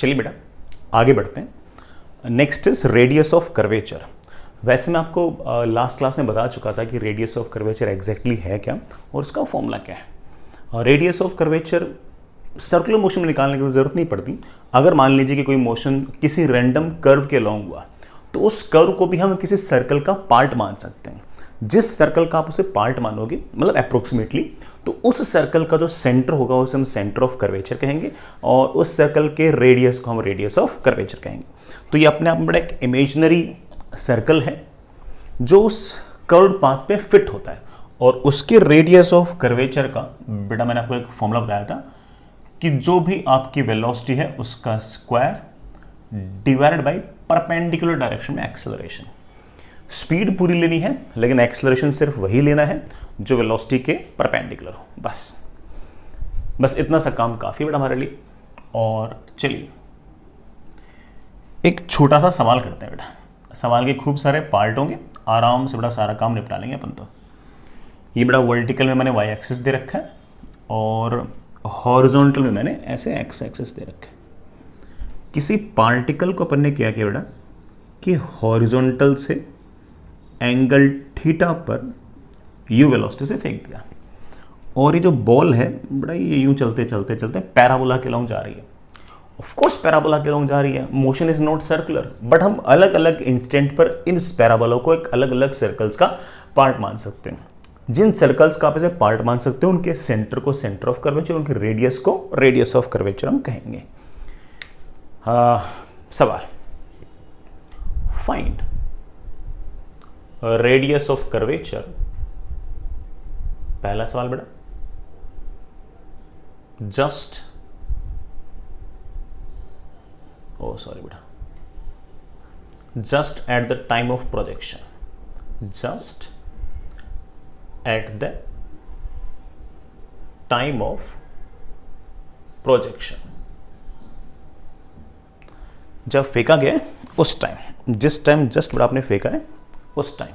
चलिए बेटा आगे बढ़ते हैं। Next is radius of curvature. वैसे मैं आपको लास्ट क्लास में बता चुका था कि रेडियस ऑफ कर्वेचर एग्जैक्टली है क्या और उसका फॉर्मूला क्या है। Radius of curvature circular motion में निकालने की जरूरत नहीं पड़ती। अगर मान लीजिए कि कोई मोशन किसी रैंडम कर्व के अलॉन्ग हुआ तो उस कर्व को भी हम किसी सर्कल का पार्ट मान सकते हैं। जिस सर्कल का आप उसे पार्ट मानोगे मतलब अप्रोक्सीमेटली, तो उस सर्कल का जो सेंटर होगा उसे हम सेंटर ऑफ कर्वेचर कहेंगे और उस सर्कल के रेडियस को हम रेडियस ऑफ कर्वेचर कहेंगे। तो ये अपने आप में बड़ा एक इमेजिनरी सर्कल है जो उस कर्व्ड पाथ पे फिट होता है और उसके रेडियस ऑफ कर्वेचर का बेटा मैंने आपको एक फॉर्मूला बताया था कि जो भी आपकी वेलोसिटी है उसका square divided by perpendicular direction में एक्सेलरेशन। स्पीड पूरी लेनी है लेकिन एक्सेलरेशन सिर्फ वही लेना है जो वेलोसिटी के परपेंडिकुलर हो। बस इतना सा काम काफी बड़ा हमारे लिए। और चलिए एक छोटा सा सवाल करते हैं बेटा। सवाल के खूब सारे पार्ट होंगे, आराम से बड़ा सारा काम निपटा लेंगे अपन। तो ये बड़ा वर्टिकल में मैंने वाई एक्सिस दे रखा है और हॉरिजॉन्टल में मैंने ऐसे एक्स एक्सिस दे रखा है। किसी पार्टिकल को अपन ने क्या किया बेटा कि हॉरिजॉन्टल से एंगल थीटा पर यू वेलोसिटी से फेंक दिया और ये जो बॉल है बड़ा ये यूं चलते चलते चलते पैराबोला के लॉन्ग जा रही है। ऑफ कोर्स पैराबोला के लॉन्ग जा रही है, motion is not circular, but हम अलग अलग इंस्टेंट पर इन पैराबोला को एक अलग अलग सर्कल्स का पार्ट मान सकते हैं। जिन सर्कल्स का आप इसे पार्ट मान सकते हो उनके सेंटर को सेंटर ऑफ कर्वेचर, उनके रेडियस को रेडियस ऑफ कर्वेचर हम कहेंगे। सवाल, फाइंड रेडियस ऑफ कर्वेचर। पहला सवाल बेटा, just at the time of projection, just at the time of projection, जब फेंका गया है उस टाइम, जिस टाइम जस्ट बड़ा आपने फेंका है उस टाइम।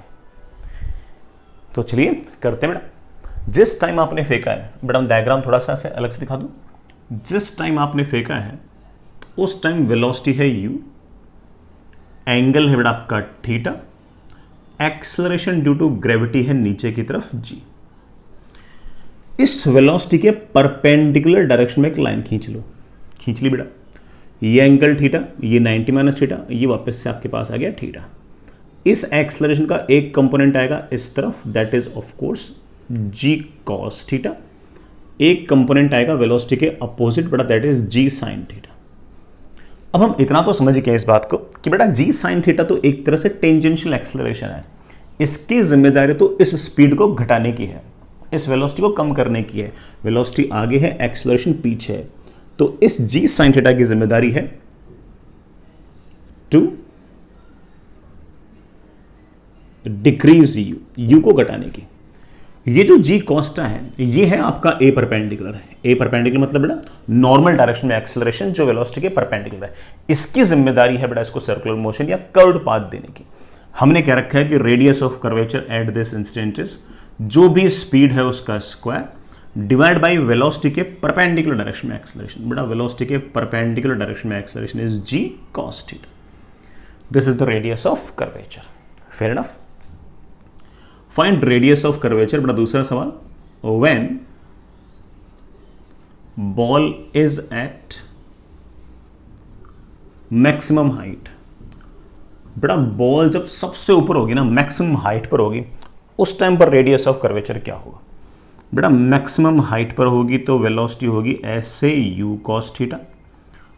तो चलिए करते हैं बेटा। जिस टाइम आपने फेंका है बेटा, हम डायग्राम थोड़ा सा ऐसे अलग से दिखा दूं। जिस टाइम आपने फेंका है उस टाइम वेलोसिटी है u, एंगल है बेटा आपका थीटा, एक्सेलरेशन ड्यू टू ग्रेविटी है नीचे की तरफ g। इस वेलोसिटी के परपेंडिकुलर डायरेक्शन में एक लाइन खींच लो, खींच ली बेटा। ये एंगल थीटा, ये 90 माइनस थीटा, ये वापस से आपके पास आ गया थीटा। इस एक्सेलरेशन का एक कंपोनेंट आएगा इस तरफ, that is of course g cos theta. एक कंपोनेंट आएगा वेलोसिटी के अपोजिट बेटा, that is g sin theta. अब हम इतना तो समझ गए इस बात को कि बेटा g sin थीटा तो एक तरह से टेंजेंशियल एक्सेलरेशन है। इसकी जिम्मेदारी तो इस स्पीड को घटाने की है, इस वेलोसिटी को कम करने की है। वेलोसिटी आगे है, एक्सेलरेशन पीछे है, तो इस g sin थीटा की जिम्मेदारी है टू डिक्रीज u को घटाने की। ये जो g कॉस्टा है ये है आपका a परपेंडिकुलर है। a परपेंडिकुलर मतलब बेटा नॉर्मल डायरेक्शन में एक्सेलरेशन जो वेलोसिटी के परपेंडिकुलर है। इसकी जिम्मेदारी है बेटा इसको सर्कुलर मोशन या कर्व्ड पाथ देने की। हमने क्या रखा है कि radius of curvature at this instant is जो भी स्पीड है उसका स्क्वायर डिवाइड बाय वेलोसिटी के परपेंडिकुलर डायरेक्शन में एक्सेलरेशन। बेटा वेलोसिटी के परपेंडिकुलर डायरेक्शन में acceleration is g cos theta. This is the radius of curvature. Fair enough. Find radius of curvature बेटा दूसरा सवाल, when ball is at maximum height. बेटा ball जब सबसे ऊपर होगी ना, मैक्सिमम हाइट पर होगी, उस टाइम पर रेडियस ऑफ कर्वेचर क्या होगा। बेटा मैक्सिमम हाइट पर होगी तो वेलोसिटी होगी ऐसे u cos थीटा।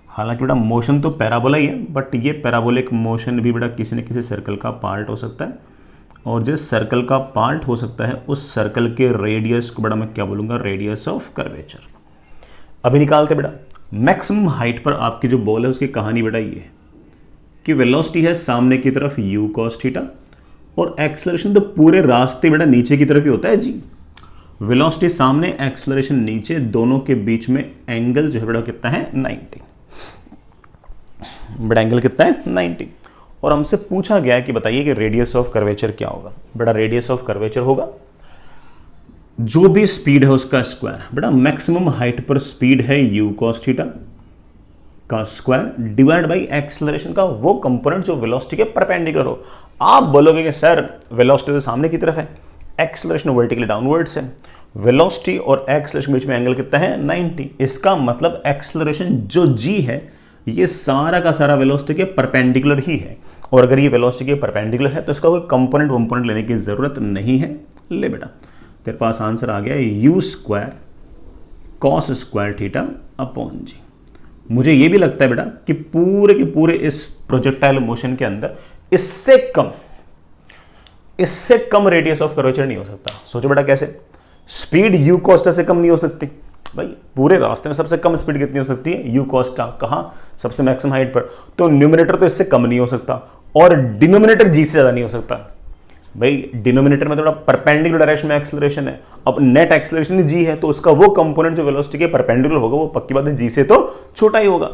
हालांकि बेटा मोशन तो पैराबोला ही है, बट ये पैराबोलिक मोशन भी बेटा किसी न किसी सर्कल का पार्ट हो सकता है और जिस सर्कल का पार्ट हो सकता है उस सर्कल के रेडियस को बेटा मैं क्या बोलूंगा, रेडियस ऑफ कर्वेचर। अभी निकालते बेटा। मैक्सिमम हाइट पर आपकी जो बॉल है उसकी कहानी बेटा ये है कि वेलोसिटी है सामने की तरफ u cos थीटा और एक्सेलरेशन तो पूरे रास्ते बेटा नीचे की तरफ ही होता है g। वेलोसिटी सामने, एक्सेलरेशन नीचे, दोनों के बीच में एंगल जो है बेटा कितना है 90। बेटा एंगल कितना है 90 और हमसे पूछा गया है कि बताइए कि रेडियस ऑफ कर्वेचर क्या होगा। बेटा रेडियस ऑफ कर्वेचर होगा जो भी स्पीड है उसका स्क्वायर। बेटा मैक्सिमम हाइट पर स्पीड है u cos थीटा, का स्क्वायर डिवाइड बाई एक्सेलरेशन का वो कंपोनेंट जो वेलोसिटी के परपेंडिकुलर हो। आप बोलोगे कि सर वेलोसिटी तो सामने की तरफ है, एक्सेलरेशन वर्टिकली डाउनवर्ड्स है, वेलोसिटी और एक्सेलरेशन के बीच में एंगल कितना है 90। इसका मतलब एक्सेलरेशन जो g है ये सारा का सारा वेलोसिटी के परपेंडिकुलर ही है, और अगर ये वेलोसिटी के परपेंडिकुलर है तो इसका कोई कंपोनेंट लेने की जरूरत नहीं है। ले बेटा तेरे पास आंसर आ गया u square cos square theta upon G. मुझे ये भी लगता है बेटा कि पूरे के पूरे इस प्रोजेक्टाइल मोशन के अंदर इससे कम रेडियस ऑफ कर्वेचर नहीं हो सकता। सोचो बेटा कैसे, स्पीड u कॉस्टा से कम नहीं हो सकती भाई, पूरे रास्ते में सबसे कम स्पीड कितनी हो सकती है u कॉस्टा, कहां सबसे मैक्सिमम हाइट पर, तो न्यूमरेटर तो इससे कम नहीं हो सकता और डिनोमिनेटर g से ज्यादा नहीं हो सकता भाई। डिनोमिनेटर में थोड़ा परपेंडिकुलर डायरेक्शन में एक्सेलरेशन है, अब नेट एक्सेलरेशन g है तो उसका वो कंपोनेंट जो वेलोसिटी के परपेंडिकुलर होगा वो पक्की बात है g से तो छोटा ही होगा।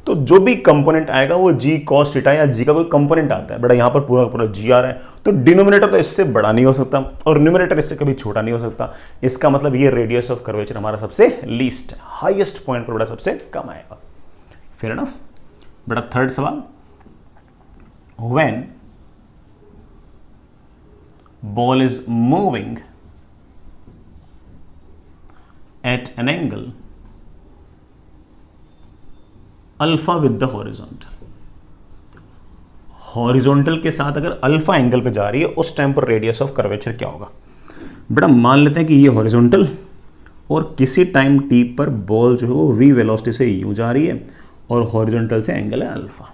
तो जो भी कंपोनेंट आएगा वो g cos थीटा या g का कोई कंपोनेंट आता है बेटा, यहां पर पूरा पूरा g आ रहा है तो डिनोमिनेटर तो इससे बड़ा नहीं हो सकता और न्यूमरेटर इससे कभी छोटा नहीं हो सकता। इसका मतलब ये रेडियस ऑफ कर्वेचर हमारा सबसे लीस्ट है, हाईएस्ट पॉइंट पर बेटा सबसे कम आएगा। फेयर एनफ बेटा। थर्ड सवाल, when ball is moving at an angle alpha with the horizontal, horizontal के साथ अगर अल्फा एंगल पे जा रही है उस टाइम पर रेडियस ऑफ कर्वेचर क्या होगा। बेटा मान लेते हैं कि ये हॉरिजॉन्टल और किसी टाइम टी पर बॉल जो है वो v वेलोसिटी से यूं जा रही है और हॉरिजॉन्टल से एंगल है अल्फा।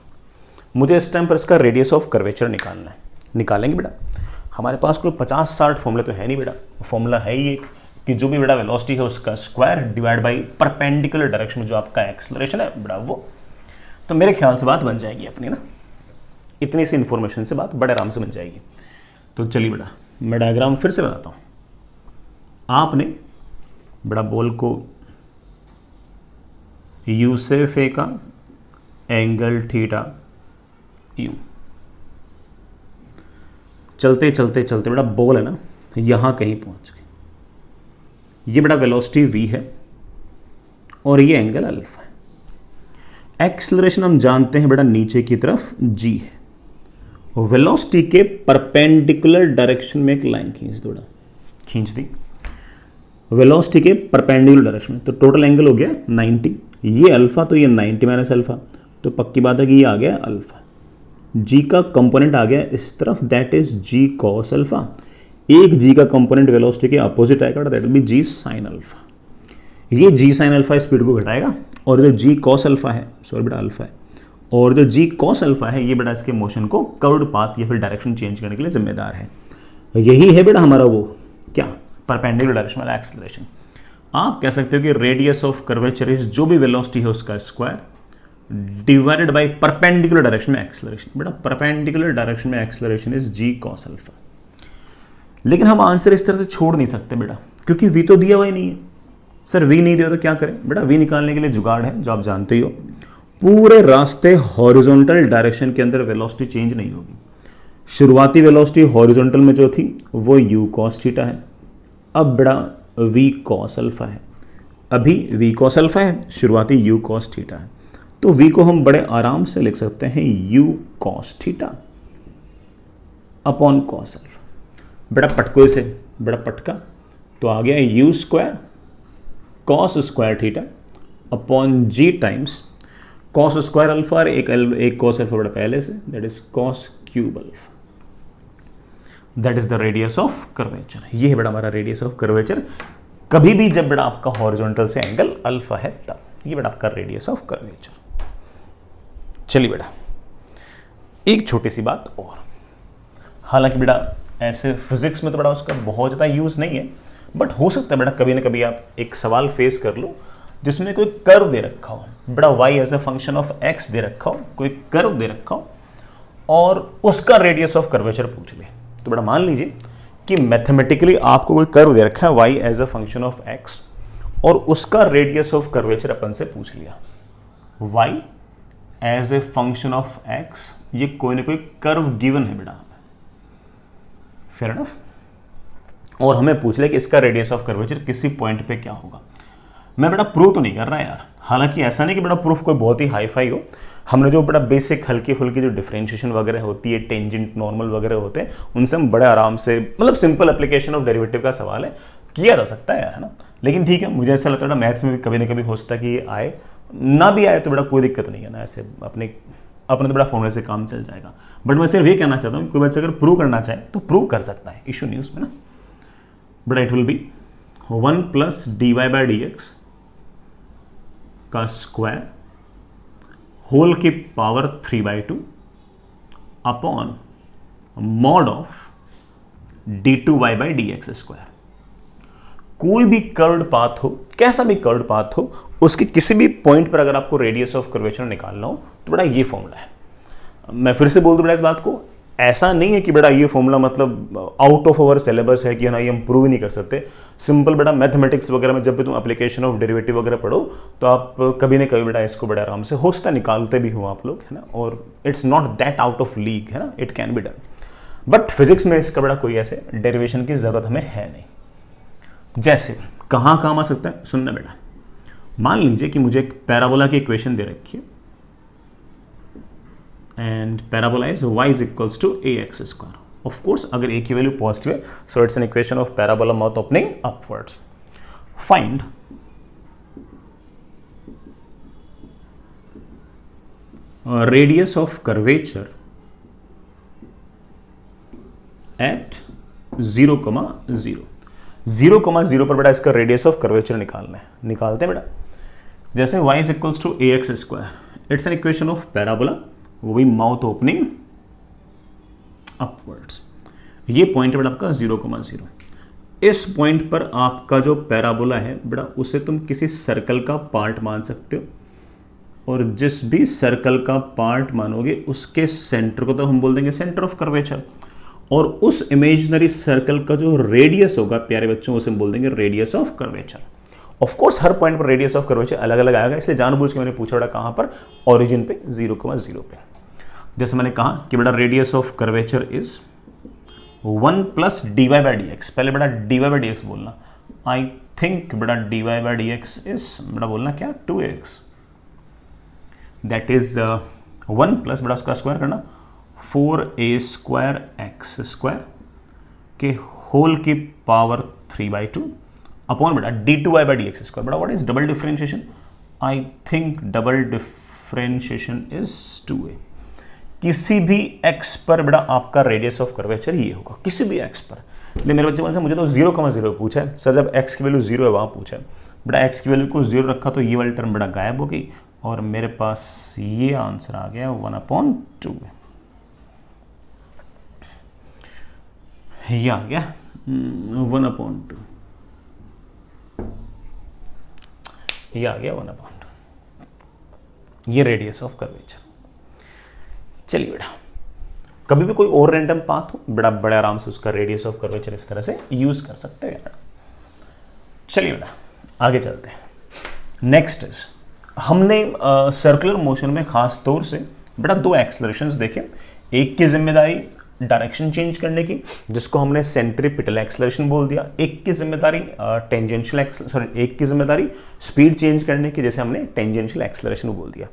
मुझे इस टाइम पर इसका रेडियस ऑफ कर्वेचर निकालना है। निकालेंगे बेटा, हमारे पास कोई 50-60 फॉर्मूले तो है नहीं बेटा, फॉर्मूला है ही एक कि जो भी बेटा वेलोसिटी है उसका square divide by perpendicular direction में जो आपका एक्सेलरेशन है बेटा वो। तो मेरे ख्याल से बात बन जाएगी अपनी ना, इतनी सी इंफॉर्मेशन से बात बड़े आराम से बन जाएगी। तो चलिए बेटा मैं डायग्राम फिर से बताता हूँ। आपने बेटा बॉल को यू से फेंका, एंगल थीटा यू, चलते चलते चलते बेटा बॉल है ना यहां कहीं पहुंच गई। ये बेटा वेलोसिटी v है और ये एंगल अल्फा है। एक्सेलरेशन हम जानते हैं बेटा नीचे की तरफ g है। वेलोसिटी के परपेंडिकुलर डायरेक्शन में एक लाइन खींच दो, खींच दी वेलोसिटी के परपेंडिकुलर डायरेक्शन में, तो टोटल एंगल हो गया 90। ये अल्फा तो ये 90 माइनस अल्फा, तो पक्की बात है कि ये आ गया अल्फा। g का कंपोनेंट आ गया इस तरफ, that is g cos alpha. एक g का कंपोनेंट वेलोसिटी के अपोजिट आएगा, that will B g sin alpha. ये g sin अल्फा स्पीड को घटाएगा और जो g cos अल्फा है, सॉरी बेटा अल्फा है, और जो g cos अल्फा है ये बेटा इसके मोशन को कर्व्ड पाथ या फिर डायरेक्शन चेंज करने के लिए जिम्मेदार है। यही है बेटा हमारा वो क्या परपेंडिकुलर डायरेक्शन वाला एक्सेलरेशन। आप कह सकते हो कि रेडियस ऑफ कर्वेचर इज जो भी वेलोसिटी है उसका square divided by perpendicular direction में एक्सेलरेशन। बेटा परपेंडिकुलर डायरेक्शन में acceleration is g cos alpha. लेकिन हम आंसर इस तरह से छोड़ नहीं सकते बेटा, क्योंकि v तो दिया हुआ ही नहीं है। सर v नहीं दिया तो क्या करें बेटा, v निकालने के लिए जुगाड़ है जो आप जानते ही हो। पूरे रास्ते हॉरिजॉन्टल डायरेक्शन के अंदर वेलोसिटी चेंज नहीं होगी। शुरुआती वेलोसिटी हॉरिजॉन्टल में जो थी वो u cos थीटा है, अब बेटा v cos अल्फा है। अभी v cos अल्फा है, शुरुआती u cos थीटा है, तो v को हम बड़े आराम से लिख सकते हैं u cos theta upon cos alpha. बड़ा पटको से बड़ा पटका तो आ गया u square cos square theta upon g times cos square alpha और एक cos अल्फा बड़ा पहले से, that is cos cube alpha. That is the radius of curvature. ये है बड़ा हमारा रेडियस ऑफ कर्वेचर, कभी भी जब बड़ा आपका हॉरिजॉन्टल से एंगल अल्फा है तब। ये बड़ा आपका रेडियस ऑफ कर्वेचर। चलिए बेटा एक छोटी सी बात और, हालांकि बेटा ऐसे फिजिक्स में तो बड़ा उसका बहुत ज़्यादा यूज़ नहीं है, बट हो सकता है बेटा कभी ना कभी आप एक सवाल फेस कर लो जिसमें कोई कर्व दे रखा हो, बेटा y as a function of x दे रखा हो, कोई कर्व दे रखा हो और उसका रेडियस ऑफ कर्वेचर पूछ ले। तो बेटा मान लीजिए कि मैथमेटिकली आपको कोई कर्व दे रखा है y as a function of x और उसका रेडियस ऑफ कर्वेचर अपन से पूछ लिया। y as a function of x, ये कोई ना कोई कर्व गिवन है बेटा, फेयर एनफ, और हमें पूछ ले कि इसका रेडियस ऑफ कर्वेचर किसी पॉइंट पे क्या होगा। मैं बेटा प्रूव तो नहीं कर रहा यार, हालांकि ऐसा नहीं कि बड़ा प्रूफ कोई बहुत ही हाई फाई हो, हमने जो बड़ा बेसिक हल्की फुल्की जो डिफरेंशिएशन वगैरह होती है, टेंजेंट नॉर्मल वगैरह होते हैं, उनसे हम बड़े आराम से, मतलब सिंपल एप्लीकेशन ऑफ डेरिवेटिव का सवाल है, किया जा सकता है यार, है ना। लेकिन ठीक है, मुझे ऐसा लगता है मैथ्स में भी कभी ना कभी हो सकता है कि ये आए, ना भी आए तो बड़ा कोई दिक्कत नहीं है ना, ऐसे अपने तो बड़ा फॉर्मूले से काम चल जाएगा। बट मैं सिर्फ ये कहना चाहता हूँ कोई बच्चा अगर प्रूव करना चाहे तो प्रूव कर सकता है, इशू नहीं उसमें ना। But it will be 1 plus dy by D x का स्क्वायर होल की power 3/2 upon mod of d2y by D X square. कोई भी कर्व्ड पाथ हो, कैसा भी कर्व्ड पाथ हो, उसके किसी भी पॉइंट पर अगर आपको रेडियस ऑफ कर्वेचर निकालना हो तो बड़ा ये फॉर्मूला है। मैं फिर से बोल दूं बड़ा इस बात को, ऐसा नहीं है कि बड़ा ये फॉर्मूला मतलब आउट ऑफ अवर सिलेबस है कि ना ये हम प्रूव नहीं कर सकते। सिंपल बड़ा मैथमेटिक्स वगैरह में जब भी तुम एप्लीकेशन ऑफ डेरिवेटिव वगैरह पढ़ो तो आप कभी ना कभी बड़ा इसको बड़े आराम से हो सकता निकालते भी हो आप लोग, है ना। और it's not that out of league, है ना, it can be done. But physics में इसका बड़ा कोई ऐसे डेरिवेशन की जरूरत हमें है नहीं। जैसे कहाँ काम आ सकता है, सुनना बेटा, मान लीजिए कि मुझे एक पैराबोला की इक्वेशन दे रखी है and parabola is y is equals to ax square. Of course अगर a की वैल्यू पॉजिटिव है so it's an equation of parabola mouth opening upwards. Find radius of curvature at 0,0। 0,0 पर बेटा इसका रेडियस ऑफ कर्वेचर निकालना है, निकालते हैं बेटा। जैसे y is equals to ax square, it's an equation of parabola, वो भी माउथ ओपनिंग अपवर्ड्स। ये पॉइंट है बेटा आपका 0,0। इस पॉइंट पर आपका जो पैराबोला है बेटा उसे तुम किसी सर्कल का पार्ट मान सकते हो, और जिस भी सर्कल का पार्ट मानोगे उसके सेंटर को तो हम बोल देंगे सेंटर ऑफ कर्वेचर, और उस इमेजिनरी सर्कल का जो रेडियस होगा प्यारे बच्चों उसे हम बोल देंगे radius of curvature. Of course her point पर रेडियस ऑफ कर्वेचर अलग अलग आएगा, इसलिए जानबूझ के मैंने पूछा बेटा कहां पर, ओरिजिन पे 0,0 पे। जैसे मैंने कहा कि बेटा radius of curvature is 1 plus dy by D x. पहले बेटा dy बाई डी एक्स बोलना, आई थिंक बेटा dy by D x is बेटा बोलना क्या 2x, दैट इज 1 प्लस बेटा उसका स्क्वायर करना 4a स्क्वायर एक्स स्क्वायर के होल की पावर 3/2 अपॉन बेटा d2y by D X square. बेटा what is double differentiation, I think double differentiation is 2a। किसी भी x पर बेटा आपका रेडियस ऑफ कर्वेचर ये होगा, किसी भी x पर। लेकिन मेरे बच्चे बोलते हैं मुझे तो 0,0 पूछा है सर, जब x की वैल्यू 0 है वहां पूछा है बेटा, x की वैल्यू को 0 रखा तो ये वाली टर्म बेटा गायब हो गई और मेरे पास ये आंसर आ गया 1/2। ये आ गया 1/2, ये आ गया 1/2, ये रेडियस ऑफ कर्वेचर। चलिए बेटा, कभी भी कोई और रैंडम पाथ हो बेटा बड़े आराम से उसका रेडियस ऑफ कर्वेचर इस तरह से यूज कर सकते हैं। चलिए बेटा आगे चलते हैं। नेक्स्ट इज, हमने सर्कुलर मोशन में खास तौर से बेटा 2 एक्सेलरेशंस देखे। एक की जिम्मेदारी डायरेक्शन चेंज करने की, जिसको हमने सेंट्रीपिटल एक्सेलरेशन बोल दिया। एक की जिम्मेदारी टेंजेंशियल एक की जिम्मेदारी स्पीड चेंज करने की, जैसे हमने टेंजेंशियल एक्सेलरेशन बोल दिया।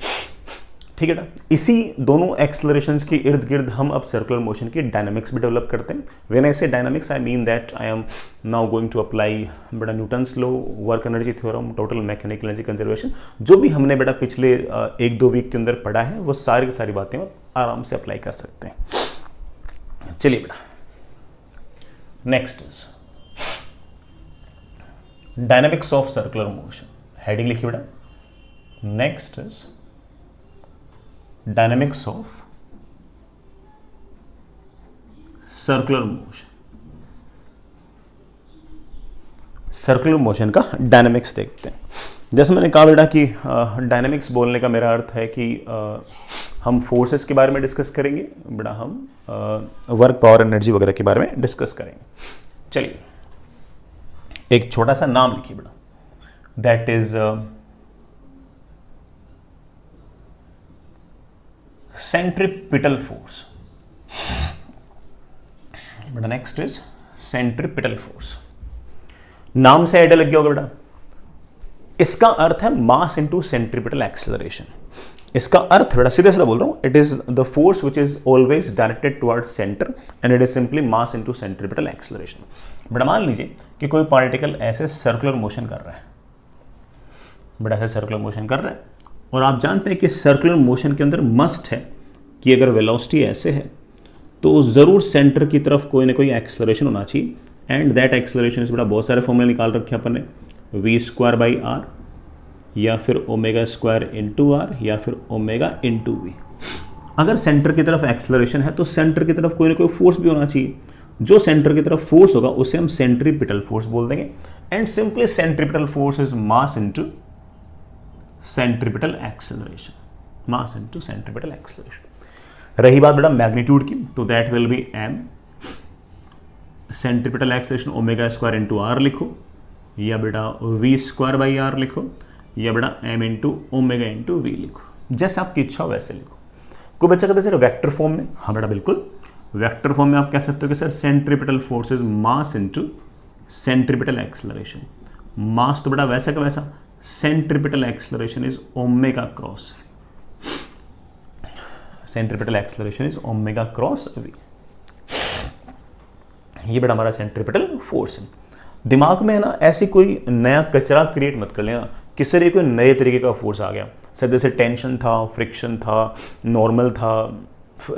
ठीक है ना, इसी दोनों एक्सेलरेशंस के इर्द गिर्द हम अब सर्कुलर मोशन की डायनामिक्स भी डेवलप करते हैं। When I say dynamics I mean that I am now going to apply बेटा Newton's law, work energy theorem, total mechanical energy conservation, जो भी हमने बेटा पिछले 1-2 वीक के अंदर पढ़ा है वो सारी की सारी बातें आप आराम से अप्लाई कर सकते हैं। चलिए बेटा, next is dynamics of circular motion. Heading लिखिए बेटा, next is dynamics of circular motion. Circular motion का डायनामिक्स देखते हैं। जैसे मैंने कहा बेटा कि डायनामिक्स बोलने का मेरा अर्थ है कि हम फोर्सेस के बारे में डिस्कस करेंगे बेटा, हम वर्क, पावर, एनर्जी वगैरह के बारे में डिस्कस करेंगे। चलिए एक छोटा सा नाम लिखिए बेटा, दैट इज सेंट्रीपिटल फोर्स। बेटा नेक्स्ट इज सेंट्रीपिटल फोर्स। नाम से आइडिया लग गया होगा बेटा, इसका अर्थ है मास इनटू सेंट्रीपिटल एक्सेलरेशन। इसका अर्थ बड़ा सीधा सीधा बोल रहा हूं, it is the force which is always directed towards centre and it is simply mass into centripetal acceleration. बड़ा मान लीजिए कि कोई पार्टिकल ऐसे सर्कुलर मोशन कर रहा है, बड़ा ऐसे सर्कुलर मोशन कर रहा है, और आप जानते हैं कि सर्कुलर मोशन के अंदर मस्ट है कि अगर वेलोसिटी ऐसे है तो ज़रूर सेंटर की तरफ कोई ना कोई एक्सेलरेशन होना चाहिए, एंड दैट एक्सेलरेशन से बड़ा बहुत सारे फॉर्मूले निकाल रखे अपन ने, v² r या फिर ω² इंटू आर या फिर ओमेगा इंटू वी। अगर सेंटर की तरफ एक्सेलरेशन है तो सेंटर की तरफ कोई ना कोई फोर्स भी होना चाहिए, जो सेंटर की तरफ फोर्स होगा उसे हम सेंट्रीपिटल फोर्स बोल देंगे, and simply centripetal force is mass into centripetal acceleration, mass into centripetal acceleration. रही बात बेटा मैग्नीट्यूड की, तो that will be m centripetal acceleration ω² into R लिखो, या बेटा v² r लिखो, या बेटा m into omega into V लिखो, जैसे आपकी इच्छा हो वैसे लिखो। कोई बच्चा कहते हैं सर वेक्टर फॉर्म में, हाँ बेटा बिल्कुल, वेक्टर फॉर्म में आप कह सकते हो कि sir centripetal force is mass into centripetal acceleration. Mass तो बेटा वैसा का वैसा, centripetal acceleration is omega cross, centripetal acceleration is omega cross V. ये बेटा हमारा सेंट्रीपिटल फोर्स है। दिमाग में है ना ऐसी कोई नया कचरा क्रिएट मत कर लेना कि सर ये कोई नए तरीके का फोर्स आ गया, सर जैसे टेंशन था, फ्रिक्शन था, नॉर्मल था,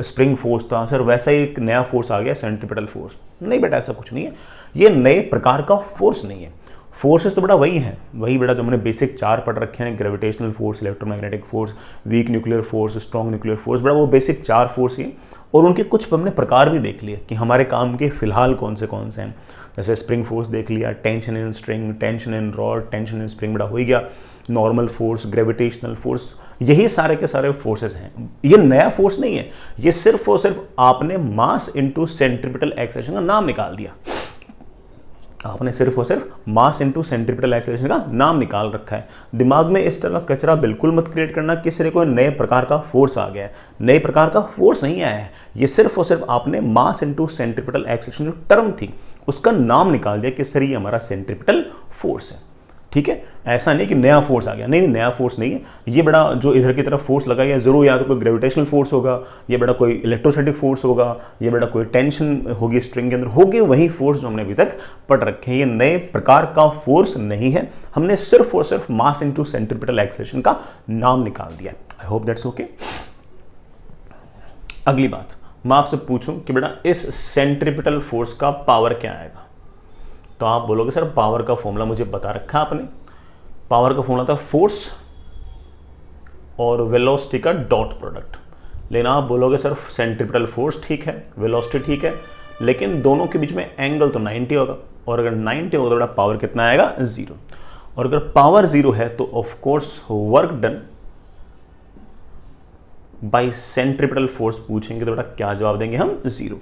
स्प्रिंग फोर्स था, सर वैसा ही एक नया फोर्स आ गया सेंट्रीपिटल फोर्स। नहीं बेटा ऐसा कुछ नहीं है, ये नए प्रकार का फोर्स नहीं है। फोर्सेस तो बेटा वही हैं, वही बेटा जो हमने बेसिक 4 पढ़ रखे हैं, gravitational force, electromagnetic force, weak nuclear force, strong nuclear force, बेटा वो बेसिक 4 फोर्स ही, और उनके कुछ हमने प्रकार भी देख लिए कि हमारे काम के फिलहाल कौन से हैं। जैसे स्प्रिंग फोर्स देख लिया, tension in string, tension in rod, tension in spring बेटा हो ही गया, नॉर्मल फोर्स, ग्रेविटेशनल फोर्स, यही सारे के सारे फोर्सेस हैं। ये नया फोर्स नहीं है, ये सिर्फ और सिर्फ आपने मास इनटू सेंट्रीपिटल एक्सेलरेशन का नाम निकाल दिया, आपने सिर्फ और सिर्फ मास इनटू सेंट्रीपिटल एक्सेलरेशन का नाम निकाल रखा है। दिमाग में इस तरह का कचरा बिल्कुल मत क्रिएट करना कि सिर्फ कोई नए प्रकार का फोर्स आ गया है। नए प्रकार का फोर्स नहीं आया है, ये सिर्फ और सिर्फ आपने मास इनटू सेंट्रीपिटल एक्सेलरेशन जो टर्म थी उसका नाम निकाल दिया कि सर ये हमारा सेंट्रीपिटल फोर्स है। ठीक है, ऐसा नहीं कि नया फोर्स आ गया, नहीं नया फोर्स नहीं है। ये बड़ा जो इधर की तरफ फोर्स लगा है जरूर या तो कोई ग्रेविटेशनल फोर्स होगा, ये बड़ा कोई इलेक्ट्रोस्टैटिक फोर्स होगा, ये बड़ा कोई टेंशन होगी स्ट्रिंग के अंदर होगी, वही फोर्स जो हमने अभी तक पढ़ रखे हैं। ये नए प्रकार का फोर्स नहीं है, हमने सिर्फ और सिर्फ मास इनटू सेंट्रीपिटल एक्सेलरेशन का नाम निकाल दिया। I hope that's okay. अगली बात मैं आपसे पूछूं कि बेटा इस सेंट्रीपिटल फोर्स का पावर क्या आएगा, तो आप बोलोगे सर पावर का फॉर्मूला मुझे बता रखा आपने। पावर का फॉर्मूला था फोर्स और वेलोसिटी का डॉट प्रोडक्ट। लेकिन आप बोलोगे सर सेंट्रीपिटल फोर्स ठीक है, वेलोसिटी ठीक है, लेकिन दोनों के बीच में एंगल तो 90 होगा, और अगर 90 होगा तो बेटा पावर कितना आएगा 0, और अगर पावर 0 है तो of course work done by centripetal force पूछेंगे तो बेटा क्या जवाब देंगे हम 0।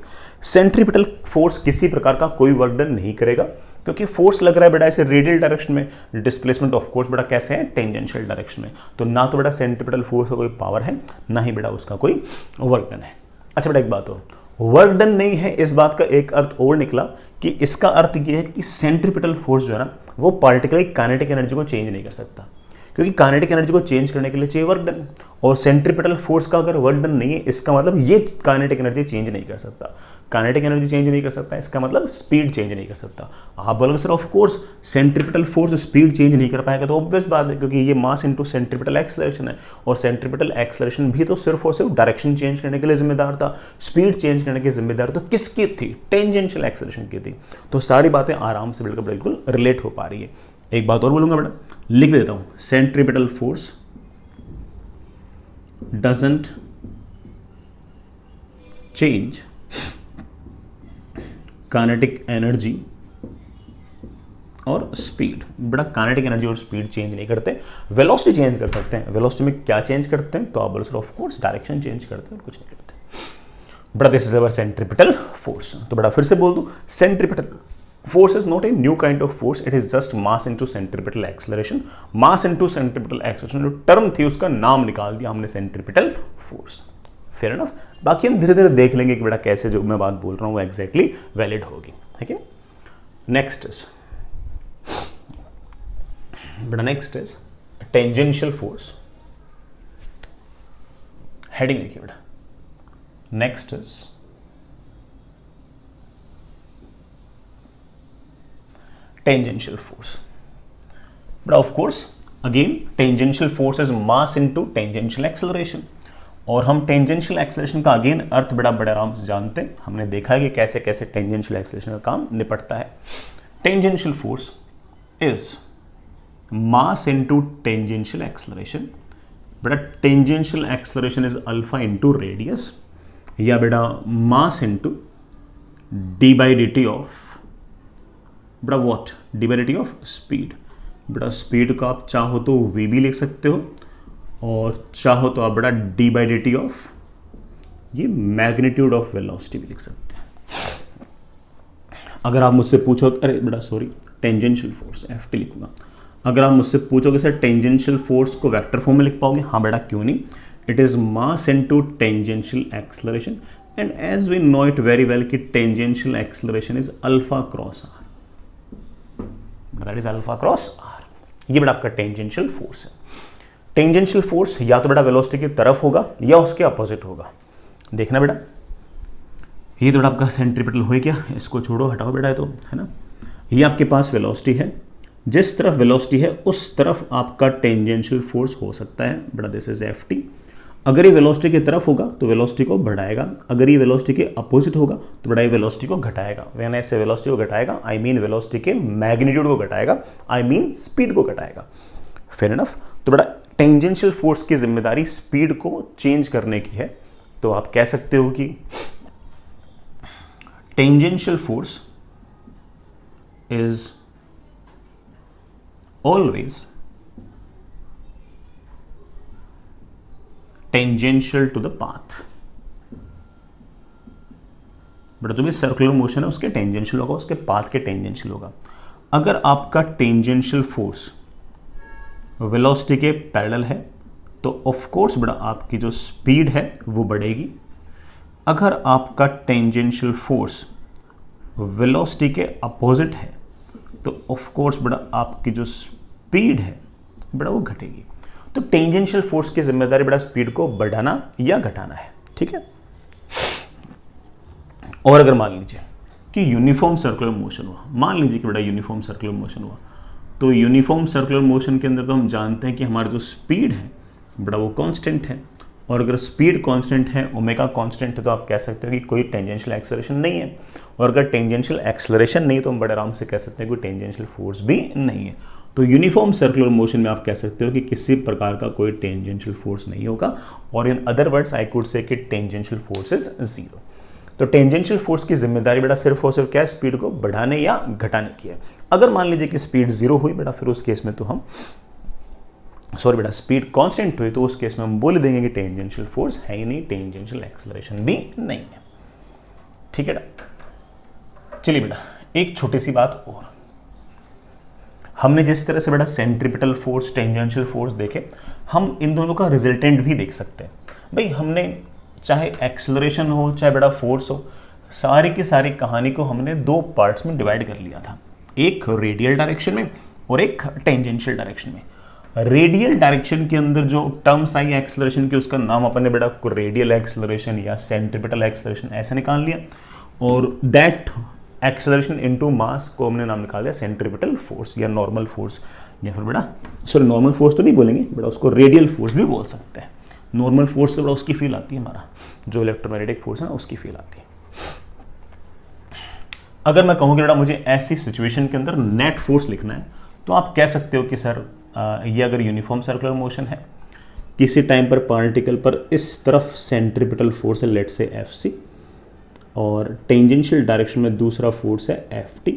सेंट्रीपिटल फोर्स किसी प्रकार का कोई वर्क डन नहीं करेगा, क्योंकि फोर्स लग रहा है बेटा ऐसे रेडियल डायरेक्शन में, डिस्प्लेसमेंट ऑफ कोर्स बेटा कैसे है टेंजेंशियल डायरेक्शन में, तो ना तो बेटा सेंट्रीपिटल फोर्स का कोई पावर है, ना ही बेटा उसका कोई वर्क डन है। अच्छा बेटा एक बात हो, वर्क डन नहीं है इस बात का एक अर्थ और निकला कि इसका अर्थ यह है कि सेंट्रीपिटल फोर्स जो है ना वो पार्टिकुलर काइनेटिक एनर्जी को चेंज नहीं कर सकता, क्योंकि काइनेटिक एनर्जी को चेंज करने के लिए चाहिए वर्क डन, और सेंट्रीपिटल फोर्स का अगर वर्क डन नहीं है इसका मतलब ये काइनेटिक एनर्जी चेंज नहीं कर सकता। काइनेटिक एनर्जी चेंज नहीं कर सकता इसका मतलब स्पीड चेंज नहीं कर सकता। आप बोलोगे sir of course centripetal force speed change नहीं कर पाएगा, तो ऑब्वियस बात है, क्योंकि ये मास इनटू सेंट्रीपिटल एक्सेलरेशन है, और सेंट्रीपिटल एक्सेलरेशन भी तो सिर्फ और सिर्फ डायरेक्शन चेंज करने के लिए जिम्मेदार था, स्पीड चेंज करने के जिम्मेदार तो किसकी थी, टेंजेंशियल एक्सेलरेशन की थी। तो सारी बातें आराम से बिल्कुल रिलेट हो पा रही है। एक बात और बोलूंगा बेटा, लिख देता हूं, centripetal force doesn't change kinetic energy और स्पीड। बेटा काइनेटिक एनर्जी और स्पीड चेंज नहीं करते, वेलोसिटी चेंज कर सकते हैं। वेलोसिटी में क्या चेंज करते हैं, तो आप बोलो sir of course direction change करते हैं, कुछ नहीं करते। बेटा this is our centripetal force. तो बेटा फिर से बोल दूं, centripetal force is not a new kind of force, it is just mass into centripetal acceleration। mass into centripetal acceleration जो टर्म थी उसका नाम निकाल दिया हमने सेंट्रीपिटल फोर्स। Fair enough. बाकी हम धीरे धीरे देख लेंगे कि बेटा कैसे जो मैं बात बोल रहा हूँ वो एग्जैक्टली वैलिड होगी, ठीक है। नेक्स्ट इज बेटा next is tangential force, heading लिखिए बेटा। Next is tangential force. बेटा of course again tangential force is mass into tangential acceleration, और हम टेंजेंशियल एक्सेलरेशन का अगेन अर्थ बड़ा बड़े आराम से जानते हैं। हमने देखा है कि कैसे कैसे टेंजेंशियल एक्सेलरेशन का काम निपटता है। Tangential force is mass into tangential acceleration. बेटा tangential acceleration is alpha into radius, या बेटा mass into D by D T of बेटा what, D by D T of speed. बेटा स्पीड को आप चाहो तो v भी लिख सकते हो, और चाहो तो आप बड़ा D by D T of ये मैग्नीट्यूड ऑफ वेलोसिटी भी लिख सकते हैं। अगर आप मुझसे पूछो, अरे बेटा sorry tangential force F T लिखूंगा। अगर आप मुझसे पूछोगे सर टेंजेंशियल फोर्स को वेक्टर फॉर्म में लिख पाओगे? हाँ बेटा क्यों नहीं, it is mass into tangential acceleration, and as we know it very well कि tangential acceleration is alpha cross R, that is alpha cross R. ये बेटा आपका टेंजेंशियल फोर्स है। टेंजेंशियल फोर्स या तो बेटा वेलोसिटी की तरफ होगा या उसके अपोजिट होगा। देखना बेटा, ये तो बेटा आपका सेंट्रीपिटल हो गया, इसको छोड़ो हटाओ बेटा, तो है ना। ये आपके पास वेलोसिटी है, जिस तरफ वेलोसिटी है उस तरफ आपका टेंजेंशियल फोर्स हो सकता है बेटा, दिस इज एफ टी। अगर ये वेलोसिटी की तरफ होगा तो वेलोसिटी को बढ़ाएगा, अगर ये वेलोसिटी के अपोजिट होगा तो बेटा ये वेलोसिटी को घटाएगा। व्हेन ऐसे वेलोसिटी को घटाएगा आई मीन वेलोसिटी के मैग्नीट्यूड को घटाएगा, आई मीन स्पीड को घटाएगा। Fair enough. तो बेटा टेंजेंशियल फोर्स की जिम्मेदारी स्पीड को चेंज करने की है, तो आप कह सकते हो कि tangential force is always tangential to the path. But जो भी सर्कुलर मोशन है उसके टेंजेंशियल होगा, उसके पाथ के टेंजेंशियल होगा। अगर आपका टेंजेंशियल फोर्स वेलोसिटी के पैरेलल है तो ऑफ कोर्स बड़ा आपकी जो स्पीड है वो बढ़ेगी। अगर आपका टेंजेंशियल फोर्स वेलोसिटी के अपोजिट है तो ऑफ कोर्स बड़ा आपकी जो स्पीड है बड़ा वो घटेगी। तो टेंजेंशियल फोर्स की जिम्मेदारी बड़ा स्पीड को बढ़ाना या घटाना है, ठीक है। और अगर मान लीजिए कि यूनिफॉर्म सर्कुलर मोशन हुआ, मान लीजिए कि बड़ा यूनिफॉर्म सर्कुलर मोशन हुआ, तो यूनिफॉर्म सर्कुलर मोशन के अंदर तो हम जानते हैं कि हमारा जो स्पीड है बड़ा वो कांस्टेंट है, और अगर स्पीड कांस्टेंट है, ओमेगा कांस्टेंट है, तो आप कह सकते हो कि कोई टेंजेंशियल एक्सेलरेशन नहीं है। और अगर टेंजेंशियल एक्सेलरेशन नहीं तो हम बड़े आराम से कह सकते हैं कोई टेंजेंशियल फोर्स भी नहीं है। तो यूनिफॉर्म सर्कुलर मोशन में आप कह सकते हो कि किसी प्रकार का कोई टेंजेंशियल फोर्स नहीं होगा, और in other words I could say कि टेंजेंशियल फोर्स इज जीरो। तो टेंजेंशियल फोर्स की जिम्मेदारी बेटा सिर्फ और सिर्फ क्या है, स्पीड को बढ़ाने या घटाने की है। अगर मान लीजिए कि स्पीड जीरो हुई बेटा, फिर उस केस में तो हम बेटा स्पीड कांस्टेंट हुई तो उस केस में हम बोल देंगे कि टेंजेंशियल फोर्स है ही नहीं, टेंजेंशियल एक्सेलरेशन भी नहीं है, ठीक है बेटा। चलिए बेटा एक छोटी सी बात और, हमने जिस तरह से बेटा सेंट्रीपिटल फोर्स, टेंजेंशियल फोर्स देखे, हम इन दोनों का रिजल्टेंट भी देख सकते हैं। भाई हमने चाहे एक्सेलरेशन हो चाहे बेटा फोर्स हो, सारी की सारी कहानी को हमने दो पार्ट्स में डिवाइड कर लिया था, एक रेडियल डायरेक्शन में और एक टेंजेंशियल डायरेक्शन में। रेडियल डायरेक्शन के अंदर जो टर्म्स आई एक्सेलरेशन की, उसका नाम अपन ने बेटा रेडियल एक्सेलरेशन या सेंट्रीपिटल एक्सेलरेशन ऐसे निकाल लिया, और दैट एक्सेलरेशन इनटू मास को हमने नाम निकाल दिया सेंट्रीपिटल फोर्स या नॉर्मल फोर्स, या फिर बेटा सॉरी नॉर्मल फोर्स तो नहीं बोलेंगे बेटा, उसको रेडियल फोर्स भी बोल सकते हैं। नॉर्मल फोर्स से बड़ा उसकी फील आती है, हमारा जो इलेक्ट्रोमैग्नेटिक फोर्स है ना उसकी फील आती है। अगर मैं कहूँ कि बेटा मुझे ऐसी सिचुएशन के अंदर नेट फोर्स लिखना है, तो आप कह सकते हो कि सर ये अगर यूनिफॉर्म सर्कुलर मोशन है, किसी टाइम पर पार्टिकल पर इस तरफ सेंट्रीपिटल फोर्स है लेट से एफ सी, और टेंजेंशियल डायरेक्शन में दूसरा फोर्स है एफ टी,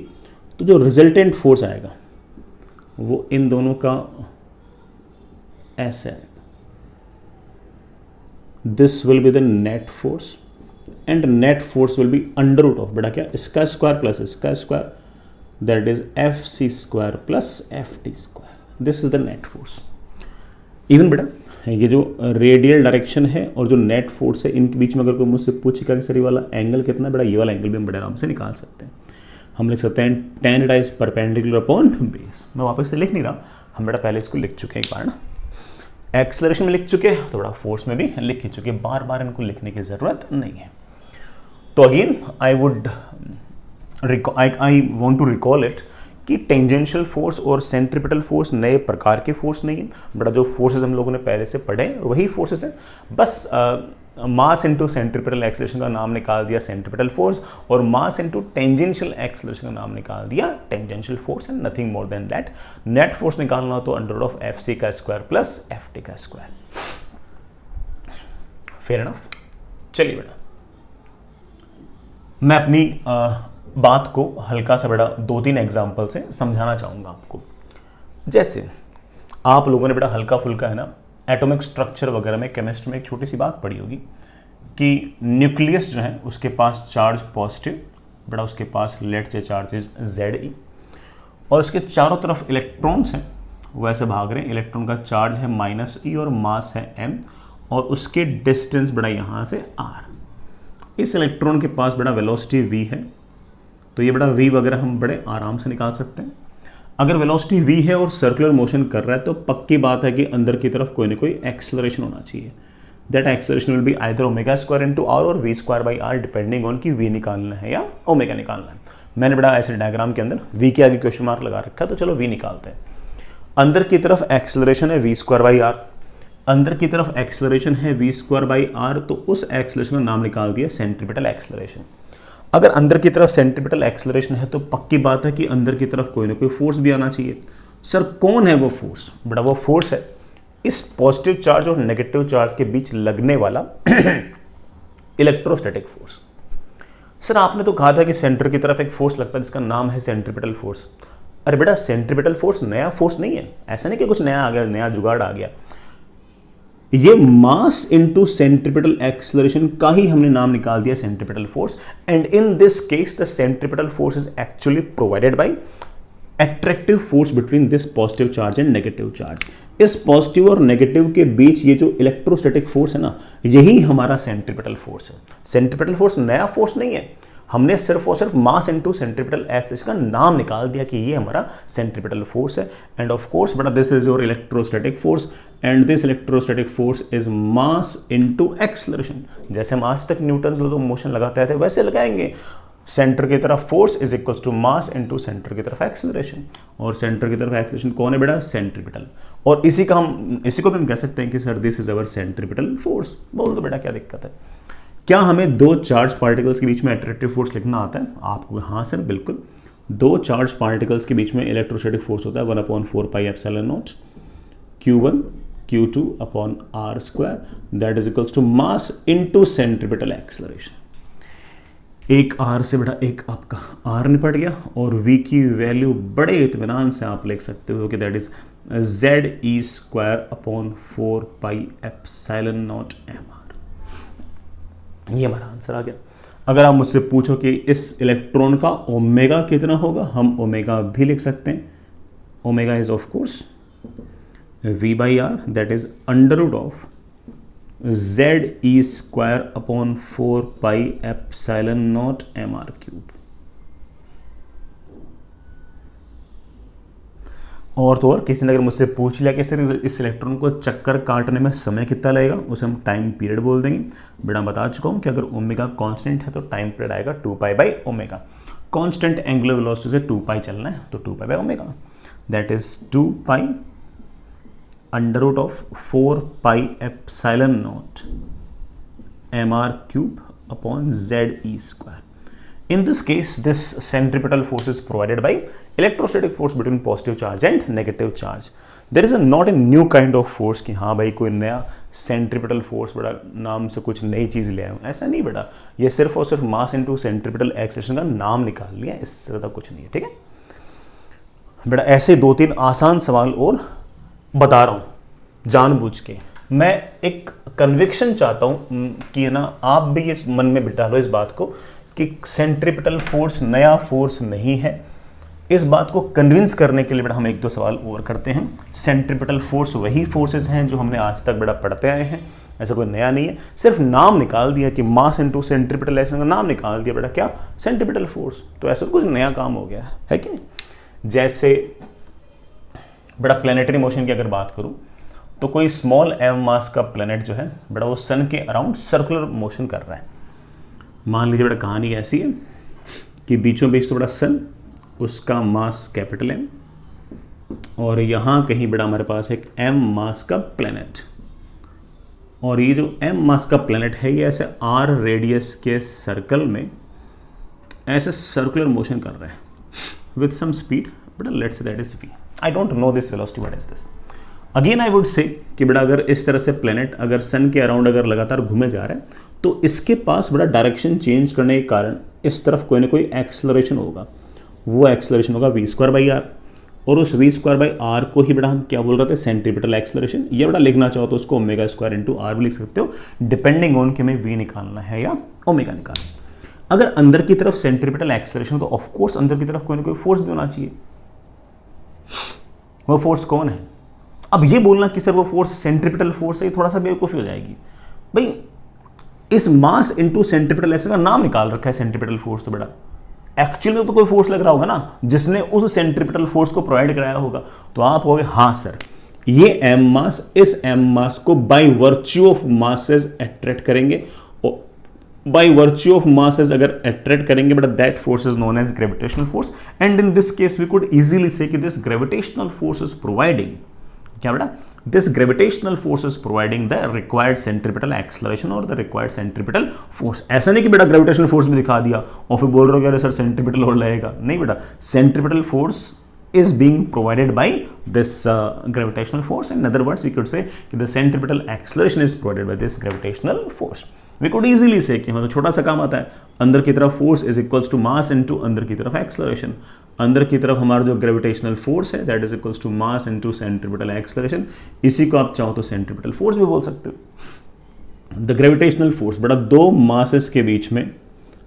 तो जो रिजल्टेंट फोर्स आएगा वो इन दोनों का ऐसे आएगा, this will be the net force, and net force will be under root of बेटा क्या, इसका स्क्वायर प्लस इसका square, that is F C square plus F T square, this is the net force. Even बेटा ये जो radial direction है और जो नेट फोर्स है, इनके बीच में अगर कोई मुझसे पूछेगा कि सर ये वाला एंगल कितना, बेटा ये वाला एंगल भी हम बड़े आराम से निकाल सकते हैं। हम लिख सकते हैं tan it is perpendicular upon base. मैं वापस से लिख नहीं रहा, हम बेटा पहले इसको लिख चुके हैं एक बार ना, एक्सेलरेशन में लिख चुके हैं तो बड़ा फोर्स में भी लिख ही चुके, बार बार इनको लिखने की जरूरत नहीं है। तो again I want to recall it कि टेंजेंशियल फोर्स और सेंट्रीपिटल फोर्स नए प्रकार के फोर्स नहीं है, बड़ा जो फोर्सेस हम लोगों ने पहले से पढ़े वही फोर्सेस हैं, बस मास इनटू सेंट्रीपिटल एक्सेलरेशन का नाम निकाल दिया सेंट्रीपिटल फोर्स, और मास इनटू टेंजेंशियल एक्सेलरेशन का नाम निकाल दिया tangential force, and nothing more than that. Net force निकालना हो तो अंडर रूट ऑफ एफ का स्क्वायर प्लस एफ का स्क्वायर। Fair enough. चलिए बेटा मैं अपनी बात को हल्का सा बेटा 2-3 एग्जाम्पल से समझाना चाहूंगा आपको। जैसे आप लोगों ने बेटा हल्का फुल्का है ना एटॉमिक स्ट्रक्चर वगैरह में केमिस्ट्री में एक छोटी सी बात पढ़ी होगी कि न्यूक्लियस जो है उसके पास चार्ज पॉजिटिव, बेटा उसके पास लेट से चार्ज इज Ze, और उसके चारों तरफ इलेक्ट्रॉन्स हैं वो ऐसे भाग रहे हैं, इलेक्ट्रॉन का चार्ज है -e और मास है m, और उसके डिस्टेंस बेटा यहाँ से r। इस इलेक्ट्रॉन के पास बेटा वेलोसिटी v है, तो ये बेटा v वगैरह हम बड़े आराम से निकाल सकते हैं। अगर वेलोसिटी v है और सर्कुलर मोशन कर रहा है तो पक्की बात है कि अंदर की तरफ कोई ना कोई एक्सेलरेशन होना चाहिए। That acceleration will be either omega square into R और v square by R, depending on कि v निकालना है या ओमेगा निकालना है। मैंने बेटा ऐसे डायग्राम के अंदर v के आगे क्वेश्चन मार्क लगा रखा है, तो चलो v निकालते हैं। अंदर की तरफ एक्सेलरेशन है v स्क्वायर बाई आर, अंदर की तरफ एक्सेलरेशन है v स्क्वायर बाई आर, तो उस एक्सेलरेशन का नाम निकाल दिया सेंट्रीपिटल एक्सेलरेशन। अगर अंदर की तरफ सेंट्रीपिटल एक्सेलरेशन है तो पक्की बात है कि अंदर की तरफ कोई ना कोई फोर्स भी आना चाहिए। सर कौन है वो फोर्स? बेटा वो फोर्स है इस पॉजिटिव चार्ज और नेगेटिव चार्ज के बीच लगने वाला इलेक्ट्रोस्टैटिक फोर्स। सर आपने तो कहा था कि सेंटर की तरफ एक फोर्स लगता है जिसका नाम है सेंट्रीपिटल फोर्स। अरे बेटा सेंट्रीपिटल फोर्स नया फोर्स नहीं है, ऐसा नहीं कि कुछ नया आ गया, नया जुगाड़ आ गया। ये मास इनटू सेंट्रीपिटल एक्सेलरेशन का ही हमने नाम निकाल दिया centripetal force, and in this case the centripetal force is actually provided by attractive force between this positive charge and negative charge. इस पॉजिटिव और नेगेटिव के बीच ये जो इलेक्ट्रोस्टैटिक फोर्स है ना, यही हमारा सेंट्रीपिटल फोर्स है। सेंट्रीपिटल फोर्स नया फोर्स नहीं है, हमने सिर्फ और सिर्फ मास इनटू सेंट्रीपिटल एक्सेलरेशन का नाम निकाल दिया कि ये हमारा सेंट्रीपिटल फोर्स है। एंड ऑफ कोर्स बेटा this is your electrostatic force, and this electrostatic force is mass into acceleration. जैसे हम आज तक न्यूटन लॉ ऑफ मोशन लगाते आए थे वैसे लगाएंगे। सेंटर की तरफ force is equals to mass into centre की तरफ एक्सेलरेशन, और सेंटर की तरफ एक्सेलरेशन कौन है बेटा? सेंट्रीपिटल। और इसी को भी हम कह सकते हैं कि sir this is our centripetal force. बोल दो बेटा क्या दिक्कत है? क्या हमें दो चार्ज पार्टिकल्स के बीच में अट्रैक्टिव फोर्स लिखना आता है आपको? हाँ सर बिल्कुल। दो चार्ज पार्टिकल्स के बीच में इलेक्ट्रोस्टैटिक फोर्स होता है 1/4 pi epsilon not Q1 Q2 upon R square, that is equals to mass into centripetal acceleration. एक R से बेटा एक आपका R निपट गया, और V की वैल्यू बड़े इत्मीनान से आप लिख सकते हो कि that is ZE square upon 4 pi epsilon not MR। ये हमारा आंसर आ गया। अगर आप मुझसे पूछो कि इस इलेक्ट्रॉन का ओमेगा कितना होगा, हम ओमेगा भी लिख सकते हैं। Omega is of course V by R, that is under root of ZE square upon 4 pi epsilon not MR cube. और तो और किसी ने अगर मुझसे पूछ लिया कि सर इस इलेक्ट्रॉन को चक्कर काटने में समय कितना लगेगा, उसे हम टाइम पीरियड बोल देंगे। बेटा बता चुका हूँ कि अगर ओमेगा कांस्टेंट है तो टाइम पीरियड आएगा 2 pi by omega. Constant angular velocity से 2 पाई चलना है तो 2 pi by omega, that is 2 pi under root of 4 pi epsilon not MR cube upon ZE square. In this case, this centripetal force is provided by electrostatic force between positive charge and negative charge. There is not a new kind of force कि हाँ भाई कोई नया centripetal force बेटा नाम से कुछ नई चीज़ ले आया, ऐसा नहीं बेटा। ये सिर्फ और सिर्फ मास इनटू सेंट्रीपिटल एक्सेलरेशन का नाम निकाल लिया, इससे ज़्यादा कुछ नहीं है। ठीक है बेटा, ऐसे 2-3 आसान सवाल और बता रहा हूँ जानबूझ के। मैं एक कन्विक्शन चाहता हूँ कि ना आप भी इस मन में बिठा लो इस बात को कि सेंट्रीपिटल फोर्स नया फोर्स नहीं है। इस बात को कन्विंस करने के लिए बेटा हम 1-2 सवाल और करते हैं। सेंट्रीपिटल फोर्स वही फोर्सेस हैं जो हमने आज तक बेटा पढ़ते आए हैं, ऐसा कोई नया नहीं है। सिर्फ नाम निकाल दिया कि मास इनटू सेंट्रीपिटल एक्शन का नाम निकाल दिया बेटा क्या? Centripetal force. तो ऐसा कुछ नया काम हो गया है कि नहीं? जैसे बड़ा प्लेनेटरी मोशन की अगर बात करूं तो कोई स्मॉल एम मास का प्लेनेट जो है बड़ा वो सन के अराउंड सर्कुलर मोशन कर रहा है। मान लीजिए बड़ा कहानी ऐसी है कि बीचों बीच तो बड़ा सन, उसका मास कैपिटल एम, और यहाँ कहीं बड़ा हमारे पास एक एम मास का प्लेनेट, और ये जो एम मास का प्लेनेट है ये ऐसे आर रेडियस के सर्कल में ऐसे सर्कुलर मोशन कर रहा है with some speed, but let's say that is v। I don't know this velocity, what is this. Again I would say कि बड़ा अगर इस तरह से प्लेनेट अगर सन के अराउंड अगर लगातार घूमे जा रहा है तो इसके पास बड़ा डायरेक्शन चेंज करने के कारण इस तरफ कोई ना कोई एक्सेलरेशन होगा, वो एक्सेलरेशन होगा v²/r, और उस v²/r को ही बड़ा हम क्या बोल रहे थे, सेंट्रीपिटल एक्सेलरेशन। ये बड़ा लिखना चाहो तो उसको ओमेगा स्क्वायर इंटू आर भी लिख सकते हो, डिपेंडिंग ऑन कि हमें v निकालना है या ओमेगा निकालना है। अगर अंदर की तरफ सेंट्रीपिटल एक्सेलरेशन तो ऑफकोर्स अंदर की तरफ कोई ना कोई फोर्स भी होना चाहिए। वो फोर्स कौन है? अब ये बोलना कि सर वो फोर्स सेंट्रीपिटल फोर्स है, ये थोड़ा सा बेवकूफ़ी हो जाएगी। भाई इस मास इंटू सेंट्रीपिटल ऐसे का नाम निकाल रखा है सेंट्रीपिटल फोर्स, तो बड़ा एक्चुअली में तो कोई फोर्स लग रहा होगा ना जिसने उस सेंट्रीपिटल फोर्स को प्रोवाइड कराया होगा। तो आप कहोगे हाँ सर, ये एम मास इस एम मास को bye virtue of masses attract करेंगे, by virtue of masses अगर attract करेंगे, but that force is known as gravitational force, and in this case we could easily say कि this gravitational force is providing क्या बेटा, this gravitational force is providing the required centripetal acceleration or the required centripetal force। ऐसा नहीं कि बेटा gravitational force भी दिखा दिया और फिर बोल रहे हो कि अरे सर centripetal और लगेगा, नहीं बेटा, centripetal force is being provided by this gravitational force। In other words, we could say कि the centripetal acceleration is provided by this gravitational force। We could easily say कि मतलब छोटा सा काम आता है, अंदर की तरफ force is equals to mass into अंदर की तरफ एक्सेलरेशन। अंदर की तरफ हमारा जो ग्रेविटेशनल फोर्स है that is equals to mass into centripetal acceleration. इसी को आप चाहो तो सेंट्रीपिटल फोर्स भी बोल सकते हो। द ग्रेविटेशनल फोर्स बड़ा दो मासेस के बीच में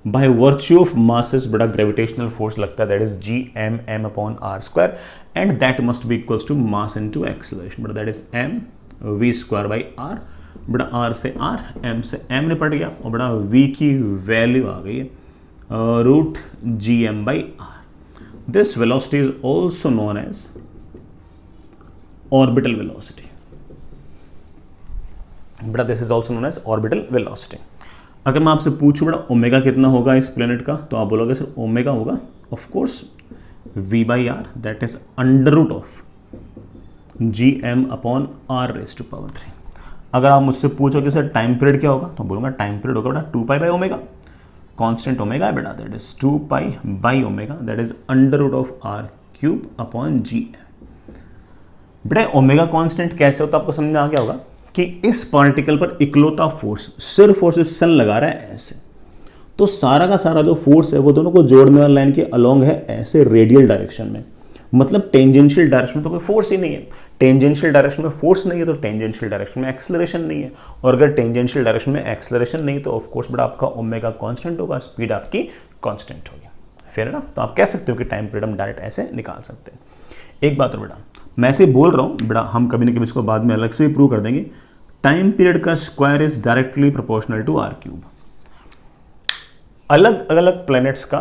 बाय वर्च्यू ऑफ मासेस बड़ा ग्रेविटेशनल फोर्स लगता है, that is Gm/m/r² and that must be equals to mass into acceleration, but that is mv²/r। बड़ा r से r, m से m निपट गया और बड़ा v की वैल्यू आ गई है √Gm/r। This velocity is also known as orbital velocity, बड़ा this is also known as orbital velocity. अगर मैं आपसे पूछूं बड़ा ओमेगा कितना होगा इस प्लेनेट का, तो आप बोलोगे सर ओमेगा होगा of course v/r, that is √of Gm/r⁻3। अगर आप मुझसे पूछोगे सर टाइम पीरियड क्या होगा, तो बोलूंगा टाइम पीरियड होगा बेटा 2π/ω, कांस्टेंट ओमेगा है बेटा, that is 2π/ω, that is √r³ बेटा ओमेगा कांस्टेंट कैसे होता है आपको समझ में आ गया होगा कि इस पार्टिकल पर इकलौता फोर्स सिर्फ और सिर्फ सन लगा रहा है ऐसे, तो सारा का सारा जो फोर्स है वो दोनों को जोड़ने वाली लाइन के अलोंग है ऐसे रेडियल डायरेक्शन में, मतलब टेंजेंशियल डायरेक्शन में तो कोई फोर्स ही नहीं है। टेंजेंशियल डायरेक्शन में फोर्स नहीं है तो टेंजेंशियल डायरेक्शन में एक्सेलरेशन नहीं है, और अगर टेंजेंशियल डायरेक्शन में एक्सेलरेशन नहीं तो ऑफ कोर्स बड़ा आपका ओमेगा कांस्टेंट होगा, स्पीड आपकी कांस्टेंट होगी। फेयर ना? तो आप कह सकते हो कि टाइम पीरियड हम डायरेक्ट ऐसे निकाल सकते हैं। एक बात और बेटा, मैं ऐसे बोल रहा हूँ बेटा, हम कभी ना कभी इसको बाद में अलग से भी प्रूव कर देंगे, टाइम पीरियड का square is directly proportional to r³। अलग अलग प्लैनेट्स का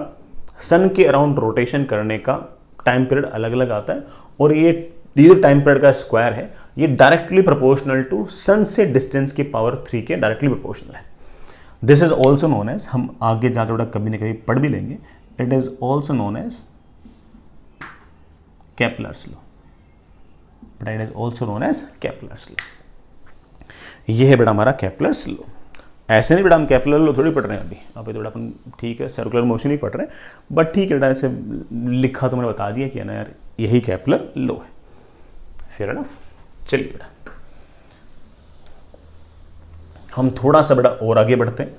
सन के अराउंड रोटेशन करने का टाइम पीरियड अलग अलग आता है, और ये जो टाइम पीरियड का स्क्वायर है ये डायरेक्टली प्रोपोर्शनल टू सन से डिस्टेंस की पावर 3 के डायरेक्टली प्रोपोर्शनल है। This is also known as, हम आगे जाकर बेटा कभी ना कभी पढ़ भी लेंगे, it is also known as Kepler's law, but it is also known as Kepler's law. ये है बेटा हमारा केपलर्स लॉ। ऐसे नहीं बेटा हम केपलर लॉ थोड़ी पढ़ रहे हैं अभी तो बेटा अपन ठीक है सर्कुलर मोशन ही पढ़ रहे हैं, बट ठीक है बेटा ऐसे लिखा तो मैंने बता दिया कि ना यार यही केपलर लॉ है। Fair enough. चलिए बेटा हम थोड़ा सा बेटा और आगे बढ़ते हैं,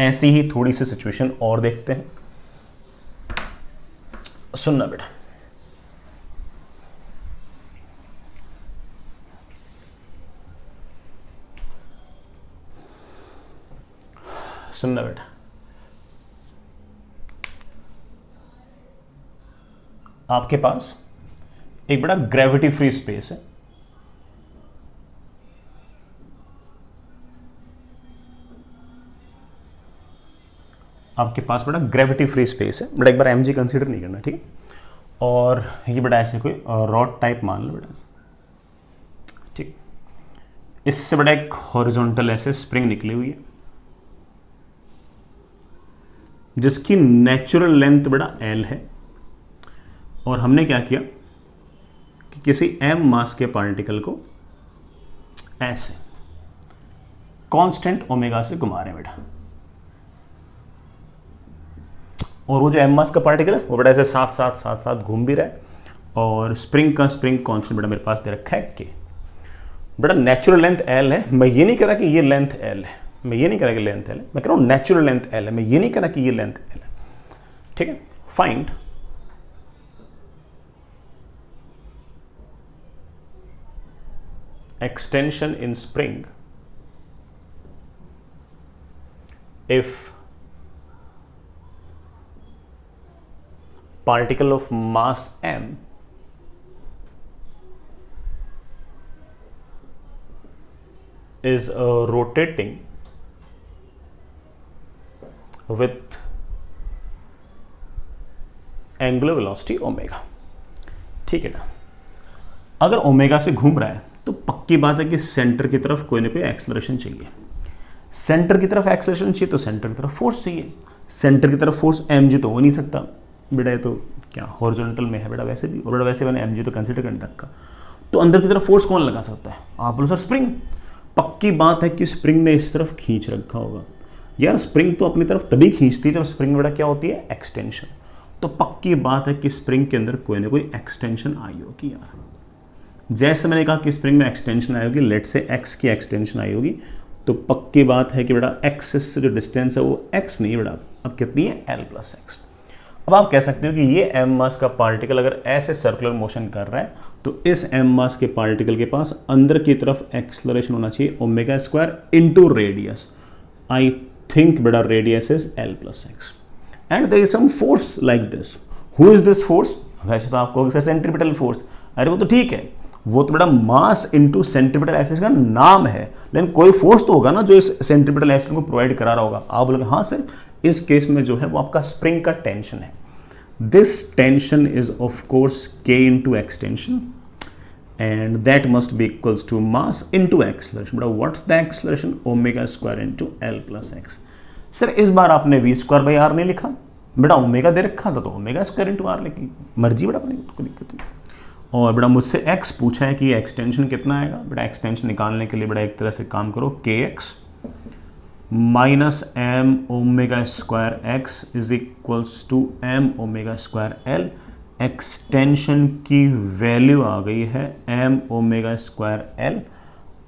ऐसी ही थोड़ी सी सिचुएशन और देखते हैं। सुनना बेटा, सुनना बेटा, आपके पास एक बड़ा ग्रेविटी फ्री स्पेस है, आपके पास बड़ा ग्रेविटी फ्री स्पेस है, बड़ा एक बार mg कंसीडर नहीं करना, ठीक है। और ये बेटा ऐसे कोई रॉड टाइप मान लो बेटा, ठीक। इससे बड़ा एक हॉरिजॉन्टल ऐसे स्प्रिंग निकली हुई है जिसकी नेचुरल लेंथ बड़ा L है, और हमने क्या किया कि किसी m मास के पार्टिकल को ऐसे कांस्टेंट ओमेगा से घुमा रहे हैं बेटा, और वो जो m मास का पार्टिकल है वो बेटा ऐसे साथ साथ साथ साथ घूम भी रहा है, और स्प्रिंग का स्प्रिंग कांस्टेंट बेटा मेरे पास दे रखा है k। बेटा नेचुरल लेंथ L है, मैं ये नहीं कह रहा कि ये लेंथ L है, मैं ये नहीं कह रहा कि लेंथ L है, मैं कह रहा हूं नेचुरल लेंथ L है, मैं ये नहीं कह रहा कि ये लेंथ L है, ठीक है। Find extension in spring if particle of mass m is rotating with angular velocity omega, ठीक है ना। अगर ओमेगा से घूम रहा है तो पक्की बात है कि सेंटर की तरफ कोई ना कोई एक्सेलरेशन चाहिए, सेंटर की तरफ एक्सेलरेशन चाहिए तो सेंटर की तरफ फोर्स चाहिए, सेंटर की तरफ फोर्स mg तो हो नहीं सकता बेटा, ये तो क्या हॉरिजॉन्टल में है बेटा वैसे भी, और बेटा वैसे मैंने mg तो कंसीडर करने रखा, तो अंदर की तरफ फोर्स कौन लगा सकता है? आप बोलो सर स्प्रिंग। पक्की बात है कि स्प्रिंग ने इस तरफ खींच रखा होगा यार, स्प्रिंग तो अपनी तरफ तभी खींचती है जब स्प्रिंग बेटा क्या होती है? एक्सटेंशन। तो पक्की बात है कि स्प्रिंग के अंदर कोई ना कोई एक्सटेंशन आई होगी यार। जैसे मैंने कहा कि स्प्रिंग में एक्सटेंशन आई होगी, लेट से x की एक्सटेंशन आई होगी, तो पक्की बात है कि बेटा एक्सिस से जो डिस्टेंस है वो x नहीं बेटा, अब कितनी है? L + x। अब आप कह सकते हो कि ये m मास का पार्टिकल अगर ऐसे सर्कुलर मोशन कर रहा है तो इस m मास के पार्टिकल के पास अंदर की तरफ एक्सलरेशन होना चाहिए omega square into radius. I think बेटा radius is L + x and there is some force like this. Who is this force? वैसे तो आपको सेंट्रीपिटल फोर्स, अरे वो तो ठीक है, वो तो बेटा मास इनटू सेंट्रीपिटल एक्सेलरेशन का नाम है, लेकिन कोई फोर्स तो होगा ना जो इस सेंट्रीपिटल एक्सेलरेशन को प्रोवाइड करा रहा होगा। आप बोलोगे हाँ सर, इस केस में जो है वो आपका स्प्रिंग का टेंशन है। This tension is of course k into extension and that must be equals to mass into acceleration. बेटा what's the acceleration? Omega square into L + x। Sir इस बार आपने v²/r नहीं लिखा बेटा, ओमेगा दे रखा था तो ओमेगा स्क्वायर इनटू r लिखी, मर्जी बेटा अपनी, कोई दिक्कत नहीं। और बेटा मुझसे x पूछा है कि एक्सटेंशन कितना आएगा। बेटा एक्सटेंशन निकालने के लिए बेटा एक तरह से काम करो, kx - m omega square x is equals to m omega square l। Extension की वैल्यू आ गई है m omega square l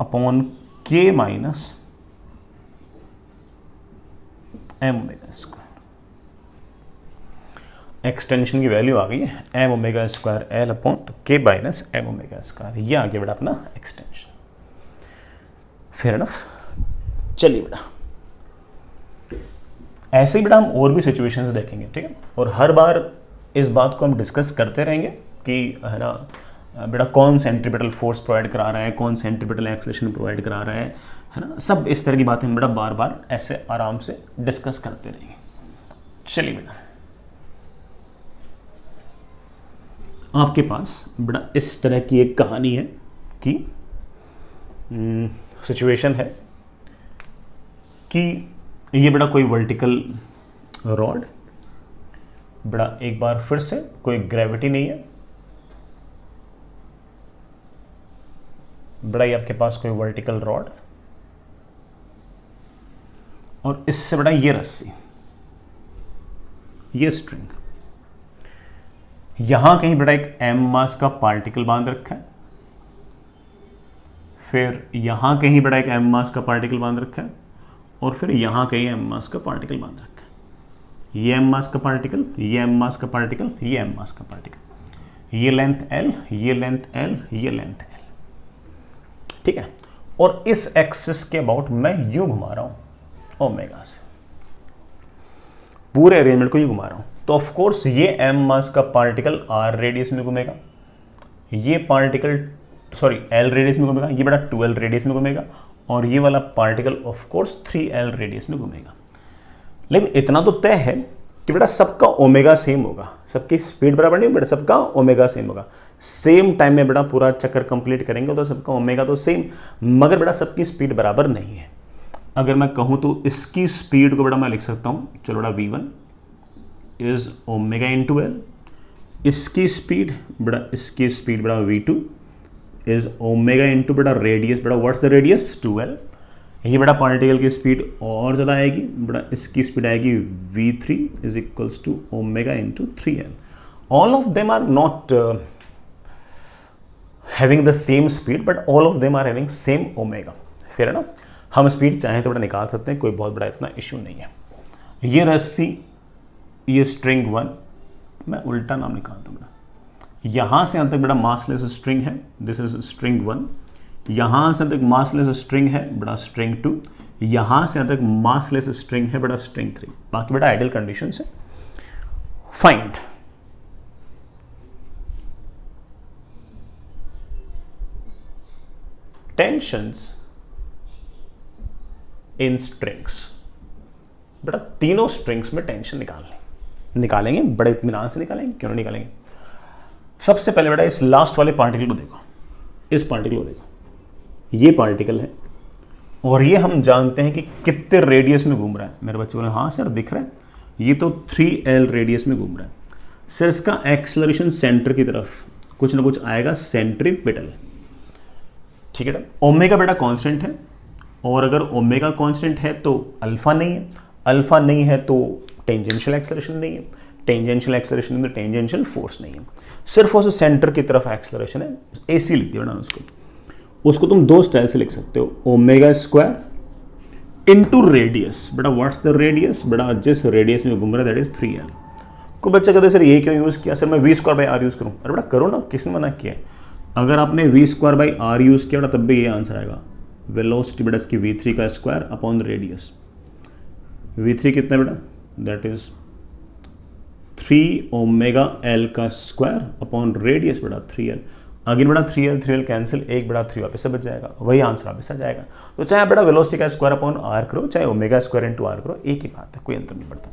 upon k minus m omega square. Extension की वैल्यू आ गई है m omega square l upon k minus m omega square. ये आ गया बेटा अपना एक्सटेंशन। Fair enough. चलिए बेटा ऐसे ही बेटा हम और भी सिचुएशंस देखेंगे, ठीक है, और हर बार इस बात को हम डिस्कस करते रहेंगे कि है ना बेटा कौन सेंट्रीपिटल फोर्स प्रोवाइड करा रहा है, कौन सेंट्रीपिटल एक्सेलरेशन प्रोवाइड करा रहा है ना, सब इस तरह की बातें हम बेटा बार बार ऐसे आराम से डिस्कस करते रहेंगे। चलिए बेटा आपके पास बेटा इस तरह की एक कहानी है कि सिचुएशन है कि ये बेटा कोई वर्टिकल रॉड, बेटा एक बार फिर से कोई ग्रेविटी नहीं है बेटा, ये आपके पास कोई वर्टिकल रॉड और इससे बेटा ये रस्सी, ये स्ट्रिंग, यहां कहीं बेटा एक m मास का पार्टिकल बांध रखा है, फिर यहां कहीं बेटा एक m मास का पार्टिकल बांध रखा है, और फिर यहां कहीं m मास का पार्टिकल बांध रखा है। ये m मास का पार्टिकल, ये m मास का पार्टिकल, ये m मास का पार्टिकल, ये लेंथ l, ये लेंथ l, ये लेंथ l, ठीक है। और इस एक्सिस के अबाउट मैं यूं घुमा रहा हूं ओमेगा से, पूरे अरेंजमेंट को यूं घुमा रहा हूं, तो ऑफ कोर्स ये m मास का पार्टिकल r रेडियस में घूमेगा, ये पार्टिकल सॉरी l रेडियस में घूमेगा, ये बेटा 2l रेडियस में घूमेगा, और ये वाला particle of course 3l radius में घूमेगा। लेकिन इतना तो तय है कि बेटा सबका ओमेगा सेम होगा, सबकी स्पीड बराबर नहीं होगी बेटा, सबका ओमेगा सेम होगा। सेम टाइम में बेटा पूरा चक्कर कंप्लीट करेंगे तो सबका ओमेगा तो सेम, मगर बेटा सबकी स्पीड बराबर नहीं है। अगर मैं कहूँ तो इसकी स्पीड को बेटा मैं लिख सकता हूँ, चलो बेटा v1 is omega into L, इसकी स्पीड बेटा v2 इज ओमेगा इंटू बेटा रेडियस, बेटा व्हाट्स द रेडियस 2l। ये बेटा पार्टिकल की स्पीड और ज़्यादा आएगी बेटा, इसकी स्पीड आएगी v3 is equals to omega into 3l। All of them are not having the same speed but all of them are having same omega. फिर है ना, हम स्पीड चाहें तो बेटा निकाल सकते हैं, कोई बहुत बड़ा इतना इश्यू नहीं है। ये रस्सी, ये स्ट्रिंग 1, मैं उल्टा नाम निकालता हूँ बेटा, यहाँ से यहाँ तक बेटा मासलेस स्ट्रिंग है, दिस इज स्ट्रिंग 1, यहाँ से तक मासलेस स्ट्रिंग है बेटा स्ट्रिंग 2, यहाँ से तक मासलेस स्ट्रिंग है बेटा स्ट्रिंग 3। बाकी बेटा आइडियल कंडीशन है। फाइंड टेंशंस इन स्ट्रिंग्स। बेटा तीनों स्ट्रिंग्स में टेंशन निकालेंगे, बड़े इत्मीनान से निकालेंगे, क्यों नहीं निकालेंगे। सबसे पहले बेटा इस लास्ट वाले पार्टिकल को देखो, इस पार्टिकल को देखो, ये पार्टिकल है और ये हम जानते हैं कि कितने रेडियस में घूम रहा है। मेरे बच्चे बोले हाँ सर दिख रहा है, ये तो 3l रेडियस में घूम रहा है। सर इसका एक्सेलरेशन सेंटर की तरफ कुछ ना कुछ आएगा, सेंट्रीपिटल, ठीक है ना। ओमेगा बेटा कांस्टेंट है, और अगर ओमेगा कांस्टेंट है तो अल्फा नहीं है, अल्फा नहीं है तो टेंजेंशियल एक्सेलरेशन नहीं है, टेंजेंशियल एक्सेलरेशन में टेंजेंशियल फोर्स नहीं है, सिर्फ उस सेंटर की तरफ एक्सेलरेशन है। AC लिख दिया बेटा उसको तुम दो स्टाइल से लिख सकते हो, ओमेगा स्क्वायर इंटू रेडियस। बेटा व्हाट्स द रेडियस, बेटा जिस रेडियस में घूम रहा है दैट इज 3l। को बच्चा कहते सर ये क्यों यूज़ किया, सर मैं v square by R use करूँ। अरे बेटा करो ना, किसने मना किया है। अगर आपने v square by R use किया बेटा तब भी ये आंसर आएगा, वेलोसिटी बेटा इसकी v3 का स्क्वायर अपॉन रेडियस। v3 कितना बेटा, दैट इज 3 ओमेगा l का स्क्वायर अपॉन रेडियस बेटा 3l। अगेन बेटा 3l कैंसिल, एक बेटा 3 वापस से बच जाएगा, वही आंसर वापस आ जाएगा। तो चाहे बेटा वेलोसिटी का स्क्वायर अपॉन आर करो, चाहे ओमेगा स्क्वायर इंटू आर करो, एक ही बात है, कोई अंतर नहीं पड़ता।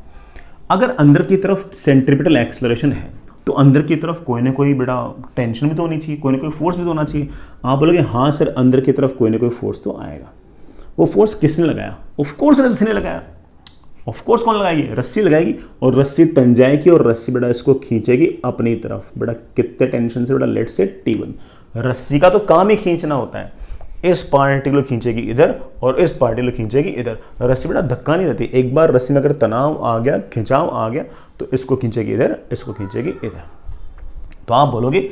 अगर अंदर की तरफ सेंट्रीपिटल एक्सेलरेशन है तो अंदर की तरफ कोई ना कोई बेटा टेंशन भी तो होनी चाहिए, कोई ना कोई फोर्स भी तो होना चाहिए। आप बोलोगे हाँ सर अंदर की तरफ कोई ना कोई फोर्स तो आएगा। वो फोर्स किसने लगाया, ऑफकोर्स रस्सी ने लगाया। ऑफकोर्स कौन लगाएगी, रस्सी लगाएगी, और रस्सी तन जाएगी और रस्सी बेटा इसको खींचेगी अपनी तरफ। बेटा कितने टेंशन से बेटा, लेट से T1। रस्सी का तो काम ही खींचना होता है, इस पार्टिकल खींचेगी इधर और इस पार्टिकल खींचेगी इधर। रस्सी बेटा धक्का नहीं देती, एक बार रस्सी में अगर तनाव आ गया, खिंचाव आ गया तो इसको खींचेगी इधर, इसको खींचेगी इधर। तो आप बोलोगे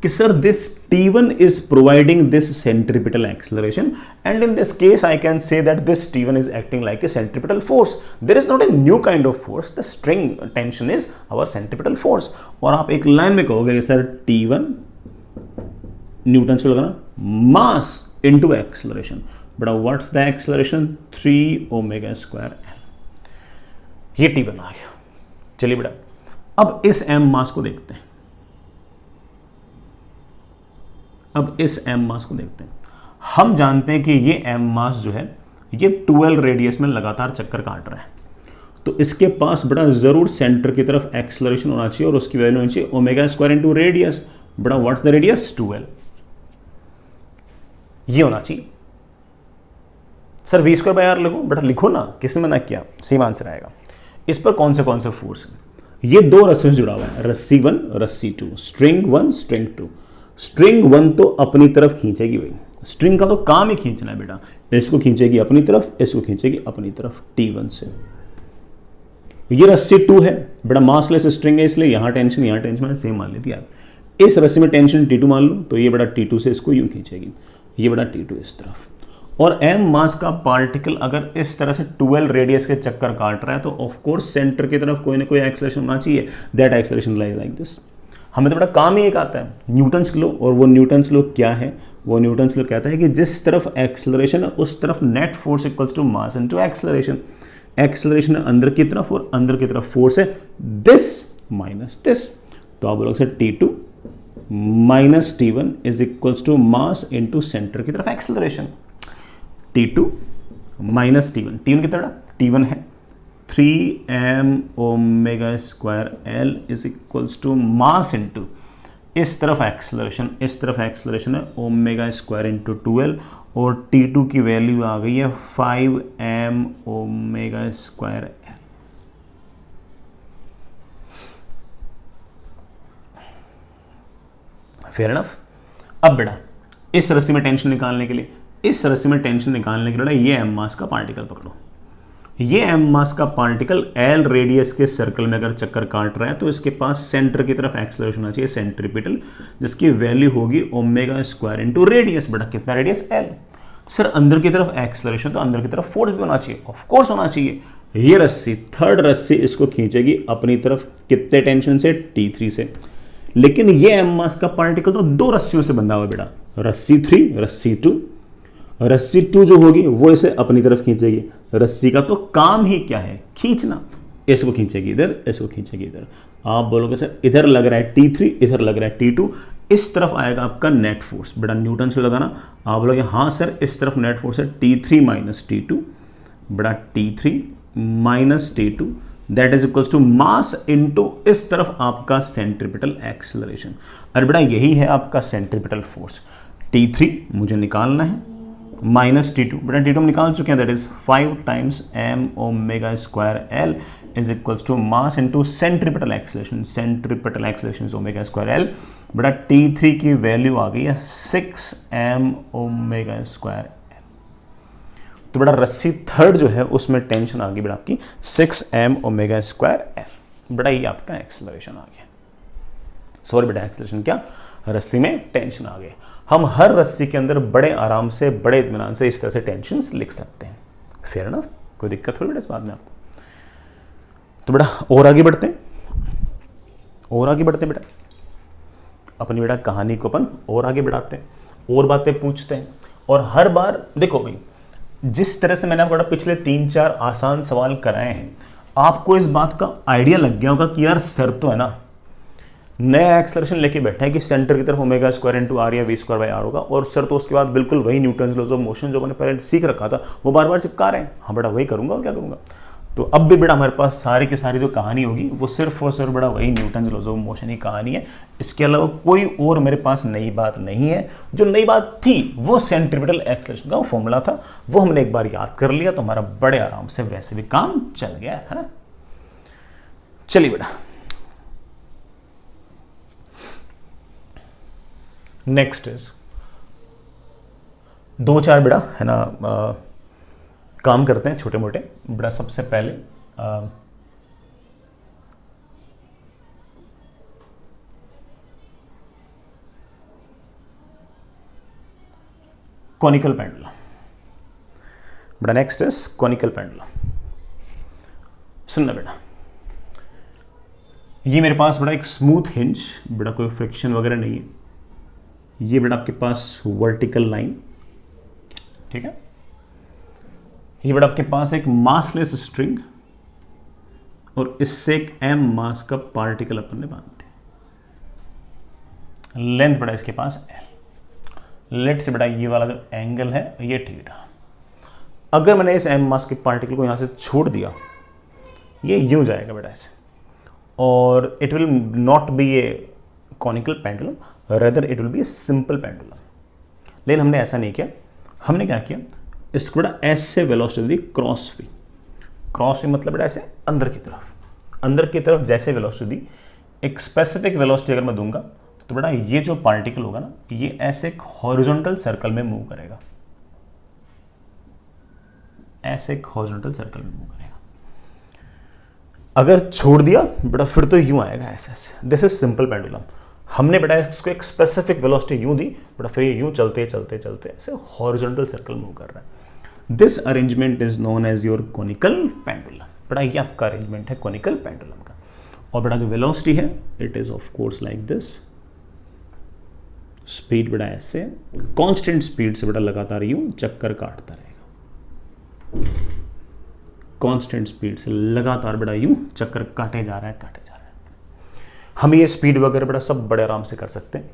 कि sir this T1 is providing this centripetal acceleration, and in this case I can say that this T1 is acting like a centripetal force. There is not a new kind of force, the string tension is our centripetal force। और आप एक line में कहोगे कि sir T1 Newton से लगाना, मास into acceleration. बेटा what's the acceleration, 3 omega square l। ये T1 आ गया। चलिए बेटा अब इस m मास को देखते हैं, अब इस m मास को देखते हैं। हम जानते हैं कि ये m मास जो है ये 2l रेडियस में लगातार चक्कर काट रहा है, तो इसके पास बड़ा जरूर सेंटर की तरफ एक्सेलरेशन होना चाहिए और उसकी वैल्यू होनी चाहिए ओमेगा स्क्वायर इंटू रेडियस। बड़ा व्हाट्स द रेडियस, 2l, ये होना चाहिए। Sir v square by R लिखो, बेटा लिखो ना, किसने मना किया, सेम आंसर आएगा। इस पर कौन से फोर्स है, ये दो रस्सियों से जुड़ा हुआ है, रस्सी 1 रस्सी 2, स्ट्रिंग 1 स्ट्रिंग 2। स्ट्रिंग 1 तो अपनी तरफ खींचेगी भाई, स्ट्रिंग का तो काम ही खींचना है बेटा, इसको खींचेगी अपनी तरफ, इसको खींचेगी अपनी तरफ T1 से। ये रस्सी 2 है बेटा, मासलेस स्ट्रिंग है इसलिए यहाँ टेंशन मैंने सेम मान ली थी यार। इस रस्सी में टेंशन T2 मान लो, तो ये बेटा T2 से इसको यूं खींचेगी, ये बेटा T2 इस तरफ। और m मास का पार्टिकल अगर इस तरह से 12 रेडियस के चक्कर काट रहा है तो ऑफ कोर्स सेंटर की तरफ कोई ना कोई एक्सेलरेशन होना चाहिए, दैट एक्सेलरेशन लाइक दिस। हमें तो बड़ा काम ही एक आता है, न्यूटन्स लॉ। और वो न्यूटन्स लॉ क्या है, वो न्यूटन्स लॉ कहता है कि जिस तरफ एक्सेलरेशन है उस तरफ net force equals to mass into acceleration. Acceleration है अंदर की तरफ और अंदर की तरफ फोर्स है दिस माइनस दिस। तो आप बोलोगे sir T2 minus T1 is equals to mass into centre की तरफ acceleration. T2 minus T1, T1 कितना बड़ा, T1 है, 3m omega square L is equals to mass into इस तरफ एक्सलरेशन है ओमेगा स्क्वायर इंटू 2l और T2 की वैल्यू आ गई है 5m omega square L. Fair enough. अब बेटा इस रस्सी में टेंशन निकालने के लिए बेटा ये एम मास का पार्टिकल पकड़ो। ये एम मास का पार्टिकल एल रेडियस के सर्कल में अगर चक्कर काट रहा है तो इसके पास सेंटर की तरफ एक्सेलरेशन होना चाहिए सेंट्रीपिटल, जिसकी वैल्यू होगी ओमेगा स्क्वायर इंटू रेडियस। बेटा कितना रेडियस एल। सर अंदर की तरफ एक्सेलरेशन तो अंदर की तरफ फोर्स भी होना चाहिए, ऑफ कोर्स होना चाहिए। ये रस्सी थर्ड रस्सी इसको खींचेगी अपनी तरफ कितने टेंशन से T3 से, लेकिन ये एम मास का पार्टिकल तो दो रस्सियों से बंधा हुआ बेटा, रस्सी 3 रस्सी 2 जो होगी वो इसे अपनी तरफ खींचेगी। रस्सी का तो काम ही क्या है, खींचना। इसको खींचेगी इधर, इसको खींचेगी इधर। आप बोलोगे सर इधर लग रहा है T3, इधर लग रहा है T2, इस तरफ आएगा आपका नेट फोर्स। बेटा न्यूटन से लगाना। आप बोलोगे हाँ सर इस तरफ नेट फोर्स है T3 माइनस T2। बेटा T3 minus T2 that is equals to mass into इस तरफ आपका सेंट्रीपिटल एक्सेलरेशन। अरे बेटा यही है आपका सेंट्रीपिटल फोर्स। T3 मुझे निकालना है माइनस T2। बेटा T2 हम निकाल चुके हैं, that is 5 times m omega square L is equals to mass into centripetal acceleration omega square L. बेटा T3 की वैल्यू आ गई है 6m ओमेगा स्क्वायर एल। तो बेटा रस्सी थर्ड जो है उसमें टेंशन आ गई बेटा आपकी 6m ओमेगा स्क्वायर एल। बेटा ये आपका एक्सेलरेशन आ गया। सॉरी बेटा एक्सेलरेशन क्या, रस्सी में टेंशन आ गई। हम हर रस्सी के अंदर बड़े आराम से बड़े इत्मीनान से इस तरह से टेंशन लिख सकते हैं। फेयर इनफ, कोई दिक्कत थोड़ी बेटा इस बात में आपको। तो बेटा और आगे बढ़ते हैं बेटा अपनी बेटा कहानी को अपन और आगे बढ़ाते हैं और बातें पूछते हैं। और हर बार देखो भाई जिस तरह से मैंने आपको पिछले 3-4 आसान सवाल कराए हैं, आपको इस बात का आइडिया लग गया होगा कि यार सर तो है ना नया एक्सेलरेशन लेके बैठा है कि सेंटर की तरफ ओमेगा स्क्वायर इंटू आर या वी स्क्वायर बाई आर होगा, और सर तो उसके बाद बिल्कुल वही न्यूटन्स लॉज ऑफ मोशन जो मैंने पहले सीख रखा था वो बार बार चिपका रहे हैं। हाँ बेटा वही करूंगा और क्या करूंगा। तो अब भी बेटा हमारे पास सारी की सारी जो कहानी होगी वो सिर्फ और सिर्फ बेटा वही न्यूटन्स लॉज ऑफ मोशन ही कहानी है। इसके अलावा कोई और मेरे पास नई बात नहीं है। जो नई बात थी वो सेंट्रीपिटल एक्सेलरेशन का फॉर्मूला था, वो हमने एक बार याद कर लिया तो हमारा बड़े आराम से वैसे भी काम चल गया है ना। चलिए बेटा नेक्स्ट इज 2-4 बेटा है ना काम करते हैं छोटे मोटे। बेटा सबसे पहले कॉनिकल पेंडुलम। बेटा नेक्स्ट इज कॉनिकल पेंडुलम। सुनना बेटा, ये मेरे पास बेटा एक स्मूथ हिंज, बेटा कोई फ्रिक्शन वगैरह नहीं है। ये बेटा आपके पास वर्टिकल लाइन, ठीक है। ये बेटा आपके पास एक मासलेस स्ट्रिंग और इससे एक m मास का पार्टिकल अपन ने बांध दिया। लेंथ बेटा इसके पास l। लेट से बेटा ये वाला जो एंगल है ये थीटा। अगर मैंने इस m मास के पार्टिकल को यहां से छोड़ दिया, ये यूं जाएगा बेटा ऐसे, और it will not be A conical pendulum, rather it will be a simple pendulum. लेकिन हमने ऐसा नहीं किया। हमने क्या किया, इसको बेटा एस से वेलोसिटी दी क्रॉस वी। क्रॉस वी मतलब बेटा ऐसे अंदर की तरफ जैसे वेलोसिटी दी, एक स्पेसिफिक वेलोसिटी अगर मैं दूंगा तो बेटा ये जो पार्टिकल होगा ना ये ऐसे एक हॉरिजॉन्टल सर्कल में मूव करेगा, ऐसे एक हॉरिजॉन्टल सर्कल में मूव करेगा। अगर छोड़ दिया बेटा फिर तो यूं आएगा ऐसे ऐसे। This is simple pendulum. हमने बेटा इसको एक स्पेसिफिक वेलोसिटी यूं दी, बेटा फिर यूं चलते चलते चलते ऐसे हॉरिजॉन्टल सर्कल मूव कर रहा है। This arrangement is known as your conical pendulum. बेटा ये आपका अरेंजमेंट है कॉनिकल पेंडुलम का। और बेटा जो वेलोसिटी है it is of course like this. Speed बेटा ऐसे कांस्टेंट स्पीड से बेटा लगातार यूं चक्कर काटता रहेगा। कांस्टेंट स्पीड से लगातार बेटा यूं चक्कर काटे जा रहा है। हम ये स्पीड वगैरह बेटा सब बड़े आराम से कर सकते हैं।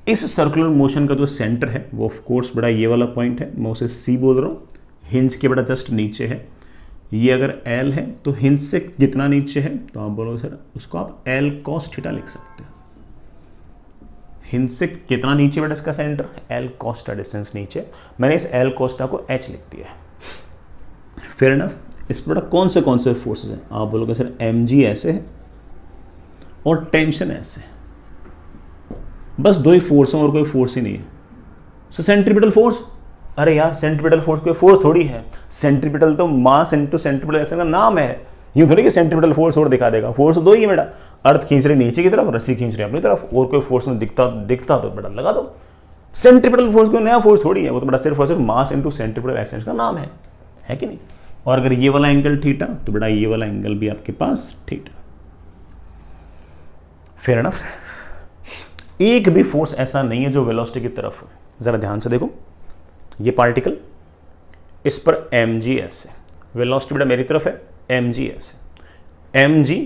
इस सर्कुलर मोशन का जो सेंटर है वो ऑफ कोर्स बेटा ये वाला पॉइंट है, मैं उसे सी बोल रहा हूँ। हिंज के बेटा जस्ट नीचे है। ये अगर L है तो हिंज से जितना नीचे है तो आप बोलोगे सर उसको आप L cos थीटा लिख सकते हैं। हिंज से कितना नीचे बेटा इसका centre, L cos theta distance नीचे, मैंने इस L cos थीटा को H लिख दिया है। Fair enough. इस पर कौन से फोर्सेस हैं, आप बोलोगे सर mg ऐसे है और टेंशन ऐसे, बस दो ही फोर्स हैं और कोई फोर्स ही नहीं है। सो सेंट्रीपिटल फोर्स, अरे यार सेंट्रीपिटल फोर्स कोई फोर्स थोड़ी है, सेंट्रीपिटल तो मास इनटू सेंट्रीपिटल ऐसे का नाम है। यूं थोड़ी कि सेंट्रीपिटल फोर्स और दिखा देगा, फोर्स दो ही है बेटा, अर्थ खींच रही नीचे की तरफ, रस्सी खींच रही अपनी तरफ, और कोई फोर्स में दिखता तो बेटा लगा दो। सेंट्रीपिटल फोर्स कोई नया फोर्स थोड़ी है, वो तो बेटा सिर्फ और सिर्फ मास इनटू सेंट्रीपिटल एक्सेंस का नाम है कि नहीं। और अगर ये वाला एंगल थीटा तो बेटा ये वाला एंगल भी आपके पास थीटा। Fair enough. एक भी फोर्स ऐसा नहीं है जो वेलोसिटी की तरफ हो। जरा ध्यान से देखो, ये पार्टिकल, इस पर mg ऐसे, वेलोसिटी बेटा मेरी तरफ है, mg ऐसे, mg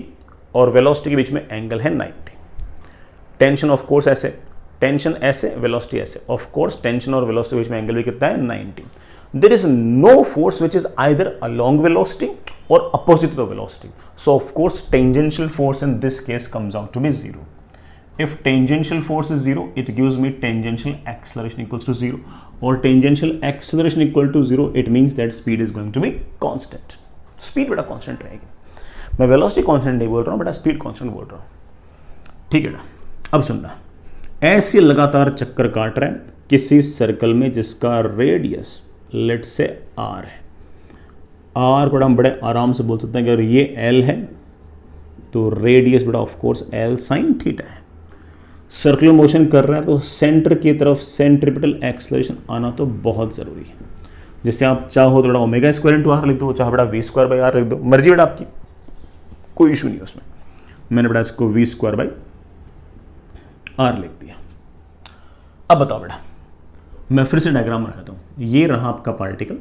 और वेलोसिटी के बीच में एंगल है 90। टेंशन ऑफ कोर्स ऐसे, टेंशन ऐसे, वेलोसिटी ऐसे, ऑफ कोर्स टेंशन और वेलोसिटी के बीच में एंगल भी कितना है 90। There is no force which is either along velocity और opposite to the velocity, so of course tangential force in this case comes out to be 0. If tangential force is 0, it gives me tangential acceleration equals to 0. Or tangential acceleration equal to 0, it means that speed is going to be constant. Speed बेटा constant रहेगी। मैं velocity constant नहीं बोल रहा हूँ बेटा, speed constant बोल रहा हूँ। ठीक है बेटा, अब सुनना, ऐसे लगातार चक्कर काट रहा है किसी सर्कल में जिसका रेडियस लेट से r है। r बेटा हम बड़े आराम से बोल सकते हैं कि अगर ये l है तो रेडियस बेटा of course l sin theta है। सर्कुलर मोशन कर रहा है तो सेंटर की तरफ सेंट्रीपिटल एक्सेलरेशन आना तो बहुत ज़रूरी है। जैसे आप चाहो तो बेटा ओमेगा स्क्वायर इंटू आर लिख दो, चाहो बेटा वी स्क्वायर बाई आर लिख दो, मर्जी बेटा आपकी, कोई इशू नहीं है उसमें। मैंने बेटा इसको वी स्क्वायर बाई आर लिख दिया। अब बताओ बेटा, मैं फिर से डायग्राम बनाता हूँ। ये रहा आपका पार्टिकल,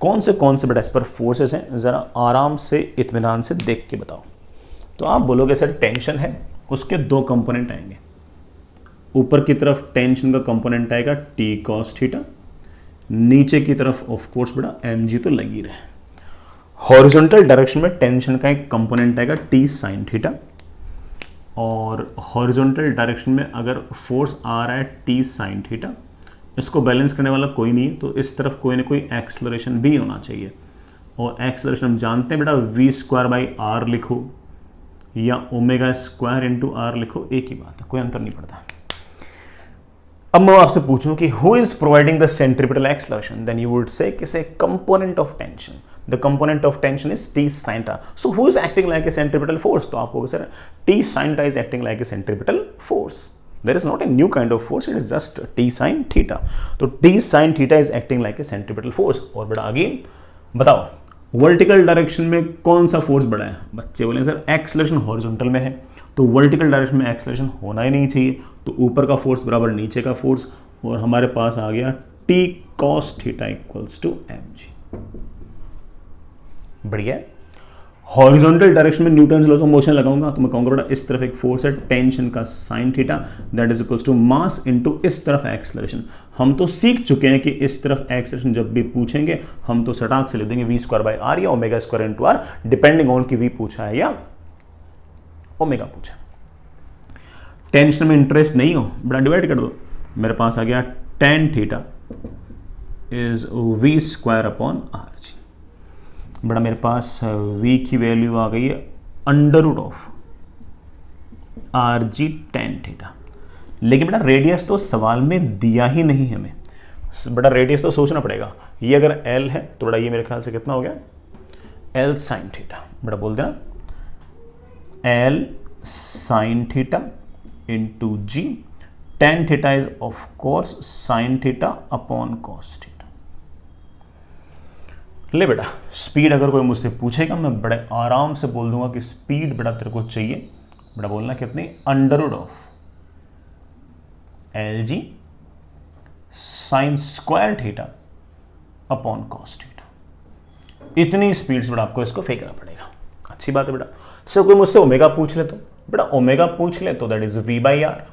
कौन से बेटा इस पर फोर्सेस हैं, ज़रा आराम से इत्मीनान से देख के बताओ। तो आप बोलोगे सर टेंशन है, उसके दो कंपोनेंट आएंगे। ऊपर की तरफ टेंशन का कंपोनेंट आएगा टी कॉस थीटा, नीचे की तरफ ऑफ कोर्स बेटा mg तो लगी रहे। हॉरिजॉन्टल डायरेक्शन में टेंशन का एक कंपोनेंट आएगा टी साइन थीटा, और हॉरिजॉन्टल डायरेक्शन में अगर फोर्स आ रहा है टी साइन थीटा, इसको बैलेंस करने वाला कोई नहीं है, तो इस तरफ कोई ना कोई एक्सेलरेशन भी होना चाहिए। और एक्सेलरेशन हम जानते हैं बेटा वी स्क्वायर बाई आर लिखो या ओमेगा स्क्वायर इंटू आर लिखो, एक ही बात है, कोई अंतर नहीं पड़ता। अब मैं आपसे पूछूं कि who is providing the centripetal acceleration, then you would say किस component of tension, the component of tension is T sine theta. So who is acting like a centripetal force, तो आपको sir T sine theta is acting like a centripetal force. There is not a new kind of force, it is just t sin theta. तो t sin theta is acting like a centripetal force। और बेटा again बताओ, vertical direction में कौन सा force बड़ा है? बच्चे बोले सर एक्सेलरेशन हॉरिजॉन्टल में है, तो वर्टिकल डायरेक्शन में एक्सेलरेशन होना ही नहीं चाहिए, तो ऊपर का फोर्स बराबर नीचे का फोर्स, और हमारे पास आ गया t cos theta equals to mg। बढ़िया। हॉरिजॉन्टल डायरेक्शन में न्यूटन्स लॉज ऑफ मोशन लगाऊंगा तो मैं कहूंगा बेटा इस तरफ एक फोर्स है टेंशन का sine theta, that is equals to mass into इस तरफ एक्सेलरेशन। हम तो सीख चुके हैं कि इस तरफ एक्सेलरेशन जब भी पूछेंगे हम तो सटाक से लिख देंगे वी स्क्वायर बाई आर या omega square into R, depending on कि वी पूछा है या ओमेगा पूछा। टेंशन में इंटरेस्ट नहीं हो बेटा डिवाइड कर दो, मेरे पास आ गया tan theta is V square upon R G. बड़ा मेरे पास v की वैल्यू आ गई है under root of R G tan theta. लेकिन बेटा रेडियस तो सवाल में दिया ही नहीं हमें, बड़ा रेडियस तो सोचना पड़ेगा। ये अगर l है तो बड़ा ये मेरे ख्याल से कितना हो गया l साइन थीटा। बड़ा बोल देना l sine theta into G, tan theta is of course sine theta upon cos theta. ले बेटा स्पीड अगर कोई मुझसे पूछेगा मैं बड़े आराम से बोल दूंगा कि स्पीड बेटा तेरे को चाहिए, बेटा बोलना कितनी, under root of L G sine square theta upon cos theta. इतनी स्पीड से बेटा आपको इसको फेंकना पड़ेगा। अच्छी बात है बेटा। सर कोई मुझसे ओमेगा पूछ ले तो बेटा ओमेगा पूछ ले तो that is V by R,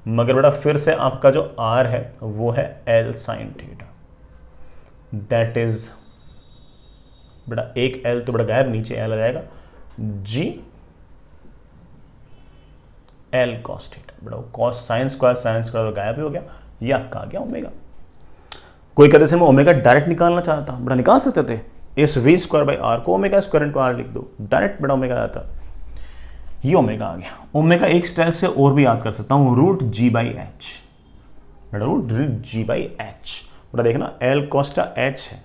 मगर बेटा फिर से आपका जो आर है वो है L sine theta, that is बेटा एक एल तो बेटा गायब, नीचे एल आ जाएगा जी एल कॉस थीटा। बेटा कॉस साइन स्क्वायर गायब ही हो गया, ये आपका आ गया ओमेगा। कोई कहते थे मैं ओमेगा डायरेक्ट निकालना चाहता, बेटा निकाल सकते थे, इस वी स्क्वायर बाई आर को ओमेगा स्क्वायर इंटू आर लिख दो, डायरेक्ट बेटा ओमेगा आता, ये ओमेगा आ गया। ओमेगा एक स्टाइल से और भी याद कर सकता हूँ, रूट जी बाई एच, बेटा रूट जी बाई एच। बेटा देखना एल कॉस्टा एच है,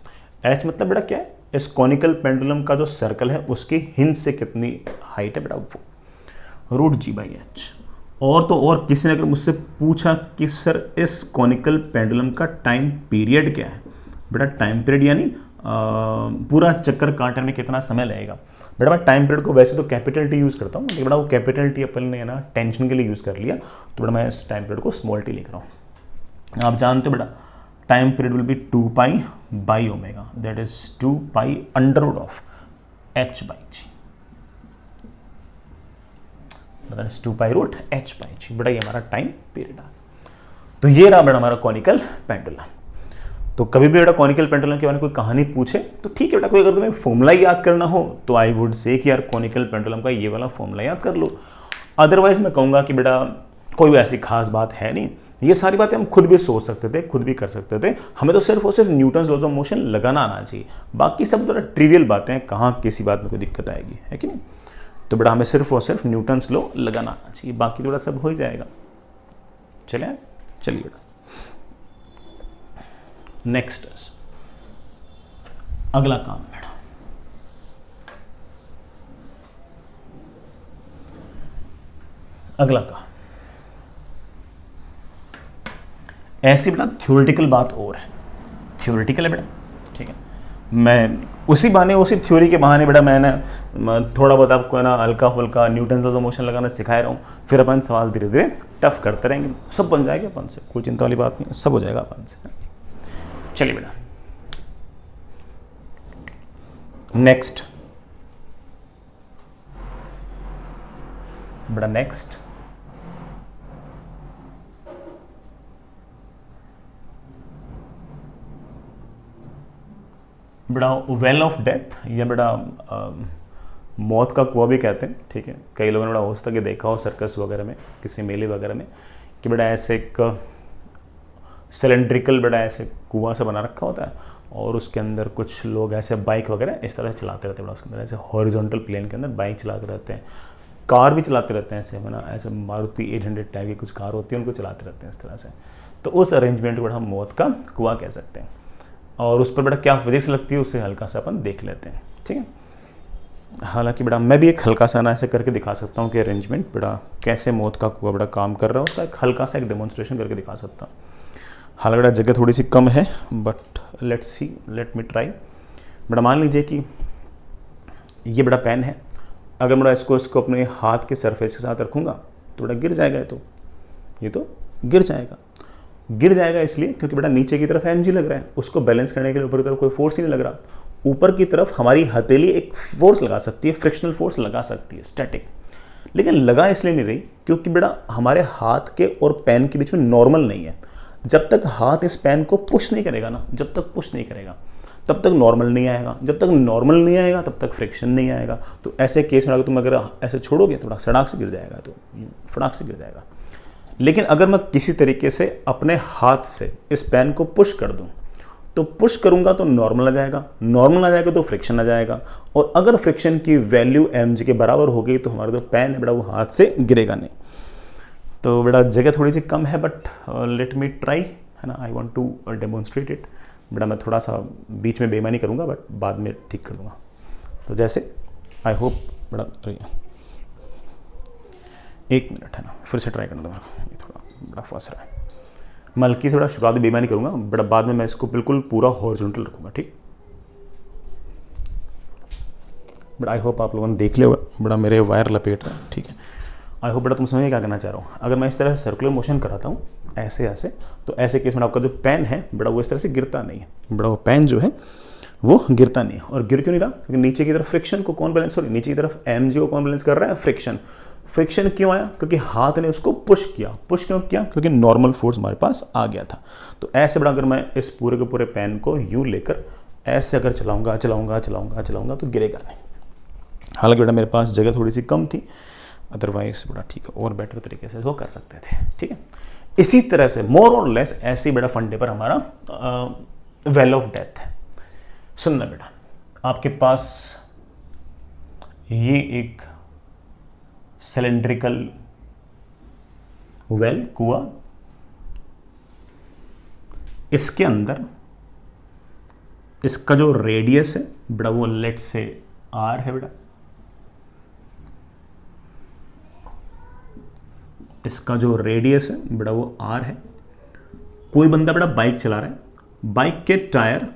एच मतलब बेटा क्या है, इस कॉनिकल पेंडुलम का जो सर्कल है उसकी हिंज से कितनी हाइट है बेटा, वो रूट जी बाई एच। और तो और किसी ने अगर मुझसे पूछा कि सर इस कॉनिकल पेंडुलम का टाइम पीरियड क्या है, बेटा टाइम पीरियड यानी पूरा चक्कर काटने में कितना समय लगेगा। बेटा मैं टाइम पीरियड को वैसे तो कैपिटल टी यूज़ करता हूँ, लेकिन बेटा वो कैपिटल टी अपन ने ना टेंशन के लिए यूज़ कर लिया, तो बेटा मैं इस टाइम पीरियड को स्मॉल टी लिख रहा हूँ। आप जानते हो बेटा time period will be 2 pi by omega, that is 2 pi under root of H by G, that is 2 pi root H by G. बेटा ये हमारा टाइम पीरियड आ गया। तो ये रहा बेटा हमारा कॉनिकल पेंडुलम। तो कभी भी बेटा कॉनिकल पेंडुलम के बारे में कोई कहानी पूछे तो ठीक है बेटा, कोई अगर तुम्हें फॉर्मूला याद करना हो तो आई वुड से कि यार कॉनिकल पेंडुलम का ये वाला फॉर्मूला याद कर लो। अदरवाइज मैं कहूँगा कि बेटा कोई ऐसी खास बात है नहीं, ये सारी बातें हम खुद भी सोच सकते थे, खुद भी कर सकते थे, हमें तो सिर्फ और सिर्फ न्यूटन्स लॉज ऑफ मोशन लगाना आना चाहिए, बाकी सब थोड़ा ट्रिवियल बातें हैं, कहाँ किसी बात में कोई दिक्कत आएगी, है कि नहीं। तो बेटा हमें सिर्फ और सिर्फ न्यूटन्स लॉ लगाना आना चाहिए, बाकी थोड़ा सब हो ही जाएगा। चलिए बेटा नेक्स्ट अगला काम बेटा, अगला काम ऐसी बेटा थ्योरेटिकल बात और है, थ्योरेटिकल है बेटा, ठीक है। मैं उसी बहाने उसी थ्योरी के बहाने बेटा मैंने थोड़ा बहुत आपको ना हल्का फुल्का न्यूटन्स लॉ ऑफ मोशन लगाना सिखा रहा हूँ, फिर अपन सवाल धीरे धीरे टफ करते रहेंगे, सब बन जाएगा अपन से, कोई चिंता वाली बात नहीं, सब हो जाएगा अपन से। चलिए बेटा नेक्स्ट बेटा नेक्स्ट बेटा वेल ऑफ डेथ या बेटा मौत का कुआं भी कहते हैं, ठीक है। कई लोगों ने बड़ा हो सकता है देखा हो सर्कस वगैरह में, किसी मेले वगैरह में, कि बेटा ऐसे एक सिलेंड्रिकल बेटा ऐसे कुआं से बना रखा होता है और उसके अंदर कुछ लोग ऐसे बाइक वगैरह इस तरह चलाते रहते हैं बेटा, उसके अंदर ऐसे हॉरिजॉन्टल प्लेन के अंदर बाइक चलाते रहते हैं, कार भी चलाते रहते हैं ऐसे, है ना, ऐसे मारुति 800 टाइप की कुछ कार होती है उनको चलाते रहते हैं इस तरह से। तो उस अरेंजमेंट को बेटा हम मौत का कुआं कह सकते हैं, और उस पर बेटा क्या फिजिक्स लगती है उसे हल्का सा अपन देख लेते हैं, ठीक है। हालांकि बेटा मैं भी एक हल्का सा ना ऐसे करके दिखा सकता हूँ कि अरेंजमेंट बेटा कैसे मौत का कुआं बेटा काम कर रहा है, उसका एक हल्का सा एक डेमोन्स्ट्रेशन करके दिखा सकता हूँ। हालांकि बेटा जगह थोड़ी सी कम है, but let's see, let me try. बेटा मान लीजिए कि ये बेटा पेन है, अगर मैं इसको अपने हाथ के सरफेस के साथ रखूँगा तो बेटा गिर जाएगा, ये तो गिर जाएगा इसलिए क्योंकि बेटा नीचे की तरफ mg लग रहा है, उसको बैलेंस करने के लिए ऊपर की तरफ कोई फोर्स ही नहीं लग रहा। ऊपर की तरफ हमारी हथेली एक फोर्स लगा सकती है, फ्रिक्शनल फोर्स लगा सकती है स्टैटिक, लेकिन लगा इसलिए नहीं रही क्योंकि बेटा हमारे हाथ के और पेन के बीच में नॉर्मल नहीं है। जब तक हाथ इस पेन को पुश नहीं करेगा ना, जब तक पुश नहीं करेगा तब तक नॉर्मल नहीं आएगा, जब तक नॉर्मल नहीं आएगा तब तक फ्रिक्शन नहीं आएगा। तो ऐसे केस में अगर तुम ऐसे छोड़ोगे थोड़ा सड़ाक से गिर जाएगा, तो फटाक से गिर जाएगा। लेकिन अगर मैं किसी तरीके से अपने हाथ से इस पेन को पुश कर दूं तो पुश करूंगा तो नॉर्मल आ जाएगा, नॉर्मल आ जाएगा तो फ्रिक्शन आ जाएगा, और अगर फ्रिक्शन की वैल्यू mg के बराबर हो गई तो हमारा जो पेन है बेटा वो हाथ से गिरेगा नहीं। तो बेटा जगह थोड़ी सी कम है, बट लेट मी ट्राई, है ना, I want to demonstrate it. बेटा मैं थोड़ा सा बीच में बेईमानी करूंगा बट बाद में ठीक कर दूंगा। तो जैसे आई होप बेटा, एक मिनट, है ना, फिर से ट्राई करना दूंगा, ये थोड़ा बड़ा फंस रहा है। मैं हल्की से बड़ा शुरुआत में बेईमानी करूंगा, बड़ा बाद में मैं इसको बिल्कुल पूरा हॉरिजॉन्टल रखूंगा, ठीक। बड़ा आई होप आप लोगों ने देख लिया होगा, बड़ा मेरे वायर लपेट रहा है, ठीक है। आई होप बेटा तुम समझिए क्या करना चाह रहा हूँ। अगर मैं इस तरह से सर्कुलर मोशन कराता हूँ ऐसे ऐसे, तो ऐसे केस में आपका जो पेन है बेटा वो इस तरह से गिरता नहीं है। बेटा वो पेन जो है वो गिरता नहीं है। और गिर क्यों नहीं रहा? क्योंकि नीचे की तरफ फ्रिक्शन को कौन बैलेंस, सॉरी नीचे की तरफ mg को कौन बैलेंस कर रहा है? फ्रिक्शन। फ्रिक्शन क्यों आया? क्योंकि हाथ ने उसको पुश किया। पुश क्यों किया? क्योंकि नॉर्मल फोर्स हमारे पास आ गया था। तो ऐसे बड़ा अगर मैं इस पूरे के पूरे पेन को यूं लेकर ऐसे अगर चलाऊंगा चलाऊंगा चलाऊंगा चलाऊंगा तो गिरेगा नहीं। हालांकि बेटा मेरे पास जगह थोड़ी सी कम थी, अदरवाइज बड़ा ठीक है और बेटर तरीके से वो कर सकते थे। ठीक है, इसी तरह से मोर और लेस ऐसे ही बेटा फंडे पर हमारा वेल ऑफ डेथ है। सुनना बेटा, आपके पास ये एक सिलेंड्रिकल वेल कुआं, इसके अंदर इसका जो रेडियस है बेटा वो लेट से r है बेटा, इसका जो रेडियस है बेटा वो r है। कोई बंदा बेटा बाइक चला रहा है, बाइक के टायर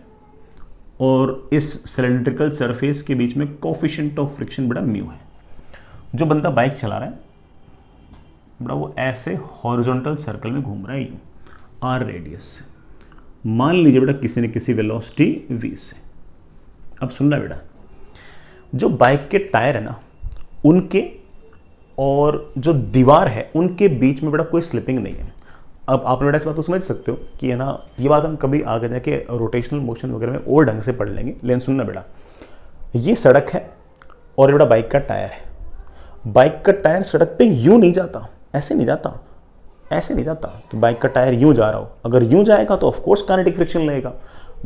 और इस सिलेंड्रिकल सरफेस के बीच में कोफिशिएंट ऑफ फ्रिक्शन बेटा म्यू है। जो बंदा बाइक चला रहा है बेटा वो ऐसे हॉरिजॉन्टल सर्कल में घूम रहा है यूं r रेडियस से। मान लीजिए बेटा किसी ने किसी वेलोसिटी v से। अब सुनना बेटा, जो बाइक के टायर है ना उनके और जो दीवार है उनके बीच में बेटा कोई स्लिपिंग नहीं है। अब आप बेटा इस बात को समझ सकते हो कि है ना, ये बात हम कभी आगे जाके रोटेशनल मोशन वगैरह में और ढंग से पढ़ लेंगे। लेकिन सुनना बेटा, ये सड़क है और बेटा बाइक का टायर है। बाइक का टायर सड़क पे यूं नहीं जाता, ऐसे नहीं जाता, ऐसे नहीं जाता कि बाइक का टायर यूं जा रहा हो। अगर यूं जाएगा तो ऑफकोर्स काइनेटिक फ्रिक्शन लगेगा।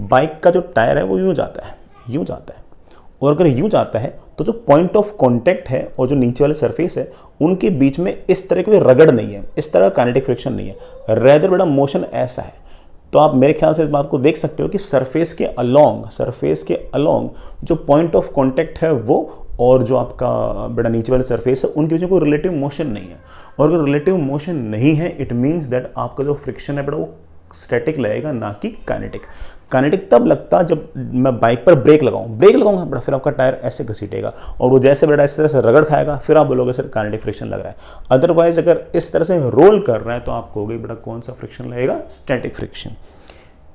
बाइक का जो टायर है वो यूं जाता है, यूं जाता है। और अगर यूं जाता है तो जो पॉइंट ऑफ कांटेक्ट है और जो नीचे वाले सरफेस है उनके बीच में इस तरह कोई रगड़ नहीं है, इस तरह काइनेटिक फ्रिक्शन नहीं है। रेदर बेटा मोशन ऐसा है। तो आप मेरे ख्याल से इस बात को देख सकते हो कि सरफेस के अलोंग जो पॉइंट ऑफ कांटेक्ट है वो और जो आपका बेटा नीचे वाले सरफेस है उनके बीच में कोई रिलेटिव मोशन नहीं है। और अगर रिलेटिव मोशन नहीं है इट मीन्स दैट आपका जो फ्रिक्शन है बेटा वो स्टैटिक लगेगा, ना कि काइनेटिक। काइनेटिक तब लगता जब मैं बाइक पर ब्रेक लगाऊंगा बेटा, फिर आपका टायर ऐसे घसीटेगा और वो जैसे बेटा इस तरह से रगड़ खाएगा, फिर आप बोलोगे सर काइनेटिक फ्रिक्शन लग रहा है। अदरवाइज अगर इस तरह से रोल कर रहा है तो आप कहोगे बेटा कौन सा फ्रिक्शन लगेगा? Static friction.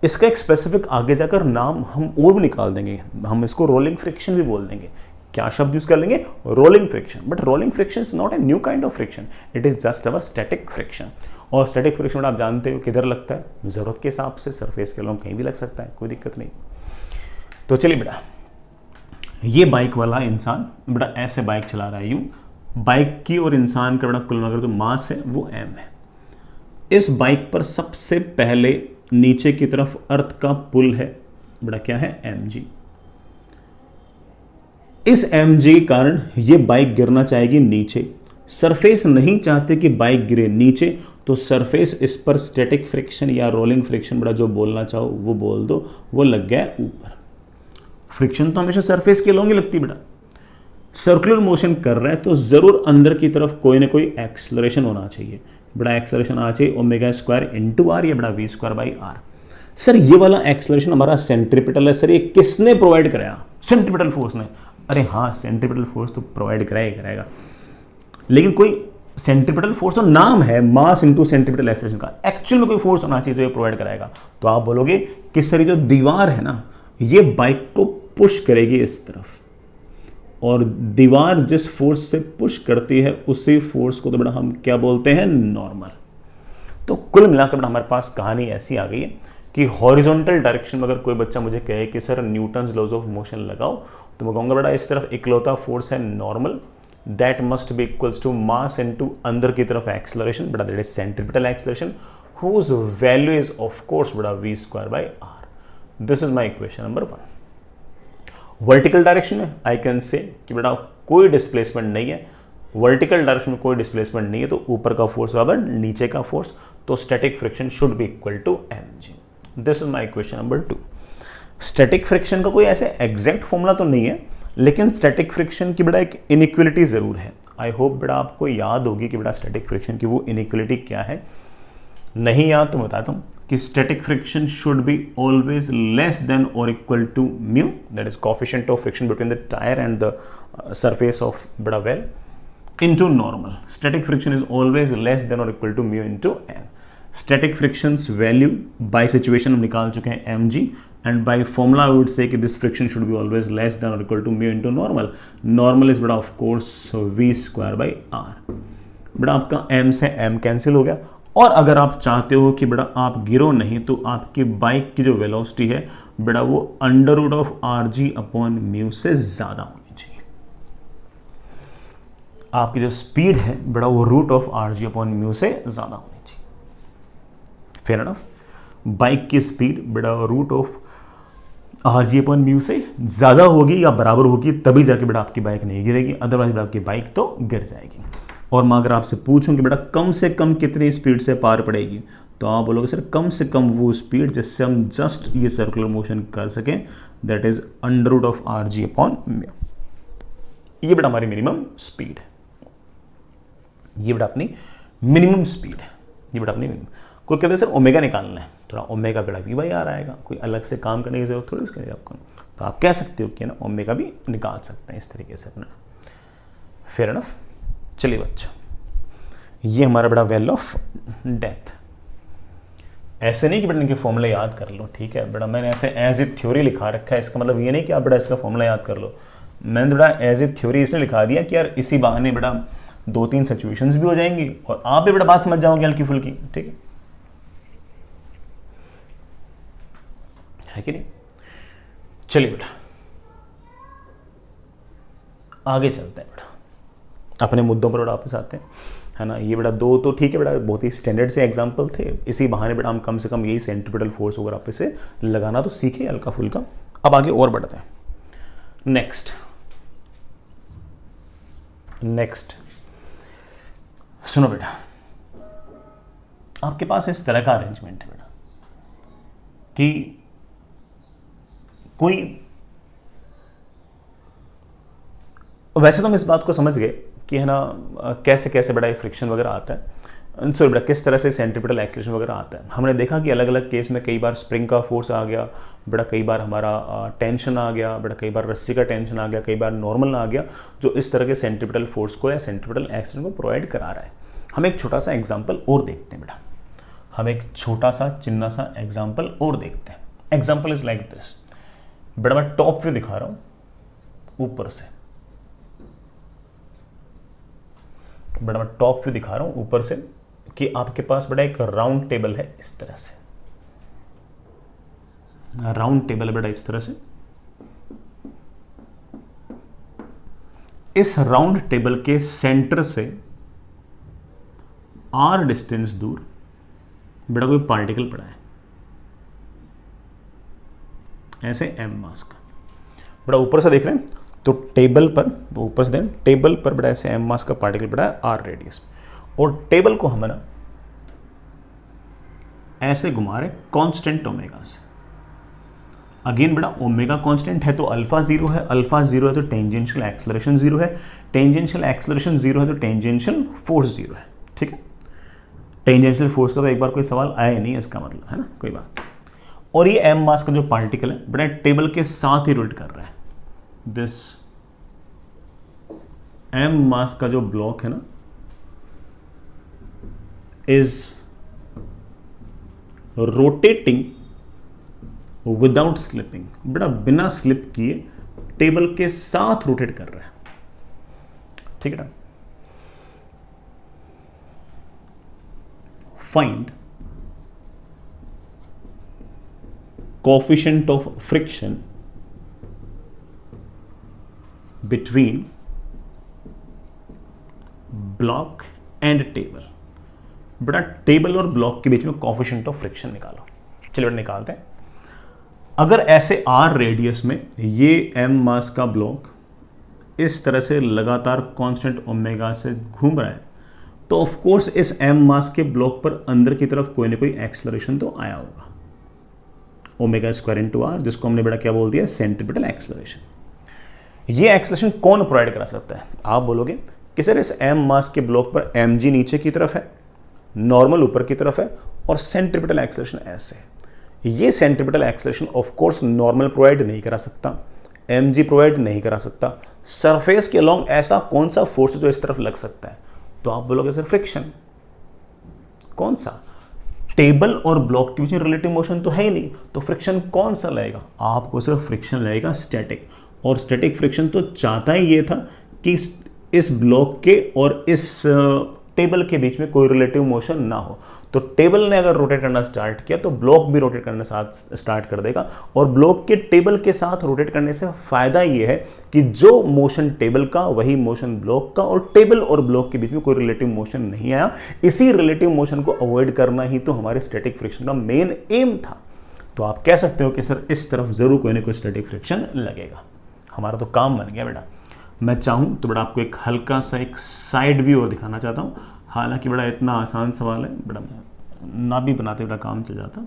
इसका एक स्पेसिफिक आगे जाकर नाम हम और भी निकाल देंगे, हम इसको रोलिंग फ्रिक्शन भी बोल देंगे। क्या शब्द यूज कर लेंगे? Rolling friction. But rolling friction is not a new kind of friction, it is just our static friction. और स्टैटिक फ्रिक्शन आप जानते हो किधर लगता है? जरूरत के हिसाब से सरफेस के अलॉन्ग कहीं भी लग सकता है, कोई दिक्कत नहीं। तो चलिए बेटा, ये बाइक वाला इंसान बेटा ऐसे बाइक चला रहा है यूं। बाइक की और इंसान का बेटा कुल मिलाकर जो मास है वो m है। इस बाइक पर सबसे पहले नीचे की तरफ अर्थ का पुल है बेटा, क्या है? mg। इस mg के कारण ये बाइक गिरना चाहेगी नीचे। सरफेस नहीं चाहते कि बाइक गिरे नीचे, तो सरफेस इस पर स्टैटिक फ्रिक्शन या रोलिंग फ्रिक्शन बेटा जो बोलना चाहो वो बोल दो, वो लग गया ऊपर। फ्रिक्शन तो हमेशा सरफेस के अलॉन्ग ही लगती बेटा। सर्कुलर मोशन कर रहा है तो जरूर अंदर की तरफ कोई ना कोई एक्सेलरेशन होना चाहिए बेटा। एक्सेलरेशन आना चाहिए ओमेगा स्क्वायर इंटू आर या बेटा V square by R. Sir ये वाला एक्सेलरेशन हमारा सेंट्रीपिटल है, सर ये किसने प्रोवाइड कराया? सेंट्रीपिटल फोर्स ने। अरे हाँ, सेंट्रीपिटल फोर्स तो प्रोवाइड कराएगा, लेकिन कोई सेंट्रीपिटल फोर्स तो नाम है, मास इनटू सेंट्रीपिटल एक्सेलरेशन का। एक्चुअल में कोई फोर्स होना चाहिए जो ये प्रोवाइड कराएगा। तो आप बोलोगे कि सर ये जो दीवार है ना ये बाइक को पुश करेगी इस तरफ, और दीवार जिस फोर्स से पुश करती है उसी फोर्स को तो बेटा हम क्या बोलते हैं? नॉर्मल। तो कुल मिलाकर बेटा हमारे पास कहानी ऐसी आ गई है कि हॉरिजॉन्टल डायरेक्शन में अगर कोई बच्चा मुझे कहे कि sir Newton's laws of motion लगाओ, तो मैं कहूँगा बेटा इस तरफ इकलौता फोर्स है normal, that must be equals to mass into अंदर की तरफ एक्सेलरेशन बेटा, that is centripetal acceleration, whose value is of course बेटा v square by r. This is my equation number 1. Vertical direction में आई कैन से कि बेटा कोई displacement नहीं है, वर्टिकल डायरेक्शन में कोई डिस्प्लेसमेंट नहीं है, तो ऊपर का फोर्स बराबर नीचे का फोर्स, तो static friction should be equal to mg. This is my equation number 2. Static friction का कोई ऐसे एग्जैक्ट फॉर्मूला तो नहीं है, लेकिन स्टैटिक फ्रिक्शन की बेटा एक इनइक्वलिटी जरूर है। आई होप बेटा आपको याद होगी कि बेटा स्टैटिक फ्रिक्शन की वो इनइक्वलिटी क्या है। नहीं याद तो बताता हूँ कि static friction should be always less than और equal to mu, that is coefficient of friction between the tyre and the surface of बेटा well, into normal. Static friction is always less than or equal to mu into n. Static friction's value by situation हम निकाल चुके हैं mg, and by formula I would say कि this friction should be always less than और equal to mu into normal. Normal is बेटा of course v square by r। बेटा आपका m से m कैंसिल हो गया। और अगर आप चाहते हो कि बेटा आप गिरो नहीं तो आपकी बाइक की जो वेलोसिटी है बेटा वो under root of R G upon mu से ज्यादा होनी चाहिए। आपकी जो स्पीड है बेटा वो root of R G upon mu से ज्यादा होनी चाहिए। Fair enough. बाइक की स्पीड बेटा root of R G upon mu से ज्यादा होगी या बराबर होगी तभी जाके बेटा आपकी बाइक नहीं गिरेगी, अदरवाइज बेटा आपकी बाइक तो गिर जाएगी। और मैं अगर आपसे पूछूं कि बेटा कम से कम कितनी स्पीड से पार पड़ेगी तो आप बोलोगे सर कम से कम वो स्पीड जिससे हम जस्ट ये सर्कुलर मोशन कर सकें, that is under root of R G upon mu. ये बेटा हमारी मिनिमम स्पीड है, ये बेटा अपनी मिनिमम स्पीड है, ये बेटा अपनी मिनिमम। कोई कहते हैं सर ओमेगा निकालना है, थोड़ा ओमेगा बेटा वी बाई आर आएगा, कोई अलग से काम करने की जरूरत थोड़ी उसके लिए आपको, तो आप कह सकते हो कि ना ओमेगा भी निकाल सकते हैं इस तरीके से अपना। Fair enough. चलिए बच्चों, ये हमारा बड़ा वैल्यू ऑफ डेथ। ऐसे नहीं कि बेटा इनके फॉर्मूला याद कर लो, ठीक है बेटा, मैंने ऐसे एज ए थ्योरी लिखा रखा है, इसका मतलब ये नहीं कि आप बेटा इसका फॉर्मूला याद कर लो। मैंने बेटा एज ए थ्योरी इसलिए लिखा दिया कि यार इसी बहाने बेटा 2-3 सिचुएशंस भी हो जाएंगी और आप भी बेटा बात समझ जाओगे हल्की फुल्की, ठीक है कि नहीं। चलिए बेटा आगे चलते हैं बेटा, अपने मुद्दों पर वापस आते हैं, है ना। ये बेटा 2 तो ठीक है बेटा, बहुत ही स्टैंडर्ड से एग्जांपल थे, इसी बहाने बेटा हम कम से कम यही सेंट्रीपिटल फोर्स वगैरह आप इसे लगाना तो सीखे हल्का फुल्का। अब आगे और बढ़ते हैं। नेक्स्ट सुनो बेटा, आपके पास इस तरह का अरेंजमेंट है बेटा कि कोई, वैसे तो हम इस बात को समझ गए कि है ना कैसे कैसे बड़ा फ्रिक्शन वगैरह आता है, सॉरी बेटा किस तरह से सेंट्रीपिटल एक्सेलरेशन वगैरह आता है। हमने देखा कि अलग अलग केस में कई बार स्प्रिंग का फोर्स आ गया बेटा, कई बार हमारा टेंशन आ गया बेटा, कई बार रस्सी का टेंशन आ गया, कई बार नॉर्मल आ गया, जो इस तरह के सेंट्रीपिटल फोर्स को या सेंट्रीपिटल एक्सेलरेशन को प्रोवाइड करा रहा है। हम एक छोटा सा एग्जाम्पल और देखते हैं बेटा, हम एक छोटा सा चिन्ना सा एग्जाम्पल और देखते हैं। एग्जाम्पल इज लाइक दिस बेटा, मैं टॉप व्यू दिखा रहा हूं ऊपर से, बड़ा मैं टॉप व्यू दिखा रहा हूं ऊपर से कि आपके पास बड़ा एक राउंड टेबल है इस तरह से, राउंड टेबल है बेटा इस तरह से। इस राउंड टेबल के सेंटर से r डिस्टेंस दूर बेटा कोई पार्टिकल पड़ा है, ऐसे m मास का बेटा ऊपर से देख रहे हैं तो टेबल पर, ऊपर से दें टेबल पर बेटा ऐसे m मास का पार्टिकल पड़ा है r रेडियस, और टेबल को हम ना ऐसे घुमा रहे कांस्टेंट ओमेगा से। अगेन बेटा ओमेगा कांस्टेंट है तो अल्फा 0 है, अल्फा 0 है तो टेंजेंशियल एक्सेलरेशन 0 है, टेंजेंशियल एक्सेलरेशन 0 है तो टेंजेंशियल फोर्स 0 है, ठीक है। टेंजेंशियल फोर्स का तो एक बार कोई सवाल आया नहीं, इसका मतलब है ना, कोई बात। और ये m मास का जो पार्टिकल है बेटा टेबल के साथ ही रोटेट कर रहा है। दिस m मास का जो ब्लॉक है ना इज रोटेटिंग विदाउट स्लिपिंग, बेटा बिना स्लिप किए टेबल के साथ रोटेट कर रहा है, ठीक है ना। Find coefficient of friction between block and table. बेटा टेबल और ब्लॉक के बीच में कोएफिशिएंट ऑफ फ्रिक्शन निकालो। चलिए बेटा निकालते हैं। अगर ऐसे r रेडियस में ये m मास का ब्लॉक इस तरह से लगातार कांस्टेंट ओमेगा से घूम रहा है तो ऑफ कोर्स इस m मास के ब्लॉक पर अंदर की तरफ कोई ना कोई एक्सेलरेशन तो आया होगा, ओमेगा स्क्वायर इंटू आर, जिसको हमने बेटा क्या बोल दिया, सेंट्रीपिटल एक्सेलरेशन। ये एक्सेलरेशन कौन प्रोवाइड करा सकता है? आप बोलोगे कि सर इस m मास के ब्लॉक पर mg नीचे की तरफ है, नॉर्मल ऊपर की तरफ है और सेंट्रीपिटल एक्सेलरेशन ऐसे है। ये centripetal acceleration of course normal provide नहीं करा सकता, mg प्रोवाइड नहीं करा सकता। सरफेस के अलोंग ऐसा कौन सा फोर्स जो इस तरफ लग सकता है? तो आप बोलोगे सर फ्रिक्शन। कौन सा? टेबल और ब्लॉक के बीच में रिलेटिव मोशन तो है ही नहीं, तो फ्रिक्शन कौन सा लगेगा? आपको सिर्फ फ्रिक्शन लगेगा स्टैटिक, और स्टैटिक फ्रिक्शन तो चाहता ही ये था कि इस ब्लॉक के और इस टेबल के बीच में कोई रिलेटिव मोशन ना हो। तो टेबल ने अगर रोटेट करना स्टार्ट किया तो ब्लॉक भी रोटेट करना स्टार्ट कर देगा, और ब्लॉक के टेबल के साथ रोटेट करने से फायदा ये है कि जो मोशन टेबल का वही मोशन ब्लॉक का, और टेबल और ब्लॉक के बीच में कोई रिलेटिव मोशन नहीं आया। इसी रिलेटिव मोशन को अवॉइड करना ही तो हमारे स्टैटिक फ्रिक्शन का मेन एम था। तो आप कह सकते हो कि सर इस तरफ जरूर कोई ना कोई स्टैटिक फ्रिक्शन लगेगा। हमारा तो काम बन गया बेटा। मैं चाहूँ तो बेटा आपको एक हल्का सा एक साइड व्यू और दिखाना चाहता हूँ। हालांकि बड़ा इतना आसान सवाल है, बड़ा ना भी बनाते बड़ा काम चल जाता।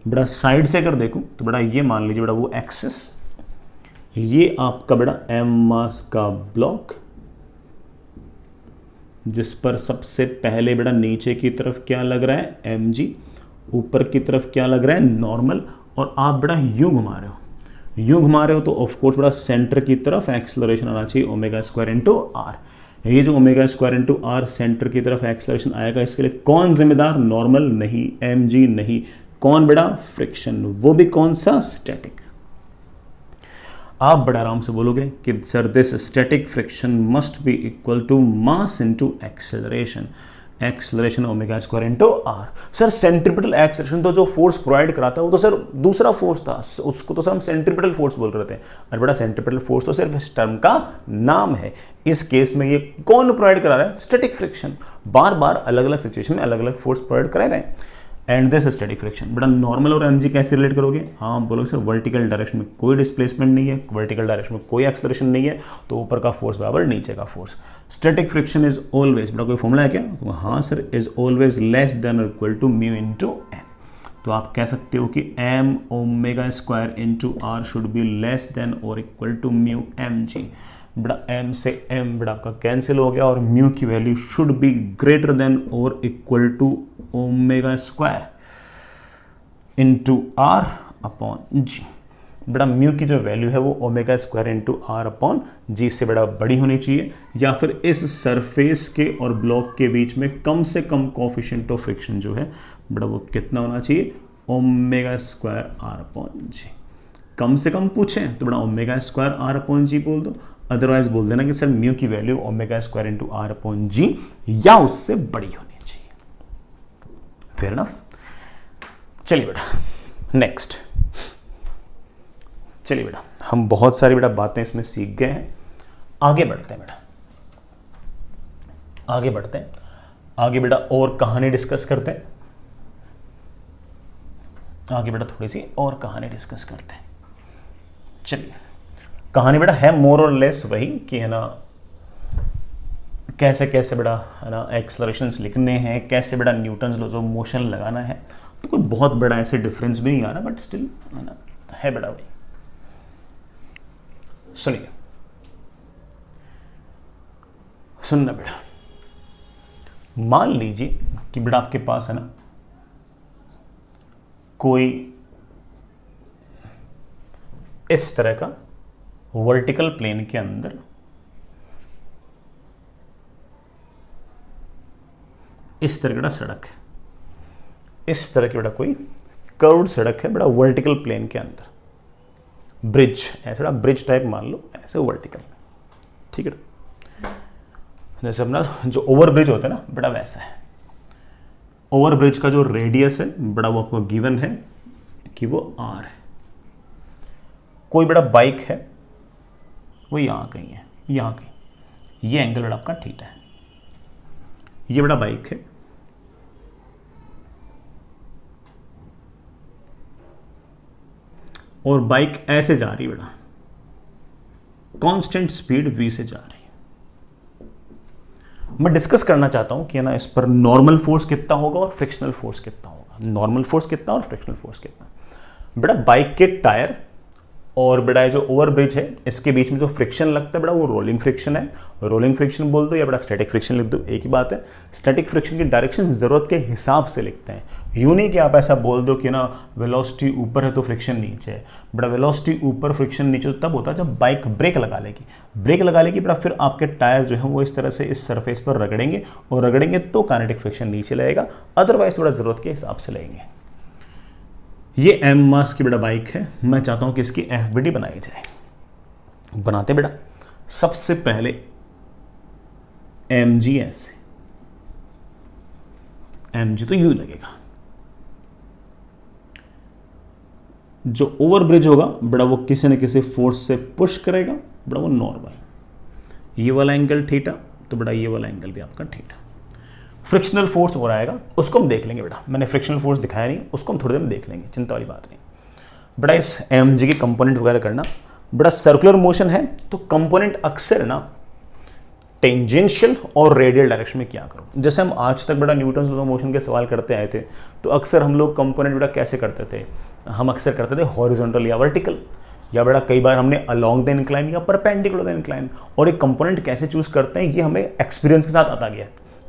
बड़ा साइड से अगर देखूँ तो बड़ा ये मान लीजिए बड़ा वो एक्सिस, ये आपका बड़ा एम मास का ब्लॉक, जिस पर सबसे पहले बड़ा नीचे की तरफ क्या लग रहा है एम जी, ऊपर की तरफ क्या लग रहा है नॉर्मल, और आप बड़ा यूं घुमा रहे हो, यूं घुमा रहे हो तो ऑफ कोर्स बड़ा सेंटर की तरफ एक्सेलरेशन आना चाहिए ओमेगा स्क्वायर इंटू आर। ये जो omega square into R centre की तरफ एक्सेलरेशन आएगा, इसके लिए कौन जिम्मेदार? नॉर्मल नहीं, एम जी नहीं, कौन बेटा? फ्रिक्शन, वो भी कौन सा? स्टैटिक। आप बड़ा आराम से बोलोगे कि sir this static friction must be equal to mass into acceleration, acceleration omega square into R. Sir centripetal acceleration तो जो फोर्स प्रोवाइड कराता है वो तो सर दूसरा फोर्स था, उसको तो सर हम सेंट्रीपिटल फोर्स बोल रहे थे। और बड़ा सेंट्रीपिटल फोर्स तो सिर्फ इस टर्म का नाम है। इस केस में ये कौन प्रोवाइड करा रहा है? Static friction. बार बार अलग अलग सिचुएशन में अलग अलग फोर्स प्रोवाइड करा रहे हैं। And this static friction. बड़ा नॉर्मल और एमजी कैसे रिलेट करोगे? हाँ बोलोगे सर वर्टिकल डायरेक्शन में कोई डिस्प्लेसमेंट नहीं है, वर्टिकल डायरेक्शन में कोई एक्सेलरेशन नहीं है, तो ऊपर का फोर्स बराबर नीचे का force. Static friction is always, बड़ा कोई फॉर्मूला है क्या? तो हाँ sir, is always less than और equal to mu into N. तो आप कह सकते हो कि M omega square into R should be less than और equal to mu M G. बड़ा एम से एम बड़ा आपका कैंसिल हो गया, और म्यू की value should be greater than और equal to omega square into R upon G. बड़ा म्यू की जो वैल्यू है वो omega square into R upon G से बड़ा बड़ी होनी चाहिए, या फिर इस सरफेस के और ब्लॉक के बीच में कम से कम कोफिशिएंट ऑफ फ्रिक्शन जो है बड़ा वो कितना होना चाहिए? Omega square are upon G. कम से कम पूछें तो बड़ा omega square are upon G बोल दो, अदरवाइज बोल देना कि सर म्यू की value omega square into R upon G या उससे बड़ी होनी चाहिए। Fair enough. चलिए बेटा नेक्स्ट, चलिए बेटा हम बहुत सारी बेटा बातें इसमें सीख गए हैं। आगे बढ़ते हैं बेटा, आगे बढ़ते हैं, आगे बेटा और कहानी डिस्कस करते हैं। आगे बेटा थोड़ी सी और कहानी डिस्कस करते हैं। चलिए कहानी बेटा है मोर और लेस वही कि है ना, कैसे कैसे बेटा है ना एक्सेलरेशंस लिखने हैं, कैसे बेटा न्यूटन्स लॉज ऑफ मोशन लगाना है। तो कोई बहुत बड़ा ऐसे डिफरेंस भी नहीं आ रहा, बट स्टिल है ना है बेटा वही। सुनिए, सुनना बेटा, मान लीजिए कि बेटा आपके पास है ना कोई इस तरह का वर्टिकल प्लेन के अंदर इस तरह का सड़क है, इस तरह की बेटा कोई कर्व्ड सड़क है बेटा वर्टिकल प्लेन के अंदर, ब्रिज ऐसा बेटा ब्रिज टाइप मान लो, ऐसे वर्टिकल, ठीक है। जैसे अपना जो ओवर ब्रिज होता है ना बेटा वैसा है। ओवर ब्रिज का जो रेडियस है बड़ा वो आपको गिवन है कि वो आर है। कोई बड़ा बाइक है वो यहाँ कहीं है, यहाँ कहीं, ये एंगल बड़ा आपका थीटा है। ये बड़ा बाइक है, और बाइक ऐसे जा रही है बेटा, कांस्टेंट स्पीड v से जा रही है। मैं डिस्कस करना चाहता हूं कि ना इस पर नॉर्मल फोर्स कितना होगा और फ्रिक्शनल फोर्स कितना होगा। नॉर्मल फोर्स कितना और फ्रिक्शनल फोर्स कितना। बेटा बाइक के टायर और बेटा जो ओवर ब्रिज है इसके बीच में जो फ्रिक्शन लगता है बेटा वो रोलिंग फ्रिक्शन है। रोलिंग फ्रिक्शन बोल दो या बेटा स्टैटिक फ्रिक्शन लिख दो, एक ही बात है। स्टैटिक फ्रिक्शन की डायरेक्शन ज़रूरत के हिसाब से लिखते हैं, यूँ नहीं कि आप ऐसा बोल दो कि ना वेलोसिटी ऊपर है तो फ्रिक्शन नीचे है। बेटा वेलोसिटी ऊपर फ्रिक्शन नीचे तो तब होता है जब बाइक ब्रेक लगा लेगी। ब्रेक लगा लेगी बेटा फिर आपके टायर जो है वो इस तरह से इस सरफेस पर रगड़ेंगे और रगड़ेंगे तो काइनेटिक फ्रिक्शन नीचे लगेगा, अदरवाइज थोड़ा ज़रूरत के हिसाब से लगेंगे। ये एम मास की बेटा बाइक है, मैं चाहता हूं कि इसकी एफबीडी बनाई जाए। बनाते बेटा, सबसे पहले एम जी ऐसे, एम जी तो यूं लगेगा। जो ओवर ब्रिज होगा बेटा वो किसी न किसी फोर्स से पुश करेगा बेटा, वो नॉर्मल। ये वाला एंगल थीटा तो बेटा ये वाला एंगल भी आपका थीटा। फ्रिक्शनल फोर्स हो आएगा, उसको हम देख लेंगे बेटा, मैंने फ्रिक्शनल फोर्स दिखाया नहीं, उसको हम थोड़ी देर में देख लेंगे, चिंता वाली बात नहीं बेटा। इस एम जी के कंपोनेंट वगैरह करना बेटा, सर्कुलर मोशन है तो कंपोनेंट अक्सर ना टेंजेंशियल और रेडियल डायरेक्शन में क्या करो। जैसे हम आज तक बेटा न्यूटन्स लॉ ऑफ मोशन के सवाल करते आए थे तो अक्सर हम लोग कंपोनेंट बेटा कैसे करते थे, हम अक्सर करते थे हॉरिजॉन्टल या वर्टिकल, या बेटा कई बार हमने अलोंग द इंक्लाइन या परपेंडिकुलर द इंक्लाइन। और एक कंपोनेंट कैसे चूज करते हैं ये हमें एक्सपीरियंस के साथ आता गया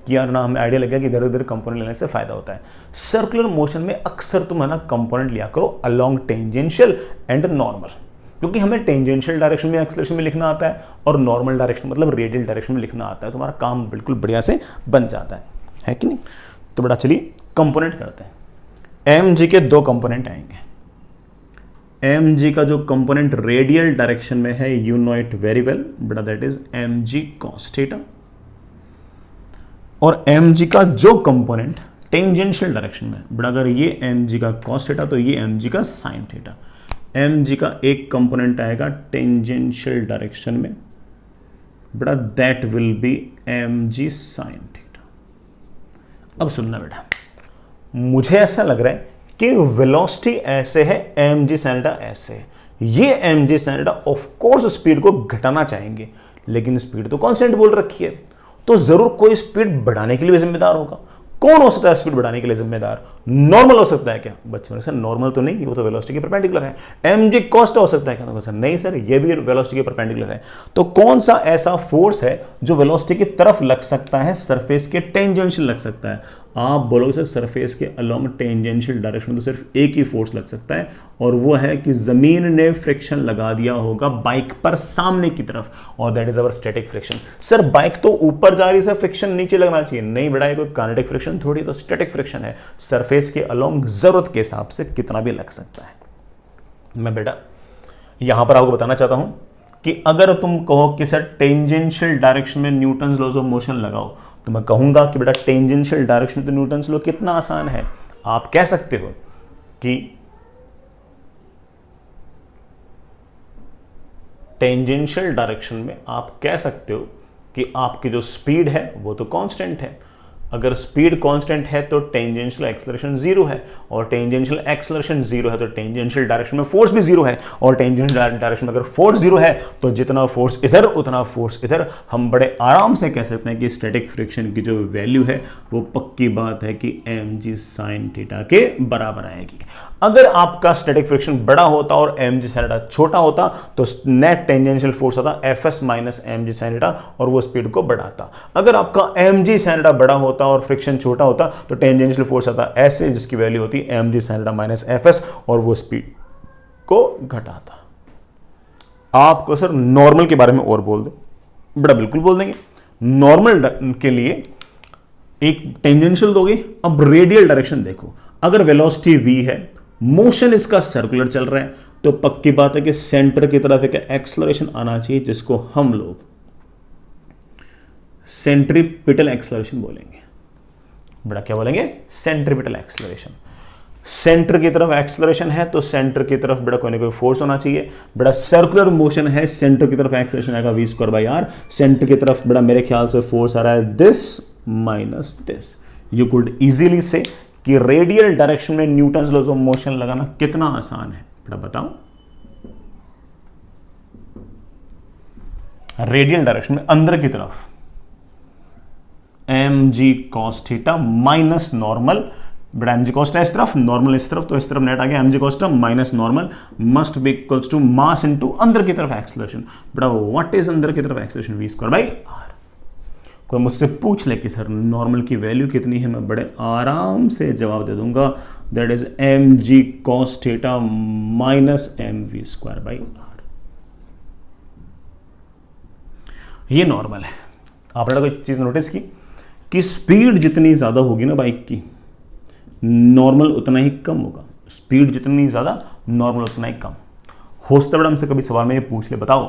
कि यार ना हमें आइडिया लगा कि इधर उधर कंपोनेंट लेने से फायदा होता है। सर्कुलर मोशन में अक्सर तुम है ना कंपोनेंट लिया करो अलोंग टेंजेंशियल एंड नॉर्मल, क्योंकि हमें टेंजेंशियल डायरेक्शन में एक्सेलरेशन में लिखना आता है और नॉर्मल डायरेक्शन मतलब रेडियल डायरेक्शन में लिखना आता है, तुम्हारा काम बिल्कुल बढ़िया से बन जाता है कि नहीं। तो बेटा चलिए कंपोनेंट करते हैं। एम जी के दो कंपोनेंट आएंगे। एम जी का जो कंपोनेंट रेडियल डायरेक्शन में है you know it very well बेटा, that is M G cos theta. और एम जी का जो कंपोनेंट टेंजेंशियल डायरेक्शन में बेटा, अगर ये एम जी का कॉस थीटा तो ये एम जी का साइन थीटा। एम जी का एक कंपोनेंट आएगा टेंजेंशियल डायरेक्शन में बेटा, that will be M G sine theta. अब सुनना बेटा, मुझे ऐसा लग रहा है कि वेलोसिटी ऐसे है, एम जी साइन थीटा ऐसे है। ये M G sine theta of course speed को घटाना चाहेंगे, लेकिन स्पीड तो कांस्टेंट बोल रखी है, तो जरूर कोई स्पीड बढ़ाने के लिए जिम्मेदार होगा। कौन हो सकता है स्पीड बढ़ाने के लिए जिम्मेदार? नॉर्मल हो सकता है क्या? बच्चे सर नॉर्मल तो नहीं, वो तो वेलोसिटी के परपेंडिकुलर है। एम जी कॉस्ट हो सकता है क्या? तो सर नहीं सर, ये भी वेलोसिटी के परपेंडिकुलर है। तो कौन सा ऐसा फोर्स है जो वेलोसिटी की तरफ लग सकता है, सरफेस के टेंजेंशियल लग सकता है? आप बोलोगे सर सरफेस के अलोंग टेंजेंशियल डायरेक्शन में तो सिर्फ एक ही फोर्स लग सकता है, और वो है कि जमीन ने फ्रिक्शन लगा दिया होगा बाइक पर सामने की तरफ, और that is our static friction. Sir bike तो ऊपर जा रही है, फ्रिक्शन नीचे लगना चाहिए। नहीं बेटा, ये कोई काइनेटिक फ्रिक्शन थोड़ी, तो स्टैटिक फ्रिक्शन है। सरफेस के अलोंग जरूरत के हिसाब से कितना भी लग सकता है। मैं बेटा यहां पर आपको बताना चाहता हूं कि अगर तुम कहो कि सर टेंजेंशियल डायरेक्शन में न्यूटन्स लॉज ऑफ मोशन लगाओ, तो मैं कहूंगा कि बेटा टेंजेंशियल डायरेक्शन में तो न्यूटन्स लॉ कितना आसान है। आप कह सकते हो कि टेंजेंशियल डायरेक्शन में आप कह सकते हो कि आपकी जो स्पीड है वो तो कांस्टेंट है। अगर स्पीड कांस्टेंट है तो टेंजेंशियल एक्सेलरेशन जीरो है, और टेंजेंशियल एक्सेलरेशन जीरो है तो टेंजेंशियल डायरेक्शन में फोर्स भी जीरो है, और टेंजेंशियल डायरेक्शन में अगर फोर्स जीरो है तो जितना फोर्स इधर उतना फोर्स इधर। हम बड़े आराम से कह सकते हैं कि स्टैटिक फ्रिक्शन की जो वैल्यू है वो पक्की बात है कि एम जी साइन थीटा के बराबर आएगी। अगर आपका स्टैटिक फ्रिक्शन बड़ा होता और एम जी साइन थीटा छोटा होता तो नेट टेंजेंशियल फोर्स होता F S minus M G sine theta, और वो स्पीड को बढ़ाता। अगर आपका एम जी साइन थीटा बड़ा होता और फ्रिक्शन छोटा होता तो टेंजेंशियल फोर्स आता ऐसे, जिसकी वैल्यू होती M G sine theta minus F S, और वो स्पीड को घटाता। आपको सर नॉर्मल के बारे में और बोल दो, बड़ा बिल्कुल बोल देंगे। नॉर्मल के लिए एक टेंजेंशियल दोगे। अब रेडियल डायरेक्शन देखो, अगर वेलोसिटी v है, मोशन इसका सर्कुलर चल रहा है, तो पक्की बात है कि सेंटर की तरफ एक एक्सेलरेशन आना चाहिए, जिसको हम लोग सेंट्रीपिटल एक्सेलरेशन बोलेंगे। बड़ा क्या बोलेंगे? Centripetal acceleration. सेंटर की तरफ एक्सेलरेशन है तो सेंटर की तरफ बड़ा कोई ना कोई फोर्स होना चाहिए। बड़ा सर्कुलर मोशन है, सेंटर की तरफ एक्सेलरेशन आएगा v square by r। Centre की तरफ बड़ा मेरे ख्याल से फोर्स आ रहा है this minus this. You could easily से कि रेडियल डायरेक्शन में न्यूटन्स लॉज ऑफ मोशन लगाना कितना आसान है। बड़ा बताओ, रेडियल डायरेक्शन में अंदर की तरफ M G cos theta minus normal बेटा एम जी कॉस्ट है इस तरफ, नॉर्मल इस तरफ, तो इस तरफ नेट आ गया M G cos minus normal must be equals to mass into अंदर की तरफ एक्सेलरेशन। बेटा व्हाट इज अंदर की तरफ acceleration? V square by R. कोई मुझसे पूछ ले कि सर नॉर्मल की वैल्यू कितनी है, मैं बड़े आराम से जवाब दे दूंगा, that is M G cos theta minus M V square by R. ये नॉर्मल है। आपने कोई चीज नोटिस की कि स्पीड जितनी ज्यादा होगी ना बाइक की, नॉर्मल उतना ही कम होगा। स्पीड जितनी ज्यादा, नॉर्मल उतना ही कम। हो सकता है हमसे कभी सवाल में ये पूछ ले, बताओ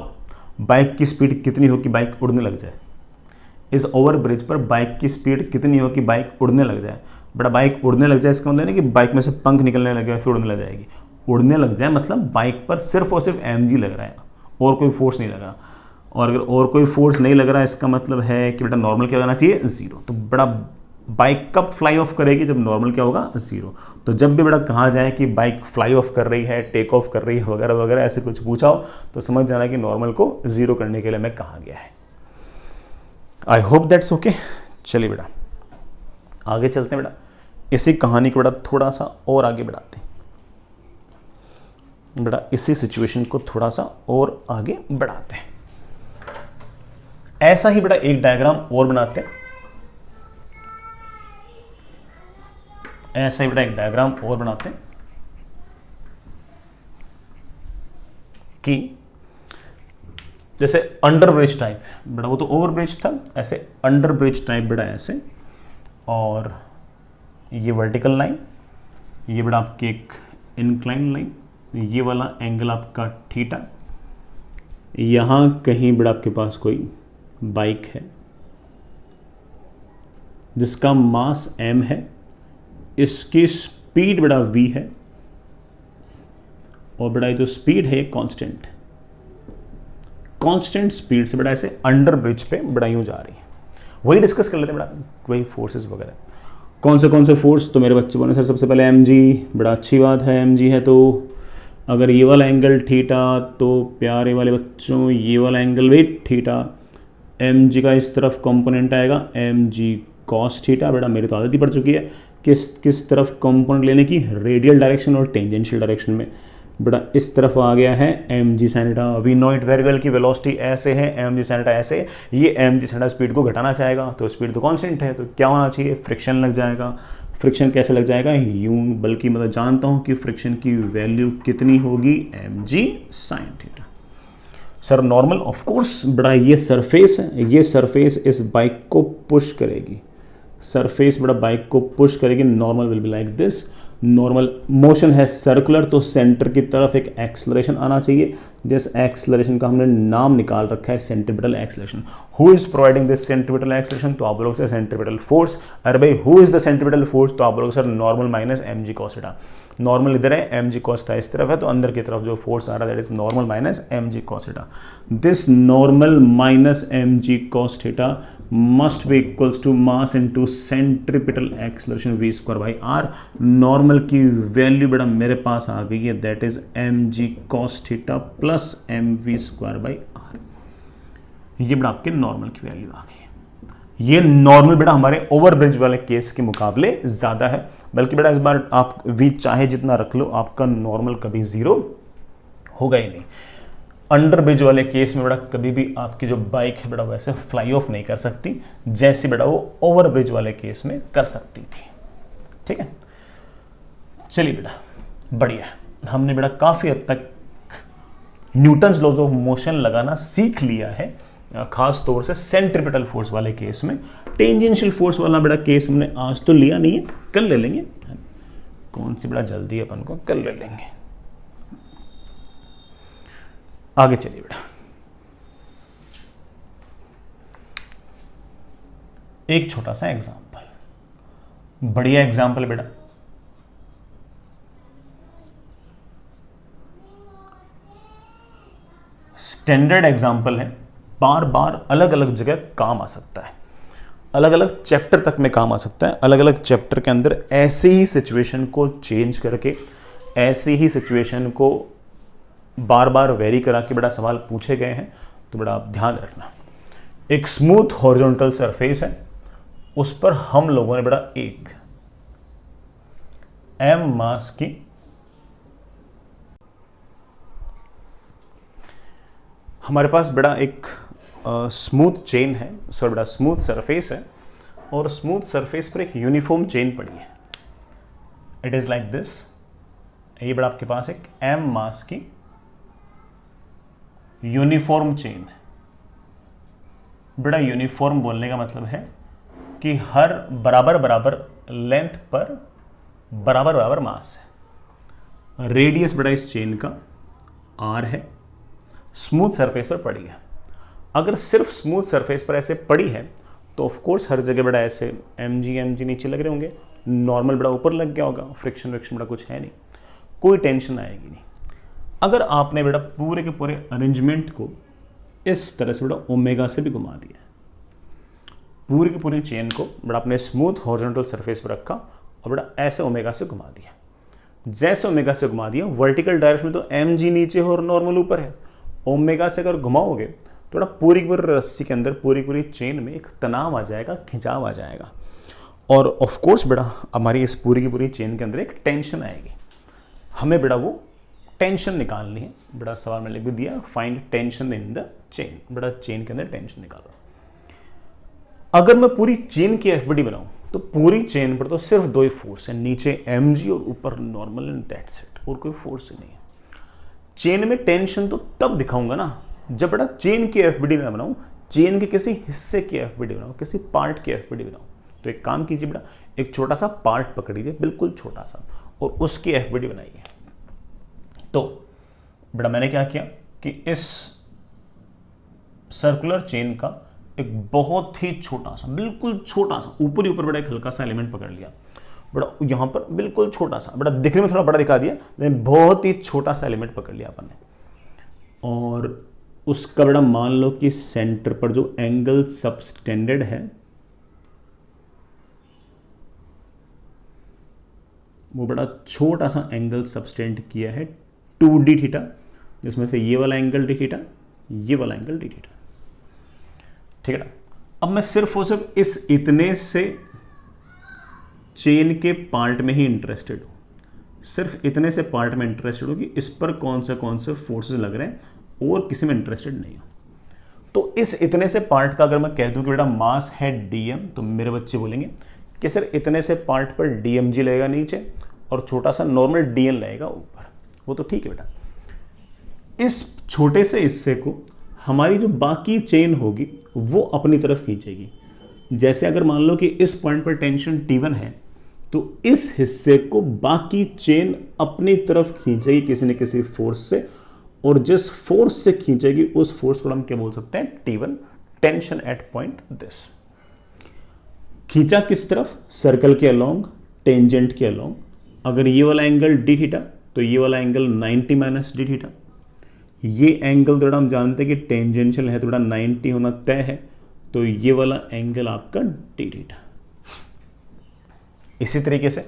बाइक की स्पीड कितनी हो कि बाइक उड़ने लग जाए? इस ओवर ब्रिज पर बाइक की स्पीड कितनी हो कि बाइक उड़ने लग जाए? बड़ा बाइक उड़ने लग जाए इसका मतलब नहीं कि बाइक में से पंख निकलने लगे फिर उड़ने लग जाएगी। उड़ने लग जाए मतलब बाइक पर सिर्फ और सिर्फ mg लग रहा है और कोई फोर्स नहीं लग रहा। और अगर और कोई फोर्स नहीं लग रहा है इसका मतलब है कि बेटा नॉर्मल क्या होना चाहिए? जीरो। तो बड़ा बाइक कब फ्लाई ऑफ करेगी? जब नॉर्मल क्या होगा? जीरो। तो जब भी बेटा कहा जाए कि बाइक फ्लाई ऑफ कर रही है, टेक ऑफ कर रही है वगैरह वगैरह ऐसे कुछ पूछा हो तो समझ जाना कि नॉर्मल को जीरो करने के लिए मैं कहा गया है। I hope that's okay. चलिए बेटा आगे चलते हैं। बेटा इसी कहानी को बेटा थोड़ा सा और आगे बढ़ाते हैं। बेटा इसी सिचुएशन को थोड़ा सा और आगे बढ़ाते हैं। ऐसा ही बेटा एक डायग्राम और बनाते हैं। ऐसा ही बेटा एक डायग्राम और बनाते हैं कि जैसे अंडर ब्रिज टाइप, बेटा वो तो ओवर ब्रिज था, ऐसे अंडर ब्रिज टाइप बेटा ऐसे, और ये वर्टिकल लाइन, ये बेटा आपकी एक इंक्लाइन लाइन, ये वाला एंगल आपका थीटा, यहां कहीं बेटा आपके पास कोई बाइक है जिसका मास m है, इसकी स्पीड बेटा v है, और बेटा ये जो स्पीड है कांस्टेंट स्पीड से बेटा ऐसे अंडर ब्रिज पे बेटा यूं जा रही है। वही डिस्कस कर लेते हैं बेटा, वही फोर्सेस वगैरह। कौन से फोर्स? तो मेरे बच्चे बोले सर सबसे पहले mg, बड़ा अच्छी बात है mg है, तो अगर ये वाला एंगल थीटा तो प्यारे वाले बच्चों ये वाला एंगल भी थीटा, mg का इस तरफ कंपोनेंट आएगा mg cos थीटा। बेटा मेरी तो आदत ही पड़ चुकी है किस तरफ कंपोनेंट लेने की, रेडियल डायरेक्शन और टेंजेंशियल डायरेक्शन में। बेटा इस तरफ आ गया है mg sin theta. We know it very well की वेलोसिटी ऐसे है, mg sin थीटा ऐसे, ये mg sin थीटा स्पीड को घटाना चाहेगा तो स्पीड तो कांस्टेंट है, तो क्या होना चाहिए? फ्रिक्शन लग जाएगा। फ्रिक्शन कैसे लग जाएगा? यूं, बल्कि मैं जानता हूं कि फ्रिक्शन की वैल्यू कितनी होगी? mg sin theta. Sir normal, of course बेटा ये सरफेस है, ये सरफेस इस बाइक को पुश करेगी, सरफेस बेटा बाइक को पुश करेगी। Normal will be like this. Normal motion है सर्कुलर, तो सेंटर की तरफ एक एक्सेलरेशन आना चाहिए, जिस एक्सेलरेशन का हमने नाम निकाल रखा है centripetal acceleration. Who is providing this centripetal acceleration? तो आप लोग से सेंट्रीपिटल फोर्स। अरे भाई who is the centripetal force? तो आप लोग sir normal minus mg cos theta. Normal इधर है, mg cos थीटा इस तरफ है, तो अंदर की तरफ जो फोर्स आ रहा है that is normal minus mg cos theta. This normal minus mg cos theta must be equals to mass into centripetal acceleration v square by r। Normal की वैल्यू बेटा मेरे पास आ गई है, that is mg cos theta plus mv square by r। ये बेटा आपके normal की वैल्यू आ गई है। ये नॉर्मल बेटा हमारे ओवर ब्रिज वाले केस के मुकाबले ज्यादा है, बल्कि बेटा इस बार आप v चाहे जितना रख लो, आपका नॉर्मल कभी जीरो होगा ही नहीं। अंडर ब्रिज वाले केस में बेटा कभी भी आपकी जो बाइक है बेटा वैसे फ्लाई ऑफ नहीं कर सकती जैसे बेटा वो ओवर ब्रिज वाले केस में कर सकती थी। ठीक है, चलिए बेटा बढ़िया, हमने बेटा काफी हद तक न्यूटन्स लॉज ऑफ मोशन लगाना सीख लिया है, खास तौर से सेंट्रीपिटल फोर्स वाले केस में। टेंजेंशियल फोर्स वाला बेटा केस हमने आज तो लिया नहीं है, कल ले लेंगे। कौन सी बेटा जल्दी है, अपन को कल ले लेंगे। आगे चलिए बेटा, एक छोटा सा एग्जांपल, बढ़िया एग्जांपल बेटा। स्टैंडर्ड एग्जांपल है, बार बार अलग अलग जगह काम आ सकता है, अलग अलग चैप्टर तक में काम आ सकता है। अलग अलग चैप्टर के अंदर ऐसे ही सिचुएशन को चेंज करके, ऐसी ही सिचुएशन को बार बार वेरी करा के बेटा सवाल पूछे गए हैं। तो बेटा आप ध्यान रखना, एक स्मूथ हॉरिजॉन्टल सरफेस है, उस पर हम लोगों ने बेटा एक m मास की हमारे पास बड़ा एक स्मूथ चेन है, सॉरी बड़ा स्मूथ सरफेस है, और स्मूथ सरफेस पर एक यूनिफॉर्म चेन पड़ी है। It is like this. ये बड़ा आपके पास एक m मास की यूनिफॉर्म चेन है। बड़ा यूनिफॉर्म बोलने का मतलब है कि हर बराबर बराबर लेंथ पर बराबर बराबर मास है। रेडियस बड़ा इस चेन का r है, स्मूथ सरफेस पर पड़ी है। अगर सिर्फ स्मूथ सरफेस पर ऐसे पड़ी है तो ऑफ कोर्स हर जगह बड़ा ऐसे mg नीचे लग रहे होंगे, नॉर्मल बड़ा ऊपर लग गया होगा, फ्रिक्शन विक्शन बड़ा कुछ है नहीं, कोई टेंशन आएगी नहीं। अगर आपने बेटा पूरे के पूरे अरेंजमेंट को इस तरह से बड़ा ओमेगा से भी घुमा दिया, पूरी की पूरी चेन को बड़ा अपने स्मूथ हॉरिजॉन्टल सरफेस पर रखा और बड़ा ऐसे ओमेगा से घुमा दिया, जैसे ओमेगा से घुमा दिया, वर्टिकल डायरेक्शन में तो mg नीचे और नॉर्मल ऊपर है, ओमेगा से अगर घुमाओगे तो बड़ा पूरी की पूरी रस्सी के अंदर पूरी पूरी चेन में एक तनाव आ जाएगा, खिंचाव आ जाएगा, और ऑफ कोर्स बेटा हमारी इस पूरी की पूरी चेन के अंदर एक टेंशन आएगी। हमें बेटा वो टेंशन निकालनी है। बड़ा सवाल मैंने लिख भी दिया, find tension in the chain. बड़ा चेन के अंदर टेंशन निकालो। अगर मैं पूरी चेन की एफबीडी बनाऊं तो पूरी चेन पर तो सिर्फ दो ही फोर्स है, नीचे mg और ऊपर नॉर्मल, एंड दैट्स इट, और कोई फोर्स ही नहीं है। चेन में टेंशन तो तब दिखाऊंगा ना जब बड़ा चेन की एफबीडी ना बनाऊं, चेन के किसी हिस्से की एफबीडी बनाऊं, किसी पार्ट की एफबीडी बनाऊं। तो एक काम कीजिए बेटा, एक छोटा सा पार्ट पकड़िए, बिल्कुल छोटा सा, और उसकी एफबीडी बनाइए। तो बेटा मैंने क्या किया कि इस सर्कुलर चेन का एक बहुत ही छोटा सा, बिल्कुल छोटा सा, ऊपर ही ऊपर बड़ा एक हल्का सा एलिमेंट पकड़ लिया, बड़ा यहां पर बिल्कुल छोटा सा, बड़ा दिखने में थोड़ा बड़ा दिखा दिया लेकिन बहुत ही छोटा सा एलिमेंट पकड़ लिया अपन ने, और उसका बड़ा मान लो कि सेंटर पर जो एंगल सबटेंडेड है वो बड़ा छोटा सा एंगल सबटेंड किया है 2d थीटा, जिसमें से ये वाला एंगल d थीटा, ये वाला एंगल d थीटा। ठीक है ना। अब मैं सिर्फ और सिर्फ इस इतने से चेन के पार्ट में ही इंटरेस्टेड हूं, सिर्फ इतने से पार्ट में इंटरेस्टेड हूं कि इस पर कौन से फोर्सेस लग रहे हैं, और किसी में इंटरेस्टेड नहीं हूं। तो इस इतने से पार्ट का अगर मैं कह दूं कि बेटा मास है dm, तो मेरे बच्चे बोलेंगे कि सर इतने से पार्ट पर dmg लगेगा नीचे और छोटा सा नॉर्मल dn लगेगा ऊपर। वो तो ठीक है बेटा, इस छोटे से हिस्से को हमारी जो बाकी चेन होगी वो अपनी तरफ खींचेगी। जैसे अगर मान लो कि इस पॉइंट पर टेंशन T1 है तो इस हिस्से को बाकी चेन अपनी तरफ खींचेगी किसी न किसी फोर्स से, और जिस फोर्स से खींचेगी उस फोर्स को हम क्या बोल सकते हैं, T1, tension eight point this. खींचा किस तरफ, सर्कल के अलोंग, टेंजेंट के अलोंग। अगर ये वाला एंगल d थीटा तो ये वाला एंगल 90 माइनस d थीटा। ये एंगल थोड़ा हम जानते हैं कि टेंजेंशियल है, थोड़ा 90 होना तय है, तो ये वाला एंगल आपका d थीटा। इसी तरीके से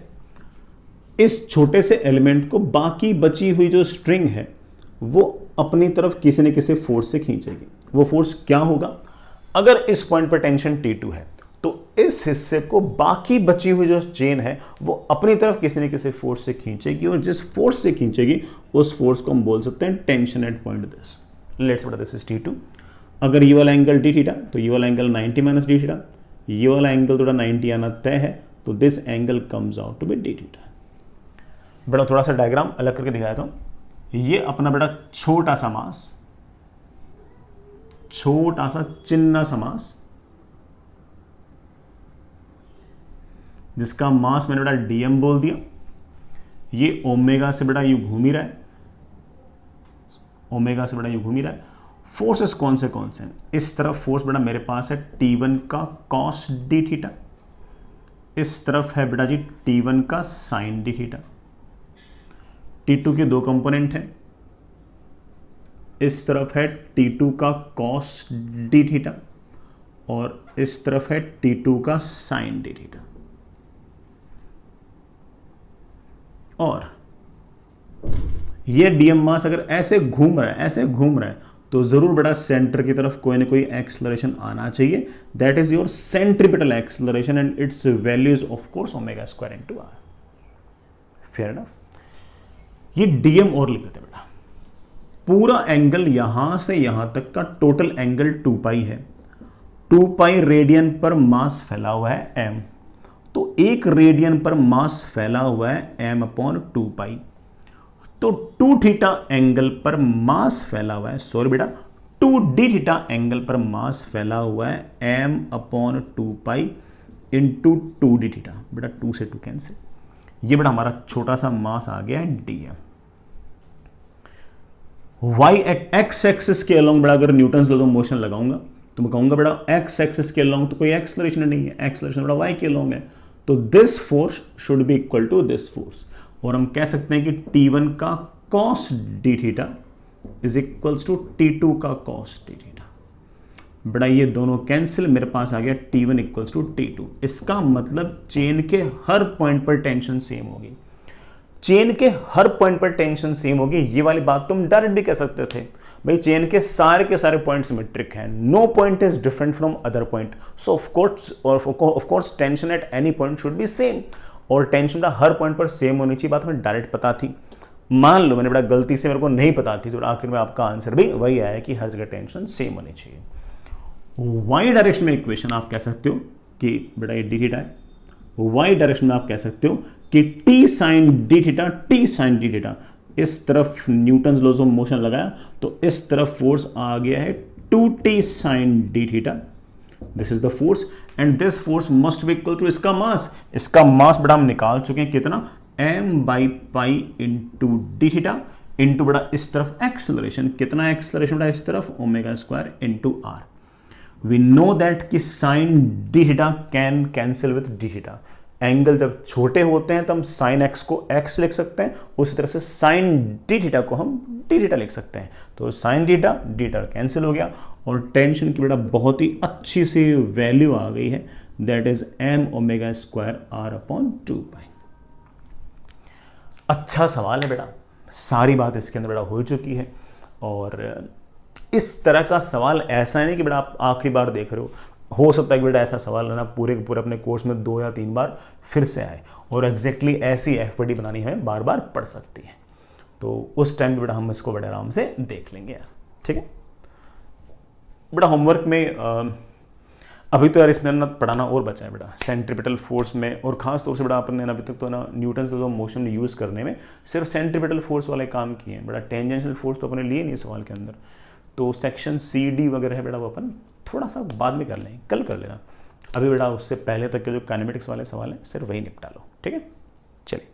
इस छोटे से एलिमेंट को बाकी बची हुई जो स्ट्रिंग है वो अपनी तरफ किसी न किसी फोर्स से खींचेगी। वो फोर्स क्या होगा, अगर इस पॉइंट पर टेंशन T2 है तो इस हिस्से को बाकी बची हुई जो चेन है वो अपनी तरफ किसी न किसी फोर्स से खींचेगी, और जिस फोर्स से खींचेगी उस फोर्स को हम बोल सकते हैं tension eight point this. Let's बेटा दिस इज T2। अगर ये वाला एंगल d थीटा तो ये वाला एंगल 90 माइनस d थीटा, ये वाला एंगल थोड़ा 90 आना तय है, तो this angle comes out to be d theta. बेटा थोड़ा सा डायग्राम अलग करके दिखाया था। ये अपना बेटा छोटा सा मास, छोटा सा चिन्ना सा मास, जिसका मास मैंने बेटा dm बोल दिया। ये ओमेगा से बेटा यू घूम ही रहा है, ओमेगा से बेटा यू घूम ही रहा है। फोर्सेस कौन से हैं, इस तरफ फोर्स बेटा मेरे पास है T1 का cos d थीटा, इस तरफ है बेटा जी T1 का sin d थीटा। T2 के दो कंपोनेंट हैं, इस तरफ है T2 का cos d थीटा और इस तरफ है T2 का sin d थीटा। और ये dm मास अगर ऐसे घूम रहा है तो जरूर बड़ा सेंटर की तरफ कोई ना कोई एक्सेलरेशन आना चाहिए। That is your centripetal acceleration and it's value is of course omega square into r। Fair enough. ये डीएम और लिख देते बेटा, पूरा एंगल यहां से यहां तक का टोटल एंगल 2 पाई है, 2 पाई रेडियन पर मास फैला हुआ है m, तो 1 रेडियन पर मास फैला हुआ है m अपॉन 2 पाई, तो 2 थीटा एंगल पर मास फैला हुआ है, सॉरी बेटा 2d थीटा एंगल पर मास फैला हुआ है m upon 2 pi into 2d theta, बेटा 2 से 2 कैंसिल, ये बेटा हमारा छोटा सा मास आ गया है dm। वाई एक्स एक्सिस के अलोंग बेटा अगर न्यूटन्स लॉ ऑफ मोशन लगाऊंगा तो मैं कहूंगा बेटा एक्स एक्सिस के अलोंग तो कोई एक्सलरेशन नहीं है, एक्सलरेशन बेटा वाई के अलोंग है, तो this force should be equal to this force, और हम कह सकते हैं कि T1 का cos d theta is equals to T2 का cos d थीटा। बेटा ये दोनों कैंसिल, मेरे पास आ गया T1 इक्वल्स टू T2। इसका मतलब चेन के हर पॉइंट पर टेंशन सेम होगी, चेन के हर पॉइंट पर टेंशन सेम होगी। ये वाली बात तुम डायरेक्ट भी कह सकते थे, भाई चेन के सारे पॉइंट सिमेट्रिक हैं, no point is different from other point, so of course tension at any point should be same, और टेंशन का हर पॉइंट पर सेम होनी चाहिए, बात हमें डायरेक्ट पता थी। मान लो मैंने बड़ा गलती से मेरे को नहीं पता थी, तो आखिर में आपका आंसर भी वही आया कि हर जगह टेंशन सेम होनी चाहिए। वाई डायरेक्शन में इक्वेशन आप कह सकते हो कि बेटा ये डी थीटा है, वाई डायरेक्शन में आप कह सकते हो कि T sine D theta, T sine D theta, इस तरफ न्यूटन्स लॉज ऑफ मोशन लगाया तो इस तरफ फोर्स आ गया है 2t sine D theta, this is the force, and this force must be equal to इसका मास, इसका मास बेटा हम निकाल चुके हैं कितना, m by pi into D theta into बेटा इस तरफ एक्सेलरेशन, कितना एक्सेलरेशन बेटा इस तरफ omega square into R. We know that कि sine D theta can cancel with D theta, angle जब छोटे होते हैं तो हम साइन एक्स को एक्स लिख सकते हैं, उसी तरह से साइन डी थीटा को हम डी थीटा लिख सकते हैं, तो साइन डी थीटा कैंसिल हो गया, और टेंशन की बेटा बहुत ही अच्छी सी वैल्यू आ गई है, that is m omega square are upon 2 pi. अच्छा सवाल है बेटा, सारी बात इसके अंदर बेटा हो चुकी है, और इस तरह का सवाल ऐसा नहीं कि बेटा आप आखिरी बार देख रहे हो सकता है कि बेटा ऐसा सवाल है ना पूरे के पूरे अपने कोर्स में 2 या 3 बार फिर से आए, और एग्जैक्टली ऐसी एफपीडी बनानी हमें बार बार पड़ सकती है, तो उस टाइम पे बेटा हम इसको बड़े आराम से देख लेंगे यार, ठीक है बेटा। होमवर्क में अभी तो यार इसमें ना पढ़ाना और बचा है बेटा, सेंट्रीपिटल फोर्स में, और खास तौर से बेटा आपने अभी तक तो ना Newton's law of motion use करने में सिर्फ सेंट्रीपिटल फोर्स वाले काम किए हैं बेटा, टेंजेंशियल फोर्स तो अपने लिए नहीं सवाल के अंदर, तो सेक्शन सी डी वगैरह है बेटा वो अपन थोड़ा सा बाद में कर लेंगे, कल कर लेना, अभी बेटा उससे पहले तक के जो काइनेमेटिक्स वाले सवाल हैं सिर्फ वही निपटा लो, ठीक है। चलिए।